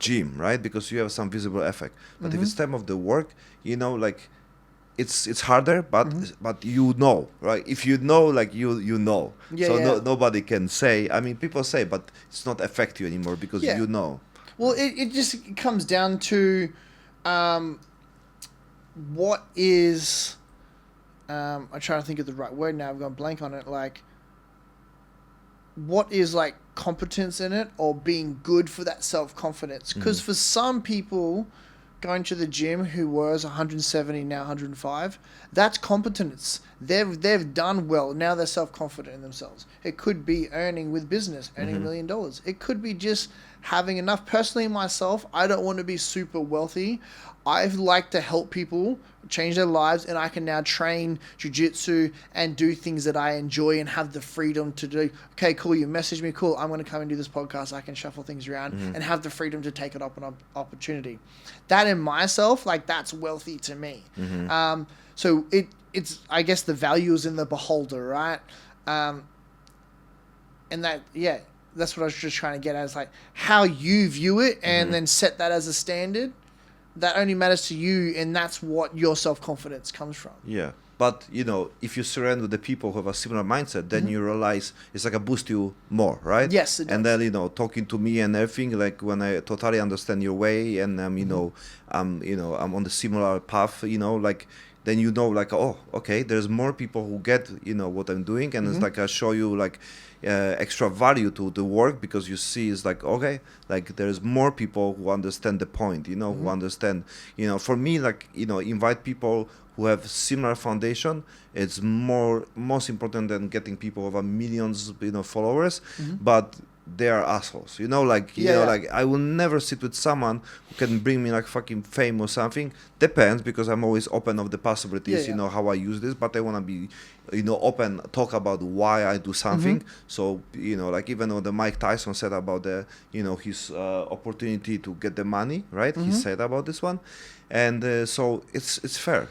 gym, right? Because you have some visible effect. But if it's time of the work, like it's harder, but right? If you know, like you know. Nobody can say. I mean, people say, but it's not affect you anymore because you know. Well, it just comes down to what is. I'm trying to think of the right word now. I've gone blank on it. Like, what is like competence in it, or being good for that self-confidence? Because for some people, going to the gym who was 170 now 105, that's competence. They've done well. Now they're self-confident in themselves. It could be earning with business, earning $1 million. It could be just having enough. Personally, myself, I don't want to be super wealthy. I like to help people change their lives, and I can now train jiu-jitsu and do things that I enjoy and have the freedom to do. Okay, cool, you message me, cool, I'm going to come and do this podcast. I can shuffle things around and have the freedom to take it up an opportunity. That in myself, like, that's wealthy to me. So it's I guess the value is in the beholder, right? And that, that's what I was just trying to get at, is like how you view it, and then set that as a standard. That only matters to you, and that's what your self-confidence comes from. Yeah. But, if you surround with the people who have a similar mindset, then you realize it's like a boost you more, right? Yes, it does. And then, talking to me and everything, like when I totally understand your way, and I'm on the similar path, like, then like, oh, okay, there's more people who get, what I'm doing, and it's like I show you like extra value to the work, because you see it's like, okay, like there's more people who understand the point, who understand, for me, like, invite people who have similar foundation. It's most important than getting people who have millions, followers, but they are assholes, like I will never sit with someone who can bring me like fucking fame or something. Depends, because I'm always open of the possibilities, how I use this, but I want to be open, talk about why I do something. So like even though the Mike Tyson said about the his opportunity to get the money, right? He said about this one, and so it's fair,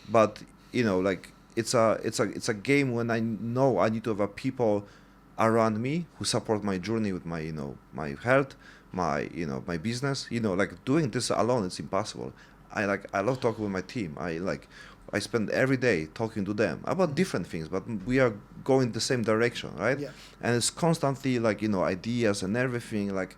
but like it's a game when I know I need to have people around me who support my journey with my my health, my my business. Like doing this alone, it's impossible. I love talking with my team. I spend every day talking to them about different things, but we are going the same direction, right? And it's constantly like ideas and everything, like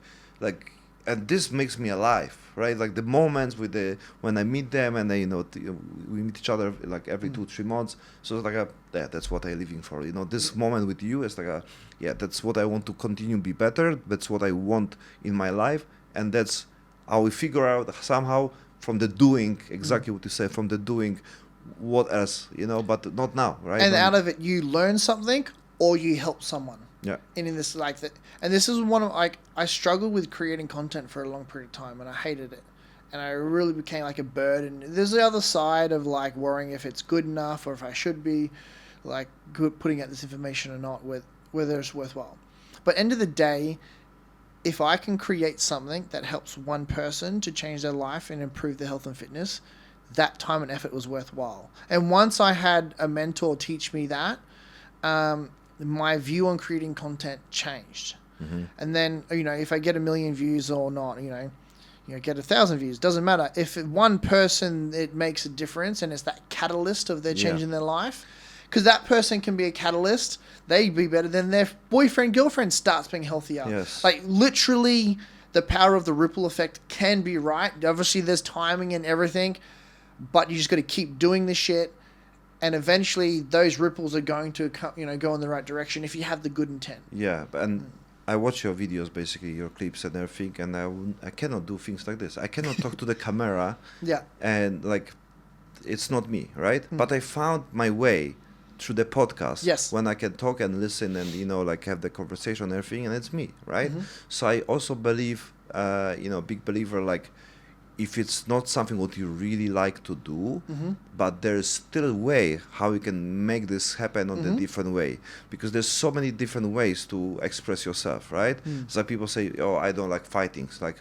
and this makes me alive, right? Like the moments when I meet them, and they we meet each other like every 2-3 months. So it's like that's what I'm living for. This moment with you is like that's what I want to continue be better. That's what I want in my life, and that's how we figure out somehow from the doing, exactly what you said, from the doing, what else, but not now, right? And out of it, you learn something, or you help someone. Yeah. And in this, like that, and this is one of I struggled with creating content for a long period of time, and I hated it, and I really became like a burden. There's the other side of like worrying if it's good enough, or if I should be like good putting out this information or not, whether it's worthwhile. But end of the day, if I can create something that helps one person to change their life and improve their health and fitness, that time and effort was worthwhile. And once I had a mentor teach me that, my view on creating content changed. And then, if I get 1 million views or not, get 1,000 views, doesn't matter. If one person, it makes a difference, and it's that catalyst of their changing their life, because that person can be a catalyst. They'd be better than their boyfriend, girlfriend starts being healthier. Yes. Like literally the power of the ripple effect can be right. Obviously there's timing and everything, but you just got to keep doing this shit. and eventually those ripples are going to go in the right direction if you have the good intent. Yeah, and I watch your videos, basically your clips and everything, and I cannot do things like this. I cannot talk to the camera, Yeah. and like, it's not me, right? But I found my way through the podcast. Yes. When I can talk and listen and like have the conversation and everything, and it's me, right? So I also believe, big believer, like, if it's not something what you really like to do, but there's still a way how you can make this happen on the different way, because there's so many different ways to express yourself, right? So people say, oh, I don't like fighting. It's like,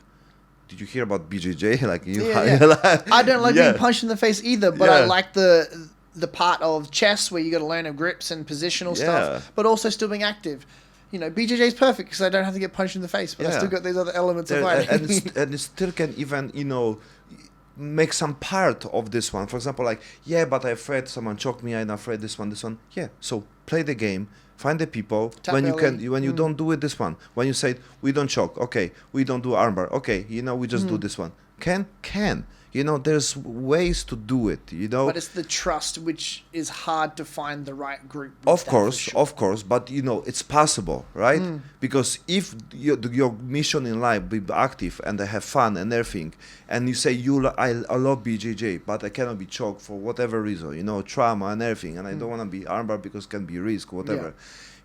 did you hear about BJJ? Like you, I don't like being punched in the face either, but I like the part of chess where you got to learn of grips and positional stuff, but also still being active. BJJ is perfect because I don't have to get punched in the face, but I still got these other elements of fighting. And it still can even, make some part of this one. For example, like, but I'm afraid someone choked me, I'm afraid this one. Yeah, so play the game, find the people. When you don't do it, this one. When you say, we don't choke, okay, we don't do armbar, okay, we just do this one. Can. There's ways to do it, But it's the trust which is hard to find the right group. Of course, but it's possible, right? Because if your mission in life be active and have fun and everything, and you say I love BJJ, but I cannot be choked for whatever reason, trauma and everything, and I don't want to be armbar because it can be risk, whatever.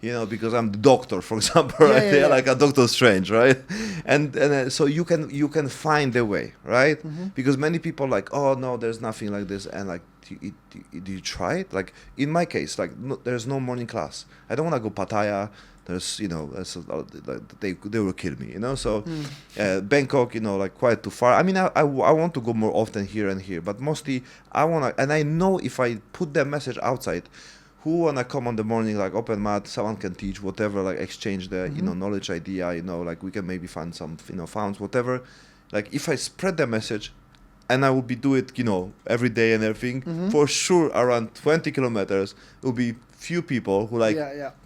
Because I'm the doctor, for example, right? Like a Doctor Strange, right? And so you can find a way, right? Because many people like, oh no, there's nothing like this, and like, do you try it? Like in my case, like there's no morning class. I don't want to go Pattaya. There's they will kill me, So Bangkok, like quite too far. I mean, I want to go more often here and here, but mostly I wanna, and I know if I put the message outside, who wanna come on the morning, like open mat, someone can teach whatever, like exchange the knowledge idea, like we can maybe find some founds, whatever. Like if I spread the message, and I will be do it, every day and everything, for sure around 20 kilometers will be few people who like,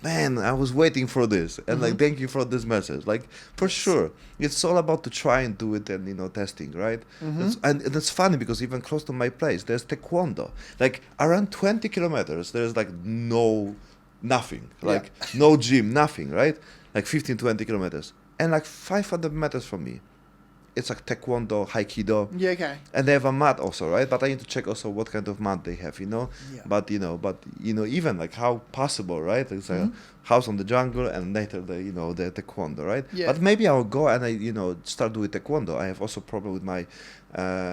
man, I was waiting for this, and like, thank you for this message. Like for sure, it's all about to try and do it and testing, right? And it's funny because even close to my place, there's taekwondo. Like around 20 kilometers, there's like nothing, like no gym, nothing, right? Like 15, 20 kilometers, and like 500 meters from me, it's like taekwondo, aikido. Yeah, okay. And they have a mat also, right? But I need to check also what kind of mat they have, Yeah. But even like how possible, right? It's a house on the jungle, and later the taekwondo, right? Yeah. But maybe I'll go and I start doing taekwondo. I have also problem with my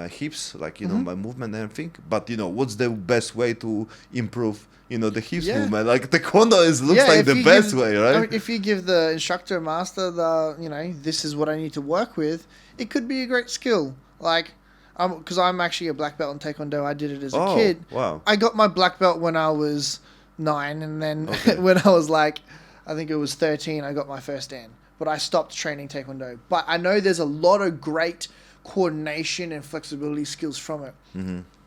hips, like my movement and everything. But what's the best way to improve? The hips movement, like taekwondo looks like the best way, right? I mean, if you give the instructor, master, this is what I need to work with, it could be a great skill. Like, because I'm actually a black belt in taekwondo. I did it as a kid. Wow. I got my black belt when I was 9, and then when I was like, I think it was 13, I got my first dan. But I stopped training taekwondo. But I know there's a lot of great coordination and flexibility skills from it.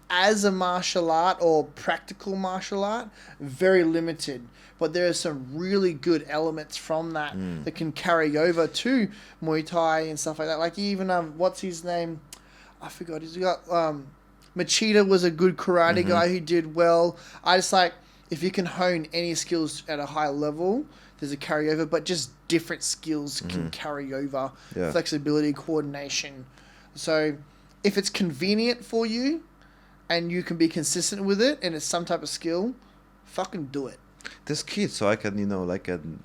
As a martial art or practical martial art, very limited. But there are some really good elements from that that can carry over to Muay Thai and stuff like that. Like even, what's his name? I forgot. He's got, Machida was a good karate guy who did well. I just like, if you can hone any skills at a high level, there's a carryover, but just different skills can carry over. Yeah. Flexibility, coordination. So if it's convenient for you, and you can be consistent with it, and it's some type of skill, fucking do it. This kid, so I can,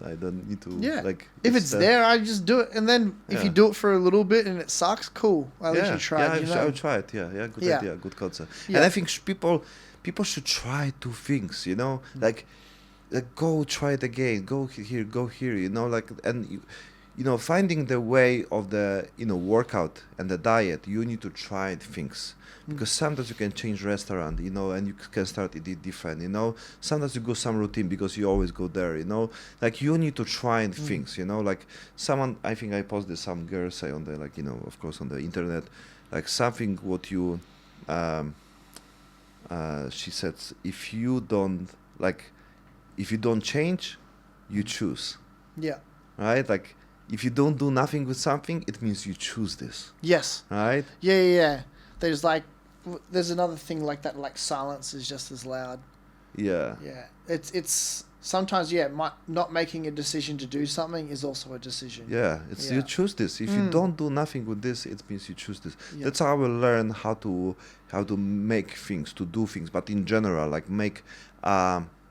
I don't need to, like... If it's there, I just do it. And then if you do it for a little bit and it sucks, cool. At least you tried, I would try it, good idea, good concept. Yeah. And I think people should try two things, like go try it again, go here, and finding the way of the, workout and the diet, you need to try things. Because sometimes you can change restaurant, and you can start eating different, Sometimes you go some routine because you always go there, Like you need to try things, Like someone, I think I posted some girl say on the, like, of course on the internet, like something what you, she said, if you don't change, you choose. Yeah. Right? Like if you don't do nothing with something, it means you choose this. Yes. Right? Yeah. There's another thing like that, like silence is just as loud. Yeah. Yeah, it's sometimes not making a decision to do something is also a decision. Yeah, it's you Yeah. choose this. If you don't do nothing with this, it means you choose this. Yeah. That's how I will learn how to make things, to do things. But in general, like make,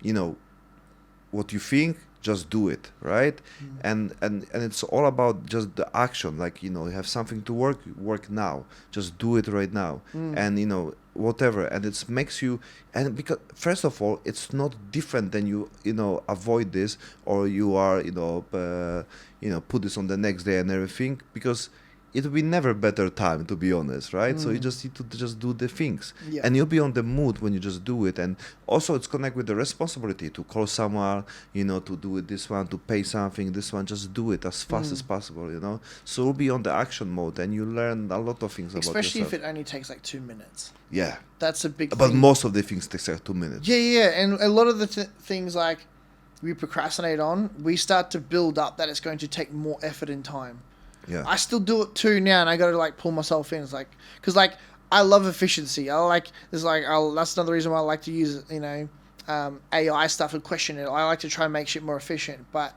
you know, what you think, just do it, right? And it's all about just the action. Like, you know, you have something to work now. Just do it right now. And you know, whatever. And it makes you, and because first of all, it's not different than you know, avoid this, or you are, you know, put this on the next day and everything, because it will be never better time, to be honest, right? So you just need to just do the things. Yeah. And you'll be on the mood when you just do it. And also it's connect with the responsibility to call someone, you know, to do it, this one, to pay something, this one, just do it as fast as possible, you know? So you'll be on the action mode and you learn a lot of things about yourself. Especially if it only takes like 2 minutes. Yeah. That's a big But thing. most of the things take like 2 minutes. Yeah. And a lot of the things like we procrastinate on, we start to build up that it's going to take more effort and time. Yeah. I still do it too now, and I got to like pull myself in. It's like, because like I love efficiency. I like there's like that's another reason why I like to use AI stuff and question it. I like to try and make shit more efficient, but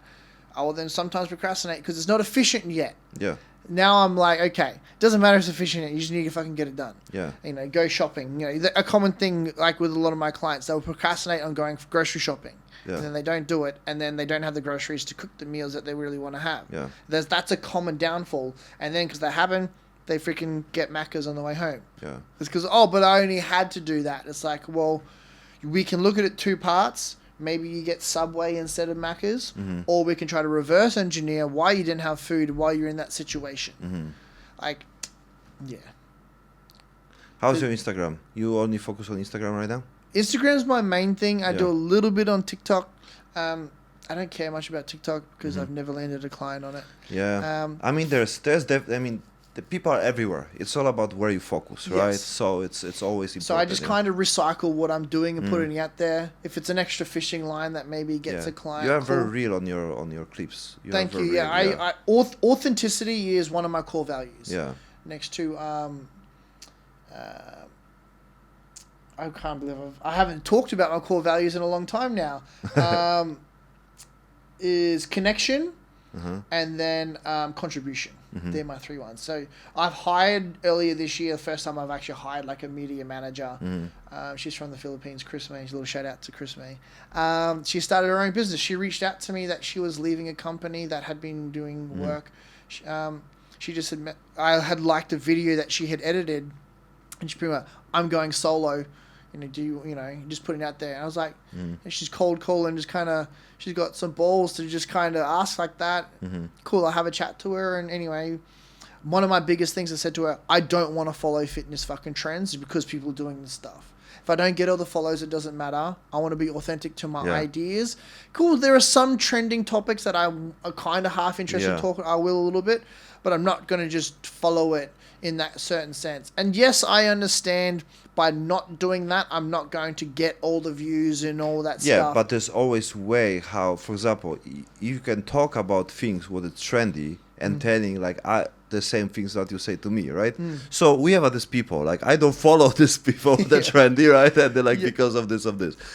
I will then sometimes procrastinate because it's not efficient yet. Yeah. Now I'm like, okay, it doesn't matter if it's efficient yet. You just need to fucking get it done. Yeah. You know, go shopping. You know, a common thing like with a lot of my clients, they'll procrastinate on going grocery shopping. Yeah. And then they don't do it, and then they don't have the groceries to cook the meals that they really want to have. Yeah. That's a common downfall. And then because that happen, they freaking get Macca's on the way home. Yeah. It's because, but I only had to do that. It's like, well, we can look at it two parts. Maybe you get Subway instead of Macca's, or we can try to reverse engineer why you didn't have food while you're in that situation. Like, yeah. How's your Instagram? You only focus on Instagram right now? Instagram's my main thing. I do Yeah. a little bit on TikTok. I don't care much about TikTok because I've never landed a client on it. Yeah. I mean, the people are everywhere. It's all about where you focus, right? Yes. So it's always important. So I just yeah. kind of recycle what I'm doing and putting it out there. If it's an extra fishing line that maybe gets a client, You are cool. very real on your clips. Thank you. Very Yeah, real, authenticity is one of my core values. Yeah. Next to I can't believe I haven't talked about my core values in a long time now. Is connection, and then contribution. They're my three ones. So I've hired earlier this year, the first time I've actually hired like a media manager. She's from the Philippines, Chris May. A little shout out to Chris May. She started her own business. She reached out to me that she was leaving a company that had been doing work. She just had I had liked a video that she had edited, and she pretty much, I'm going solo. You know, just putting it out there. And I was like, and she's cold calling, just kind of, she's got some balls to just kind of ask like that. Cool, I'll have a chat to her. And anyway, one of my biggest things I said to her, I don't want to follow fitness fucking trends because people are doing this stuff. If I don't get all the follows, it doesn't matter. I want to be authentic to my ideas. Cool, there are some trending topics that I'm kind of half interested in talking. I will a little bit, but I'm not going to just follow it in that certain sense. And yes, I understand by not doing that, I'm not going to get all the views and all that stuff. Yeah, but there's always way how, for example, you can talk about things what is trendy and telling like the same things that you say to me, right? So we have these people, like I don't follow these people that trendy, right? And they're like because of this.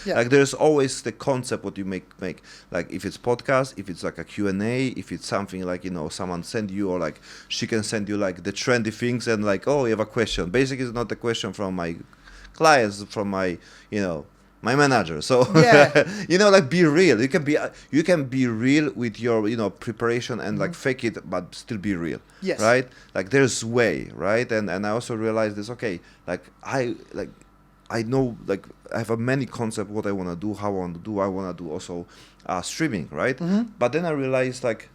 Yeah. Like there's always the concept what you make. Like if it's podcast, if it's like a Q&A, if it's something like, you know, someone send you or like she can send you like the trendy things and like, oh, you have a question. Basically it's not a question from my clients, from my, you know, my manager. So you know, like be real. You can be real with your, you know, preparation and like fake it but still be real. Yes. Right? Like there's way, right? And I also realized this, okay, like I know like I have a many concept what I want to do, how I want to do. I want to do also streaming, right? But then I realized like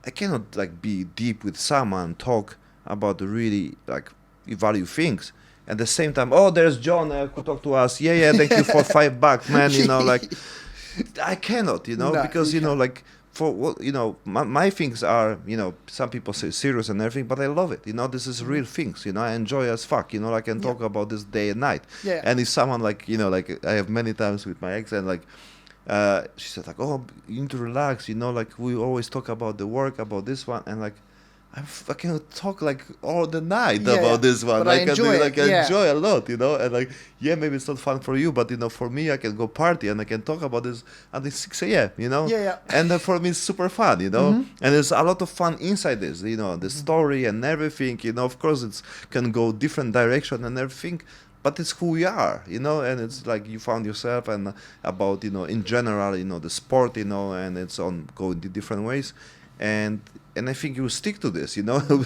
I cannot like be deep with someone, talk about the really like value things. At the same time, oh, there's John could talk to us. Yeah, thank you for $5, man. You know, like I cannot, you know, because you know, like for what, you know, my things are, you know, some people say serious and everything, but I love it. You know, this is real things. You know, I enjoy as fuck. You know, I can talk about this day and night. Yeah. And if someone like, you know, like I have many times with my ex and like. She said like, oh, you need to relax. You know, like we always talk about the work, about this one, and like. I can talk like all the night Yeah, about this one. but I Like I enjoy do, it, like I yeah. enjoy a lot, and like yeah, maybe it's not fun for you, but for me, I can go party and I can talk about this until 6 a.m. Yeah, yeah. And for me, it's super fun, Mm-hmm. and there's a lot of fun inside this, the story and everything, Of course, it's can go different direction and everything, but it's who we are, and it's like you found yourself and about in general, the sport, and it's on going the different ways, and I think you stick to this,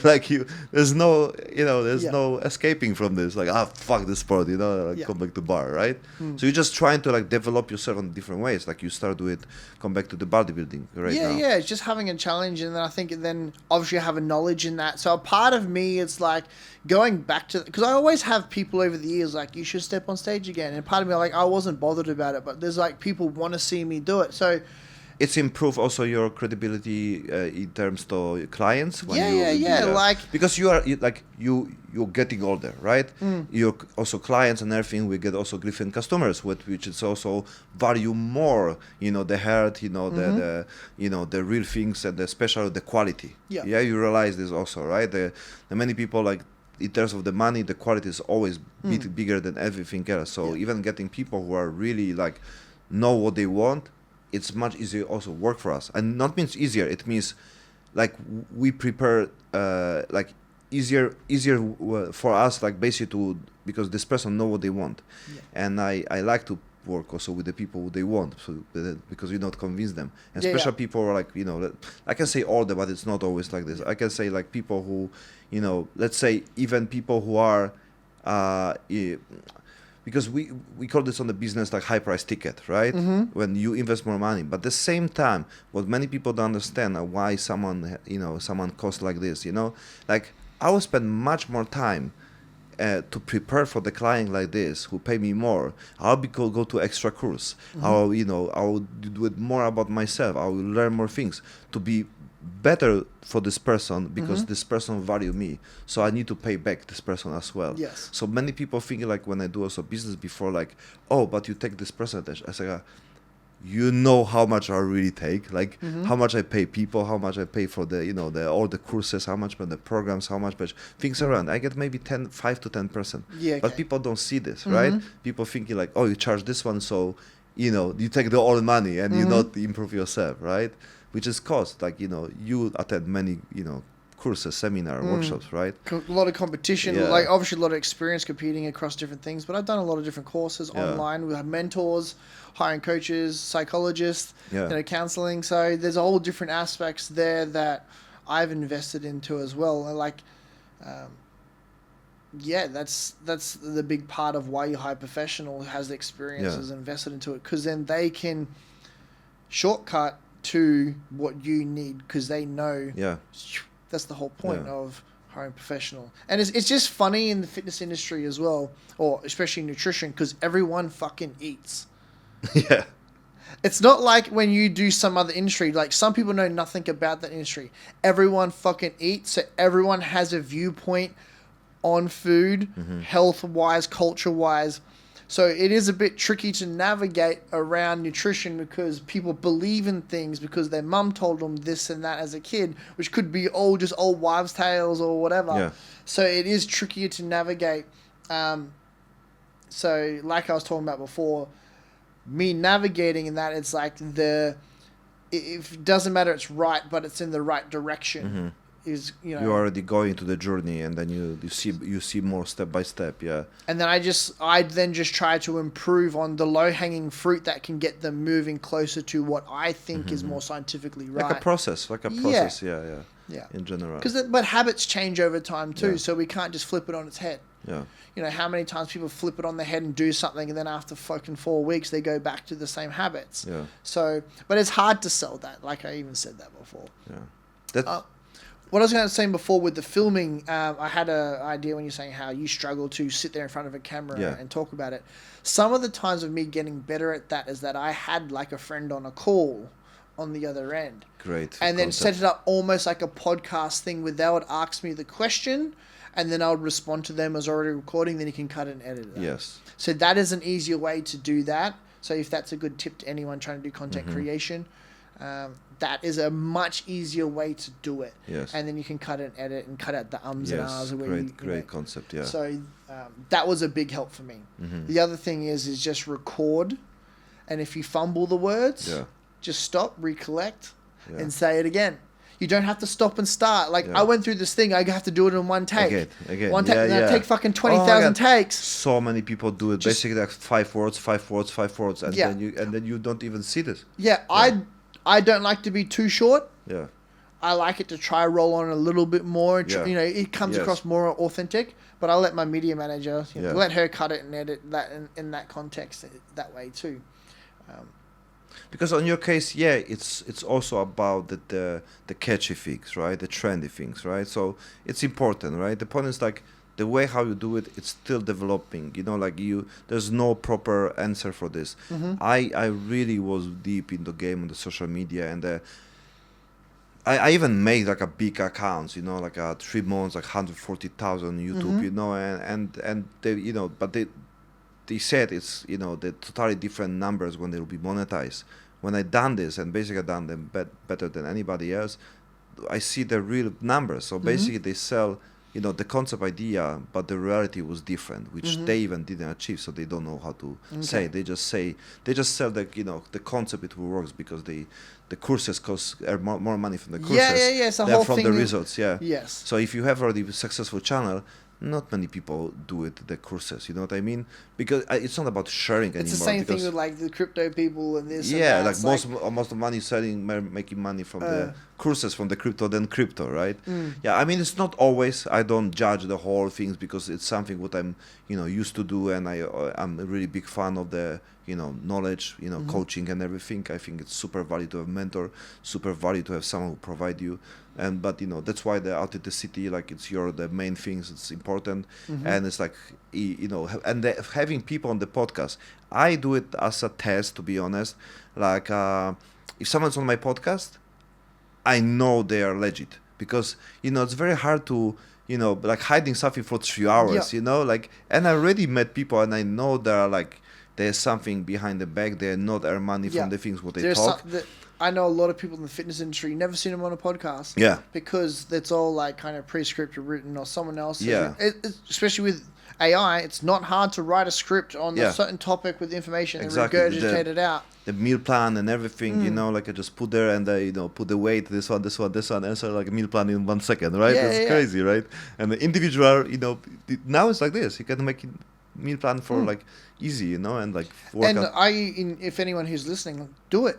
like there's no, there's Yeah. no escaping from this. Like, fuck the sport, like Yeah. come back to bar, right? Mm. So you're just trying to like develop yourself in different ways. Like you start with come back to the bodybuilding right Yeah, now. yeah, it's just having a challenge, and then I think then obviously I have a knowledge in that. So a part of me, it's like going back to, because I always have people over the years like, you should step on stage again, and part of me like I wasn't bothered about it, but there's like people want to see me do it. So It's improved also your credibility in terms to clients. When yeah, like because you're getting older, right? You're also clients and everything. We get also different customers, which is also value more. The heart, the real things, and especially the quality. Yeah. You realize this also, right? The many people like. In terms of the money, the quality is always bigger than everything else. So even getting people who are really like know what they want, it's much easier also work for us. And not means easier, it means like we prepare like easier for us, like basically to, because this person know what they want. And I like to work also with the people who they want, so because you not convince them, and special people are like, I can say older, but it's not always like this. I can say like people who, let's say even people who are because we call this on the business like high price ticket, right? When you invest more money, but at the same time, what many people don't understand are why someone costs like this. Like I will spend much more time to prepare for the client like this who pay me more. I'll go to extra course. I'll do it more about myself. I will learn more things to be better for this person, because this person value me, so I need to pay back this person as well. Yes. So many people think like when I do also business before, like, oh, but you take this percentage. I say, how much I really take, like how much I pay people, how much I pay for the all the courses, how much for the programs, how much things around. I get maybe 5 to 10%. Yeah, But okay. people don't see this, right? People thinking like, oh, you charge this one, so you take the all money and you not improve yourself, right? Which is cost. Like you attend many courses, seminar, workshops, right? A lot of competition, Yeah. like obviously a lot of experience competing across different things, but I've done a lot of different courses online. We have mentors, hiring coaches, psychologists, counseling. So there's all different aspects there that I've invested into as well. And like, that's the big part of why you hire professional who has the experiences invested into it, because then they can shortcut to what you need, because they know. Yeah. That's the whole point of hiring professional. And it's just funny in the fitness industry as well, or especially nutrition, because everyone fucking eats. Yeah. It's not like when you do some other industry, like some people know nothing about that industry. Everyone fucking eats, so everyone has a viewpoint on food, health-wise, culture-wise. So it is a bit tricky to navigate around nutrition, because people believe in things because their mum told them this and that as a kid, which could be all just old wives' tales or whatever. Yeah. So it is trickier to navigate. So like I was talking about before, me navigating in that, it's like it doesn't matter, it's right, but it's in the right direction. Is you're already going to the journey, and then you see more step by step. And then I then just try to improve on the low hanging fruit that can get them moving closer to what I think is more scientifically right. Like a process. Yeah. In general. But habits change over time too, Yeah. so we can't just flip it on its head. Yeah. How many times people flip it on their head and do something, and then after fucking 4 weeks they go back to the same habits. Yeah. So, but it's hard to sell that. Like I even said that before. Yeah. What I was going to say before with the filming, I had an idea when you're saying how you struggle to sit there in front of a camera and talk about it. Some of the times of me getting better at that is that I had like a friend on a call on the other end. Great. And then concept. set it up almost like a podcast thing where they would ask me the question, and then I would respond to them as already recording, then you can cut and edit it. Yes. So that is an easier way to do that. So if that's a good tip to anyone trying to do content creation. that is a much easier way to do it. Yes. And then you can cut and edit and cut out the ums and ahs. Great concept, yeah. So that was a big help for me. Mm-hmm. The other thing is just record. And if you fumble the words, just stop, recollect, and say it again. You don't have to stop and start. Like, I went through this thing. I have to do it in one take. Again. One take. I take fucking 20,000 takes. So many people do it. Basically, like 5 words, and then you don't even see this. Yeah, I don't like to be too short. Yeah. I like it to try roll on a little bit more. You know, it comes across more authentic. But I'll let my media manager, let her cut it and edit that in that context that way too. Because on your case, it's also about the catchy things, right? The trendy things, right? So it's important, right? The point is like the way how you do it, it's still developing. You know, like there's no proper answer for this. Mm-hmm. I really was deep in the game on the social media, and I even made like a big accounts, you know, like 3 months, like 140,000 YouTube, Mm-hmm. you know, and they, you know, but they said it's, you know, the totally different numbers when they'll be monetized. When I done this and basically done them better than anybody else, I see the real numbers. So basically they sell, you know, the concept idea, but the reality was different, which they even didn't achieve. So they don't know how to say. They just sell the, you know, the concept it works because the courses earn more money from the courses It's a than whole from thing the results. Yeah. Yes. So if you have already a successful channel, not many people do it, the courses, you know what I mean? Because it's not about sharing anymore. It's the same thing with like the crypto people and this. Yeah, and like most of the money making money from the courses from the crypto than crypto, right? Yeah, I mean it's not always. I don't judge the whole things because it's something what I'm, you know, used to do, and I'm a really big fan of the, you know, knowledge, you know, coaching and everything. I think it's super value to have a mentor, super value to have someone who provide you. But you know, that's why the authenticity, like it's the main things, it's important. And it's like, you know, and having people on the podcast, I do it as a test, to be honest. Like if someone's on my podcast, I know they are legit, because you know it's very hard to, you know, like hiding something for 3 hours, you know, like, and I already met people and I know they're like, there's something behind the back. They're not earn money from the things what they talk. I know a lot of people in the fitness industry, never seen them on a podcast. Yeah. Because it's all like kind of pre-scripted written or someone else. Yeah. Especially with AI, it's not hard to write a script on a certain topic with information and regurgitate it out. The meal plan and everything, you know, like I just put there and you know, put the weight, this one, answer like a meal plan in 1 second, right? That's crazy, right? And the individual, you know, now it's like this. You can make it meal plan for like easy, you know, and like work and out. If anyone who's listening, do it.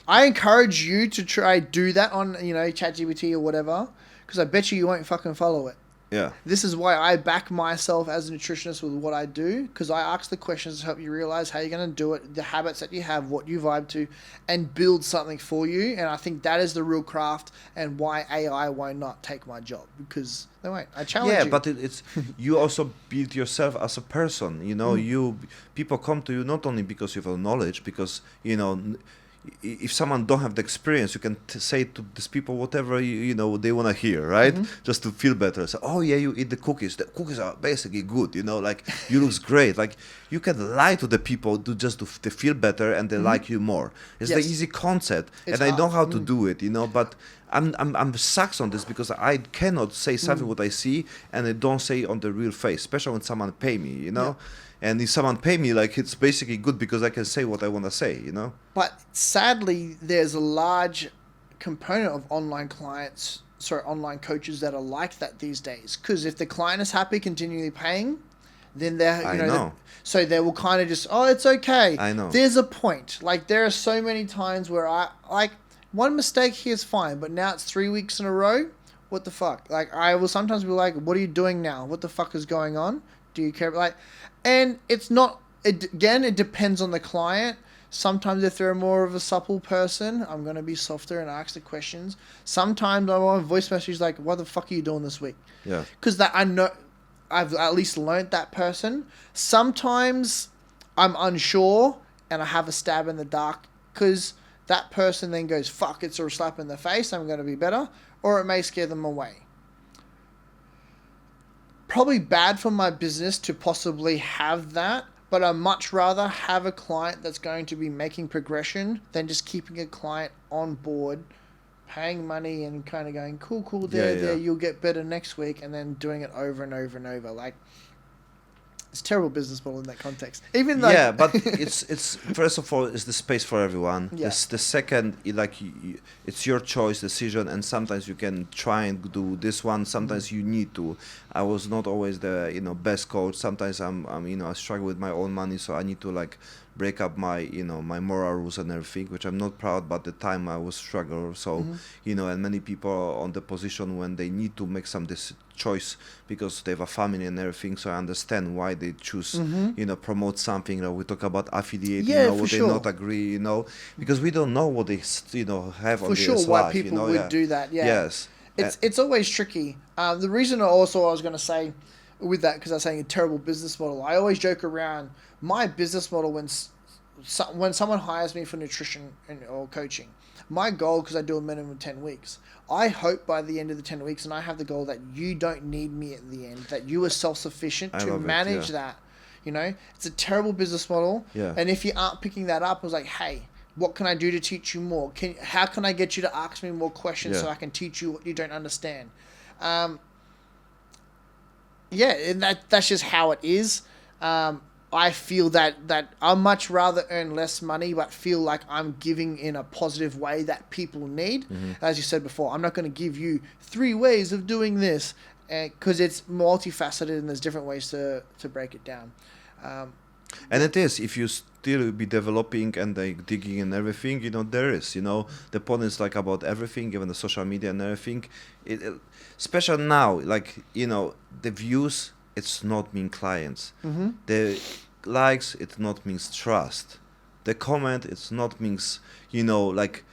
I encourage you to try do that on, you know, ChatGPT or whatever, because I bet you won't fucking follow it. Yeah. This is why I back myself as a nutritionist with what I do, because I ask the questions to help you realize how you're going to do it, the habits that you have, what you vibe to, and build something for you. And I think that is the real craft and why AI won't not take my job, because they won't. I challenge you. Yeah, but it's you also build yourself as a person. You know, people come to you not only because you have knowledge, because, you know, if someone don't have the experience, you can say to these people whatever you know they want to hear, right? Just to feel better. So, oh yeah, you eat the cookies are basically good, you know, like you looks great. Like you can lie to the people to feel better and they like you more. It's the easy concept, and I know how to do it, you know, but I'm sucks on this because I cannot say something what I see and I don't say on the real face, especially when someone pay me, you know. And if someone pay me, like, it's basically good because I can say what I want to say, you know? But sadly, there's a large component of online coaches that are like that these days. Because if the client is happy continually paying, then they're, you know. So they will kind of just, oh, it's okay. I know. There's a point. Like, there are so many times where one mistake here is fine, but now it's 3 weeks in a row. What the fuck? Like, I will sometimes be like, what are you doing now? What the fuck is going on? Do you care? Like, and it's not, again, it depends on the client. Sometimes if they're more of a supple person, I'm going to be softer and ask the questions. Sometimes I want a voice message like, what the fuck are you doing this week? Yeah. Because I know, I've at least learned that person. Sometimes I'm unsure and I have a stab in the dark because that person then goes, fuck, it's a slap in the face, I'm going to be better. Or it may scare them away. Probably bad for my business to possibly have that, but I much rather have a client that's going to be making progression than just keeping a client on board, paying money and kind of going, cool, there, you'll get better next week, and then doing it over and over and over. Like, it's a terrible business model in that context. Even though, yeah, but it's first of all, it's the space for everyone. Yeah. The second, it's your choice, decision, and sometimes you can try and do this one. Sometimes you need to. I was not always the best coach. Sometimes I'm I struggle with my own money, so I need to like break up my my moral rules and everything, which I'm not proud. But the time I was struggle, so and many people are on the position when they need to make some choice because they have a family and everything. So I understand why they choose promote something. We talk about affiliate, would they not agree, because we don't know what they have on for their sure, life, why people would do that. Yeah. Yes. It's always tricky. The reason I was going to say with that, because I was saying a terrible business model, I always joke around my business model when someone hires me for nutrition or coaching. My goal, because I do a minimum of 10 weeks, I hope by the end of the 10 weeks, and I have the goal that you don't need me at the end, that you are self-sufficient to manage that. It's a terrible business model. Yeah. And if you aren't picking that up, I was like, hey, what can I do to teach you more? How can I get you to ask me more questions so I can teach you what you don't understand? And that's just how it is. I feel that I'd much rather earn less money but feel like I'm giving in a positive way that people need. As you said before, I'm not going to give you 3 ways of doing this because it's multifaceted and there's different ways to break it down. And it is, if you still be developing and like digging and everything, there is, the point is like about everything, even the social media and everything. Especially now, like, the views, it's not mean clients. The likes, it not means trust. The comment, it's not means, like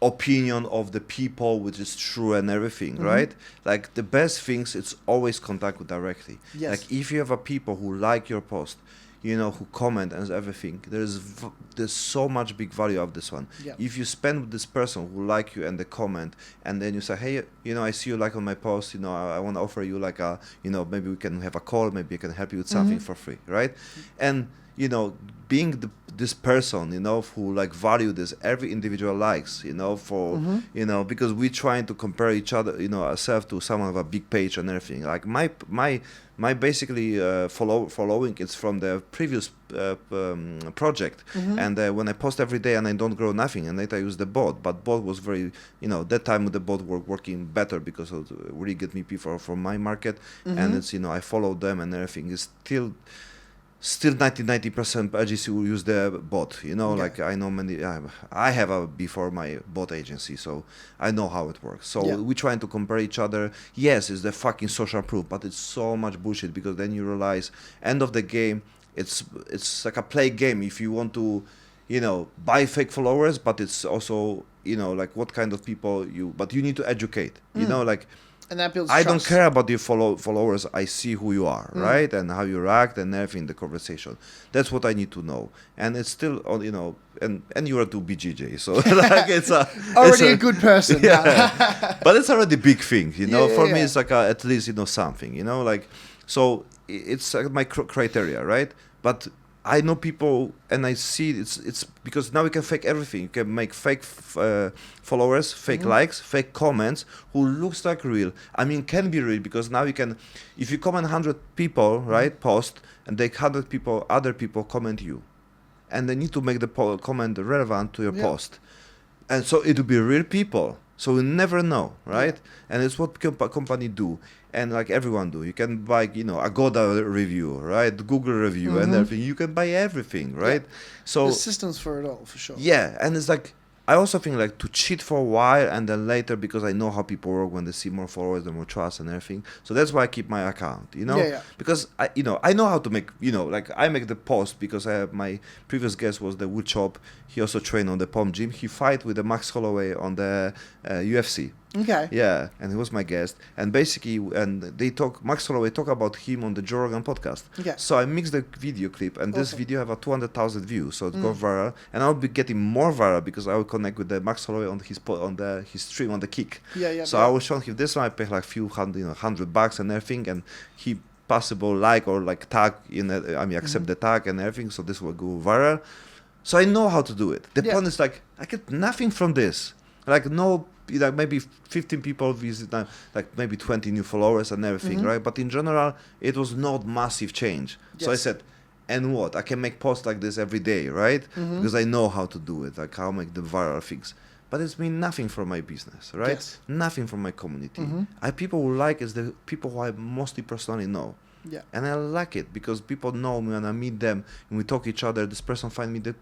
opinion of the people, which is true and everything, right? Like the best things, it's always contact with directly. Yes. Like if you have a people who like your post, who comment and everything, there's so much big value of this one. Yeah. If you spend with this person who like you and the comment, and then you say, hey, I see you like on my post, I want to offer you like a, maybe we can have a call, maybe I can help you with something for free, right? And being this person, who like value this, every individual likes, because we trying to compare each other, ourselves to someone of a big page and everything. Like my basically following is from the previous project, and when I post every day and I don't grow nothing, and later I use the bot, but bot was very, that time the bot were working better because it really get me people from my market, and it's I follow them and everything is still 90% agency will use the bot, like I know many, I have a before my bot agency, so I know how it works. So we trying to compare each other. Yes, it's the fucking social proof, but it's so much bullshit, because then you realize end of the game, it's like a play game. If you want to, buy fake followers, but it's also, like what kind of people but you need to educate, like, and that builds I trust. don't care about your followers. I see who you are, right? And how you react and everything, the conversation. That's what I need to know. And it's still, and you are to BJJ. So like it's already a good person. Yeah. But it's already a big thing, For me, it's like at least, something, like, so it's my criteria, right? But I know people, and I see it's because now we can fake everything. You can make fake followers, fake likes, fake comments, who looks like real. I mean, can be real, because now you can, if you comment 100 people, right, post, and they 100 people, other people comment you, and they need to make the comment relevant to your post, and so it will be real people. So we never know, right? And it's what company do. And like everyone do, you can buy, Agoda review, right? Google review and everything. You can buy everything, right? Yeah. So there's systems for it all, for sure. Yeah, and it's like, I also think like to cheat for a while and then later, because I know how people work when they see more followers and more trust and everything. So that's why I keep my account, because I know how to make, like I make the post because I have my previous guest was the wood chop. He also trained on the Palm Gym. He fight with the Max Holloway on the UFC. Okay. Yeah, and he was my guest. And basically, Max Holloway talk about him on the Joe Rogan podcast. Okay. So I mixed the video clip, and this video have a 200,000 views, so it go viral. And I'll be getting more viral because I will connect with the Max Holloway on his stream on the Kick. Yeah. So I was showing him this one. I paid like few hundred, $100 and everything, and he possible like or like tag in it. I mean, accept the tag and everything. So this will go viral. So I know how to do it. The point is like I get nothing from this. Like no, like maybe 15 people visit, like maybe 20 new followers and everything, right? But in general, it was not massive change. So I said, and what? I can make posts like this every day, right? Because I know how to do it, like how to make the viral things. But it's been nothing for my business, right? Yes. Nothing for my community. People who like is the people who I mostly personally know. Yeah. And I like it because people know me when I meet them and we talk each other. This person find me the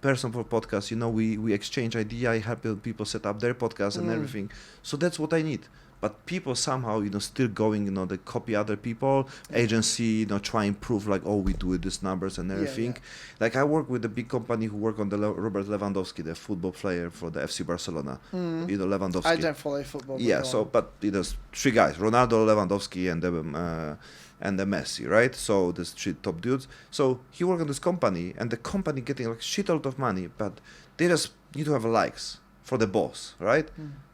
person for podcast. You know, we exchange idea. I help people set up their podcast and everything. So that's what I need. But people somehow, you know, still going, you know, they copy other people, agency, you know, try and prove like, oh, we do it, these numbers and everything. Like I work with a big company who work on the Robert Lewandowski, the football player for the FC Barcelona. You know, Lewandowski. I don't follow football. Yeah, so, but there's three guys, Ronaldo, Lewandowski, and the Messi, right? So there's three top dudes. So he worked on this company, and the company getting like shitload of money, but they just need to have likes for the boss, right?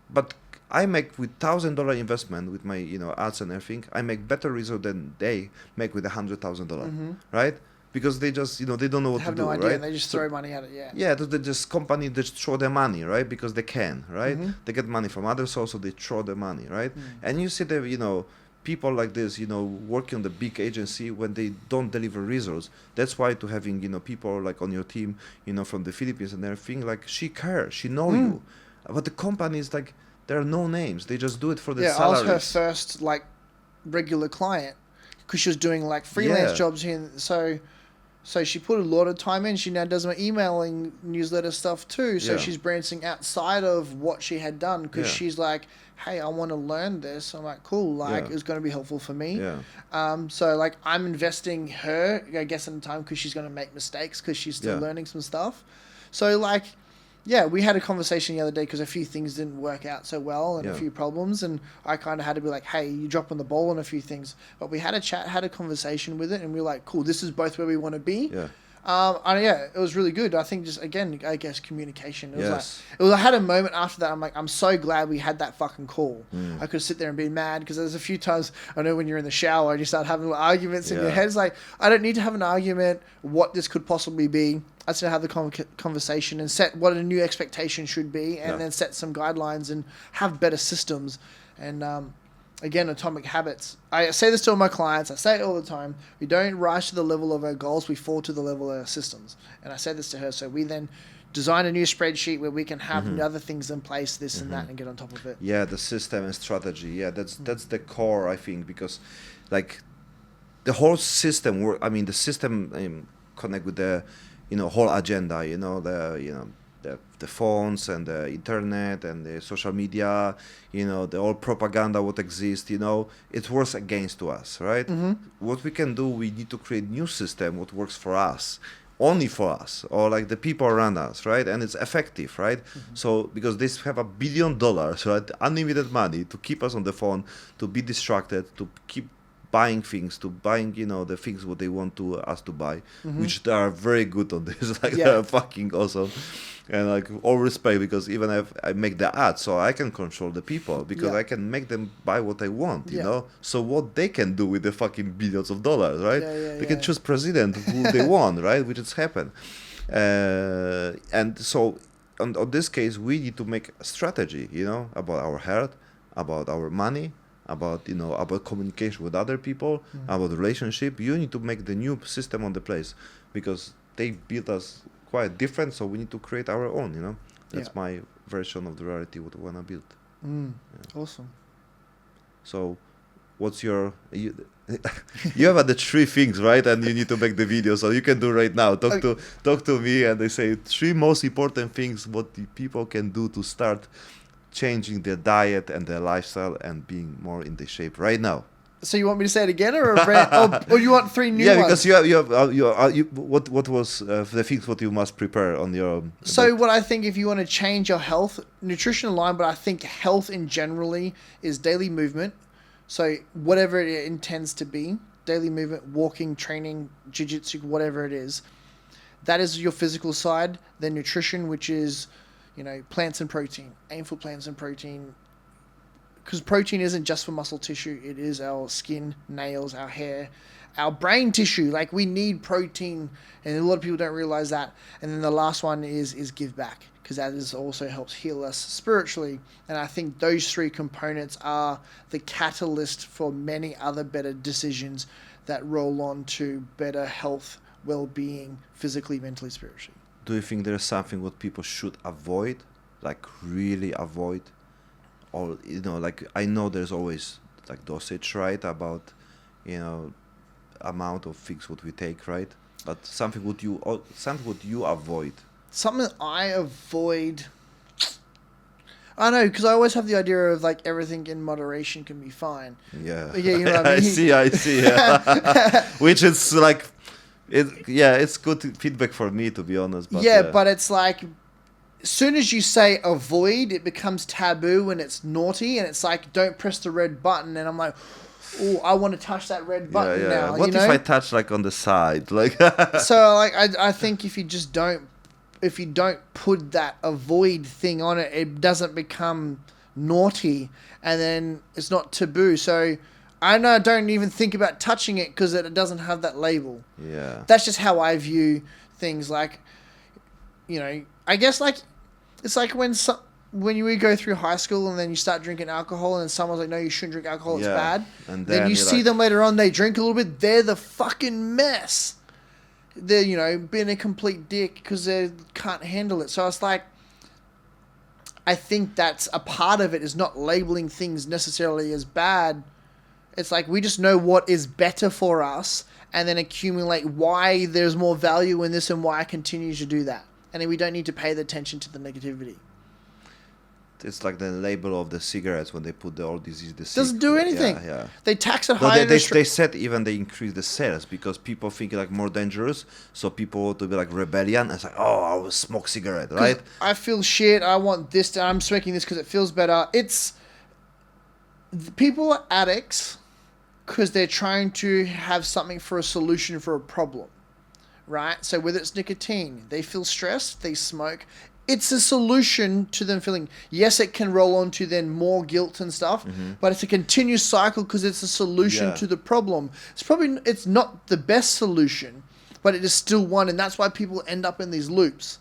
But I make with $1,000 investment with my, you know, ads and everything. I make better result than they make with $100,000, right? Because they just, you know, they don't know what to do, have no idea, right? and they just throw money at it. Yeah, they just company just throw their money, right? Because they can, right? They get money from other sources, so they throw their money, right? And you see the, you know, people like this, you know, working on the big agency when they don't deliver results. That's why to having, you know, people like on your team, you know, from the Philippines and everything, like she cares, she know you, but the company is like there are no names. They just do it for the salaries. I was her first like regular client because she was doing like freelance jobs here. So she put a lot of time in. She now does my emailing newsletter stuff too. So she's branching outside of what she had done because she's like, hey, I want to learn this. I'm like, cool. Like it's going to be helpful for me. So like I'm investing her, I guess, in time because she's going to make mistakes because she's still learning some stuff. So like, yeah, we had a conversation the other day because a few things didn't work out so well and a few problems. And I kind of had to be like, hey, you're dropping the ball on a few things. But we had a chat, had a conversation with it. And we were like, cool, this is both where we want to be. And it was really good. I think just, again, I guess communication. I had a moment after that. I'm like, I'm so glad we had that fucking call. I could sit there and be mad because there's a few times, I know when you're in the shower and you start having arguments in your head. It's like, I don't need to have an argument what this could possibly be. I just have the conversation and set what a new expectation should be and then set some guidelines and have better systems. And again, atomic habits. I say this to all my clients. I say it all the time. We don't rise to the level of our goals. We fall to the level of our systems. And I said this to her. So we then design a new spreadsheet where we can have other things in place, this and that, and get on top of it. Yeah, the system and strategy. Yeah, that's the core, I think, because like the whole system work. I mean, the system connect with the, you know, whole agenda. You know, the phones and the internet and the social media, you know, the old propaganda what exists, you know, it works against us, right? What we can do, we need to create new system what works for us, only for us, or like the people around us, right? And it's effective, right? So because they have $1 billion, right? Unlimited money to keep us on the phone, to be distracted, to keep buying things, to buying, you know, the things what they want to us to buy, which they are very good on this, like they're fucking awesome. And like all respect, because even if I make the ads, so I can control the people because I can make them buy what they want, you know. So what they can do with the fucking billions of dollars, right? They can choose president who they want, right? Which has happened. And so on this case, we need to make a strategy, you know, about our health, about our money, about, you know, about communication with other people, about relationship. You need to make the new system on the place because they built us quite different, so we need to create our own, you know. That's my version of the reality what we want to build. Awesome. So what's your you have the three things, right? And you need to make the video, so you can do right now. Talk to me, and they say 3 most important things what the people can do to start changing their diet and their lifestyle and being more in the shape right now. So you want me to say it again, or or you want 3 new ones? Yeah, because what was the things what you must prepare on your. So what I think, if you want to change your health, nutrition aligned, but I think health in generally is daily movement. So whatever it intends to be, daily movement, walking, training, jiu-jitsu, whatever it is, that is your physical side. Then nutrition, which is, you know, plants and protein. Aim for plants and protein. because protein isn't just for muscle tissue. It is our skin, nails, our hair, our brain tissue. Like, we need protein, and a lot of people don't realize that. And then the last one is give back, because that is also helps heal us spiritually. And I think those three components are the catalyst for many other better decisions that roll on to better health, well-being, physically, mentally, spiritually. Do you think there's something what people should avoid, like really avoid? Or, like, I know there's always like dosage, right, about, amount of things what we take, right? But something would you avoid? Something I avoid, I know, because I always have the idea of like everything in moderation can be fine. Yeah, Yeah, you know what I mean? I see. Yeah. Which is like, it's good feedback for me, to be honest. But but it's like, as soon as you say avoid, it becomes taboo and it's naughty, and it's like, don't press the red button, and I'm like, oh, I want to touch that red button now. What if I touch like on the side, like? So like, I think if you don't put that avoid thing on it, it doesn't become naughty, and then it's not taboo. So I don't even think about touching it because it doesn't have that label. Yeah. That's just how I view things. Like, I guess like, it's like when you go through high school and then you start drinking alcohol, and then someone's like, no, you shouldn't drink alcohol, it's bad. And then you see them later on, they drink a little bit, they're the fucking mess. They're, being a complete dick because they can't handle it. So it's like, I think that's a part of it, is not labeling things necessarily as bad. It's like, we just know what is better for us, and then accumulate why there's more value in this and why I continue to do that. And then we don't need to pay the attention to the negativity. It's like the label of the cigarettes when they put all these doesn't do anything. Yeah. They tax it No, higher. they said even they increase the sales because people think like more dangerous. So people want to be like rebellion. It's like, oh, I will smoke cigarette, right? I feel shit. I want this. I'm smoking this because it feels better. People are addicts because they're trying to have something for a solution for a problem, right? So whether it's nicotine, they feel stressed, they smoke. It's a solution to them feeling, yes, it can roll on to then more guilt and stuff, but it's a continuous cycle because it's a solution to the problem. It's not the best solution, but it is still one, and that's why people end up in these loops.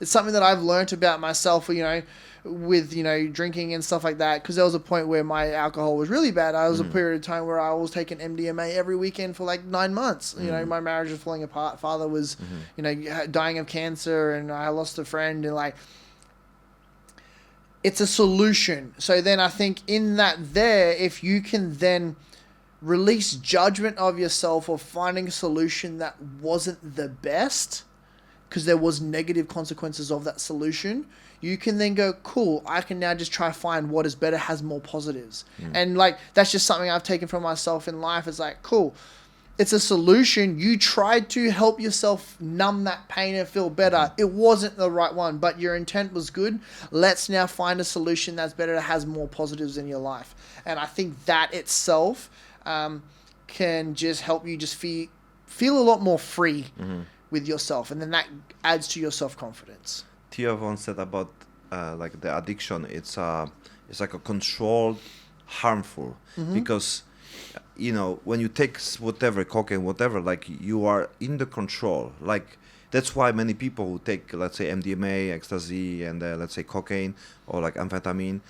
It's something that I've learned about myself, with, drinking and stuff like that, because there was a point where my alcohol was really bad. I was a period of time where I was taking MDMA every weekend for like 9 months. My marriage was falling apart. Father was, dying of cancer, and I lost a friend, and like, it's a solution. So then I think in that if you can then release judgment of yourself or finding a solution that wasn't the best, because there was negative consequences of that solution, you can then go, cool, I can now just try to find what is better, has more positives. And like, that's just something I've taken from myself in life. It's like, cool, it's a solution. You tried to help yourself numb that pain and feel better. It wasn't the right one, but your intent was good. Let's now find a solution that's better, that has more positives in your life. And I think that itself can just help you just feel a lot more free with yourself, and then that adds to your self-confidence. Theo once said about like the addiction, it's like a controlled harmful, because when you take whatever, cocaine, whatever, like, you are in the control. Like, that's why many people who take, let's say, MDMA, ecstasy, and let's say cocaine or like amphetamine,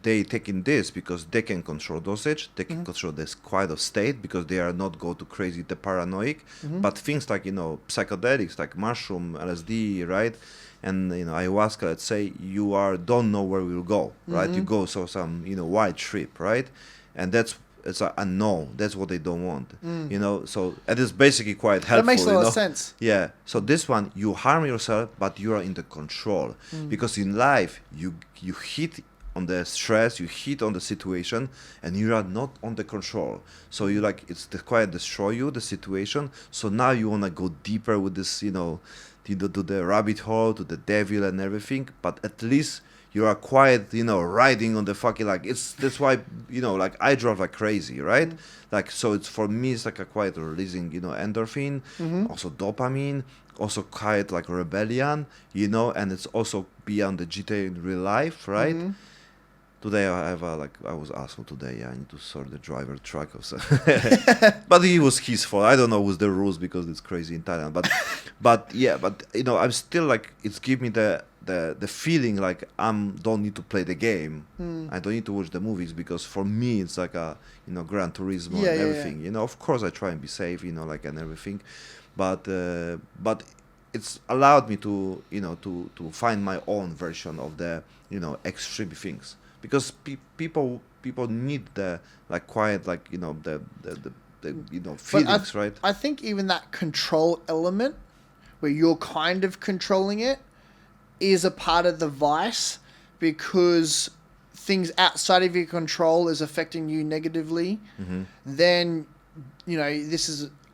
they taking this because they can control dosage, they can control this quiet of state because they are not go to crazy, the paranoid. But things like, psychedelics, like mushroom, LSD, right? And, ayahuasca, let's say, you don't know where we'll go, right? You go some, wild trip, right? And it's a unknown. That's what they don't want, So it is basically quite helpful. That makes a lot of sense. Yeah. So this one, you harm yourself, but you are in the control. Because in life, you hit on the stress, you hit on the situation, and you are not on the control. So you it's quite destroy you, the situation. So now you want to go deeper with this, to the rabbit hole, to the devil and everything. But at least you are quiet, riding on the fucking, that's why, I drive like crazy, right? Like, so it's, for me, it's like a quiet releasing, endorphin, also dopamine, also quiet like rebellion, and it's also beyond the GTA in real life, right? today I have I was asshole today. Yeah, I need to sort the driver truck or so. But it was his fault. I don't know what's the rules because it's crazy in Thailand. But yeah, but I'm still like it's give me the feeling like don't need to play the game. I don't need to watch the movies because for me it's like a Gran Turismo and everything. Of course I try and be safe, like and everything, but it's allowed me to to find my own version of the extreme things because people need the like quiet like the feelings, right? I think even that control element where you're kind of controlling it is a part of the vice because things outside of your control is affecting you negatively. Then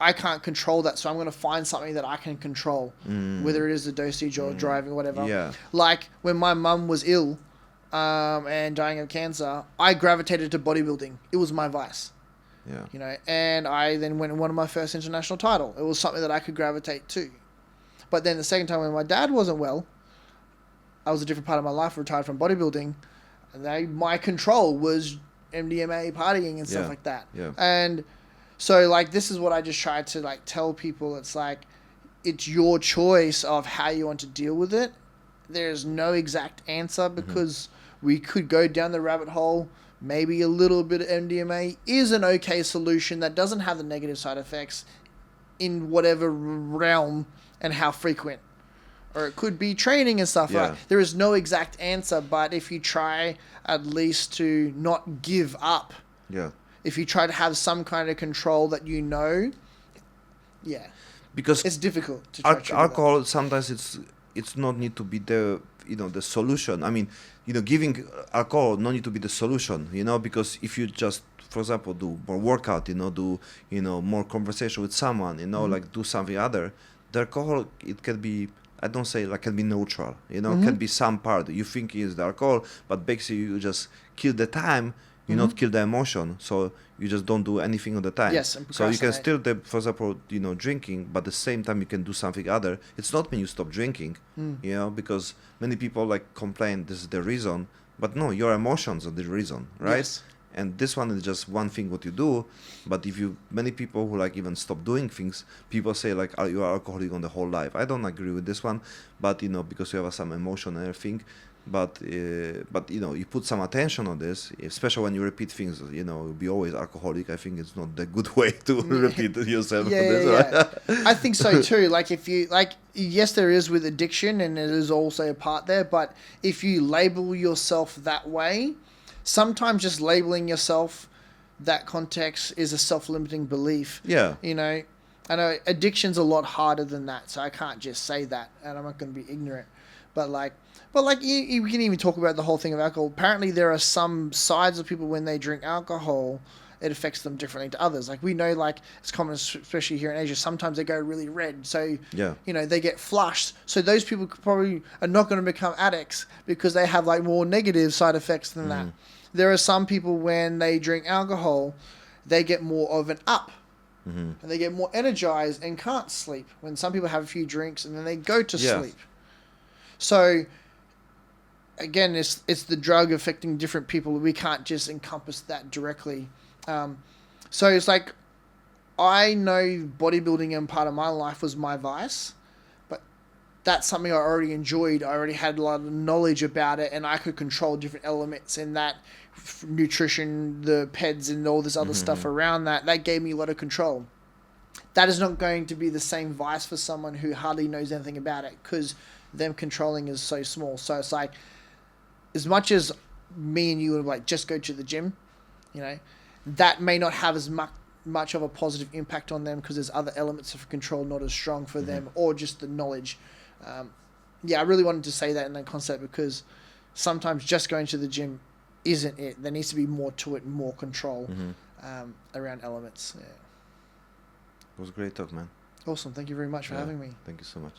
I can't control that, so I'm going to find something that I can control, whether it is the dosage or driving, whatever. Yeah. Like when my mum was ill and dying of cancer, I gravitated to bodybuilding. It was my vice. Yeah. And I then went and won my first international title. It was something that I could gravitate to. But then the second time when my dad wasn't well, I was a different part of my life, retired from bodybuilding, and my control was MDMA, partying and stuff like that. Yeah. And so like this is what I just tried to like tell people. It's like it's your choice of how you want to deal with it. There's no exact answer because we could go down the rabbit hole. Maybe a little bit of MDMA is an okay solution that doesn't have the negative side effects in whatever realm and how frequent. Or it could be training and stuff. Right? There is no exact answer, but if you try at least to not give up, if you try to have some kind of control that because it's difficult to try alcohol that. Sometimes it's not need to be the the solution. I mean, giving alcohol not need to be the solution. Because if you just, for example, do more workout, do more conversation with someone, like do something other, the alcohol it can be. I don't say like can be neutral, can be some part you think is the alcohol, but basically you just kill the time, you not kill the emotion, so you just don't do anything all the time. Yes, so you can still, for example, drinking, but at the same time you can do something other. It's not when you stop drinking, because many people like complain this is the reason, but no, your emotions are the reason, right? Yes. And this one is just one thing what you do, but many people who like even stop doing things, people say like you are alcoholic on the whole life. I don't agree with this one, but because you have some emotion and everything, but you put some attention on this, especially when you repeat things, you'll be always alcoholic. I think it's not the good way to repeat yourself. Right? I think so too. Like if you yes, there is with addiction, and it is also a part there. But if you label yourself that way. Sometimes just labeling yourself that context is a self-limiting belief. Yeah. I know addiction's a lot harder than that, so I can't just say that, and I'm not going to be ignorant. But you can even talk about the whole thing of alcohol. Apparently, there are some sides of people when they drink alcohol, it affects them differently to others. Like we know, like it's common, especially here in Asia. Sometimes they go really red, so they get flushed. So those people probably are not going to become addicts because they have like more negative side effects than that. There are some people when they drink alcohol, they get more of an up, and they get more energized and can't sleep. When some people have a few drinks and then they go to sleep. So again, it's the drug affecting different people. We can't just encompass that directly. So it's like, I know bodybuilding and part of my life was my vice, but that's something I already enjoyed. I already had a lot of knowledge about it, and I could control different elements in that, nutrition, the PEDs and all this other stuff around that. That gave me a lot of control. That is not going to be the same vice for someone who hardly knows anything about it, because them controlling is so small. So it's like, as much as me and you would like just go to the gym, that may not have as much of a positive impact on them because there's other elements of control not as strong for them, or just the knowledge. I really wanted to say that in that concept because sometimes just going to the gym isn't it. There needs to be more to it, more control around elements. Yeah. It was a great talk, man. Awesome. Thank you very much for having me. Thank you so much.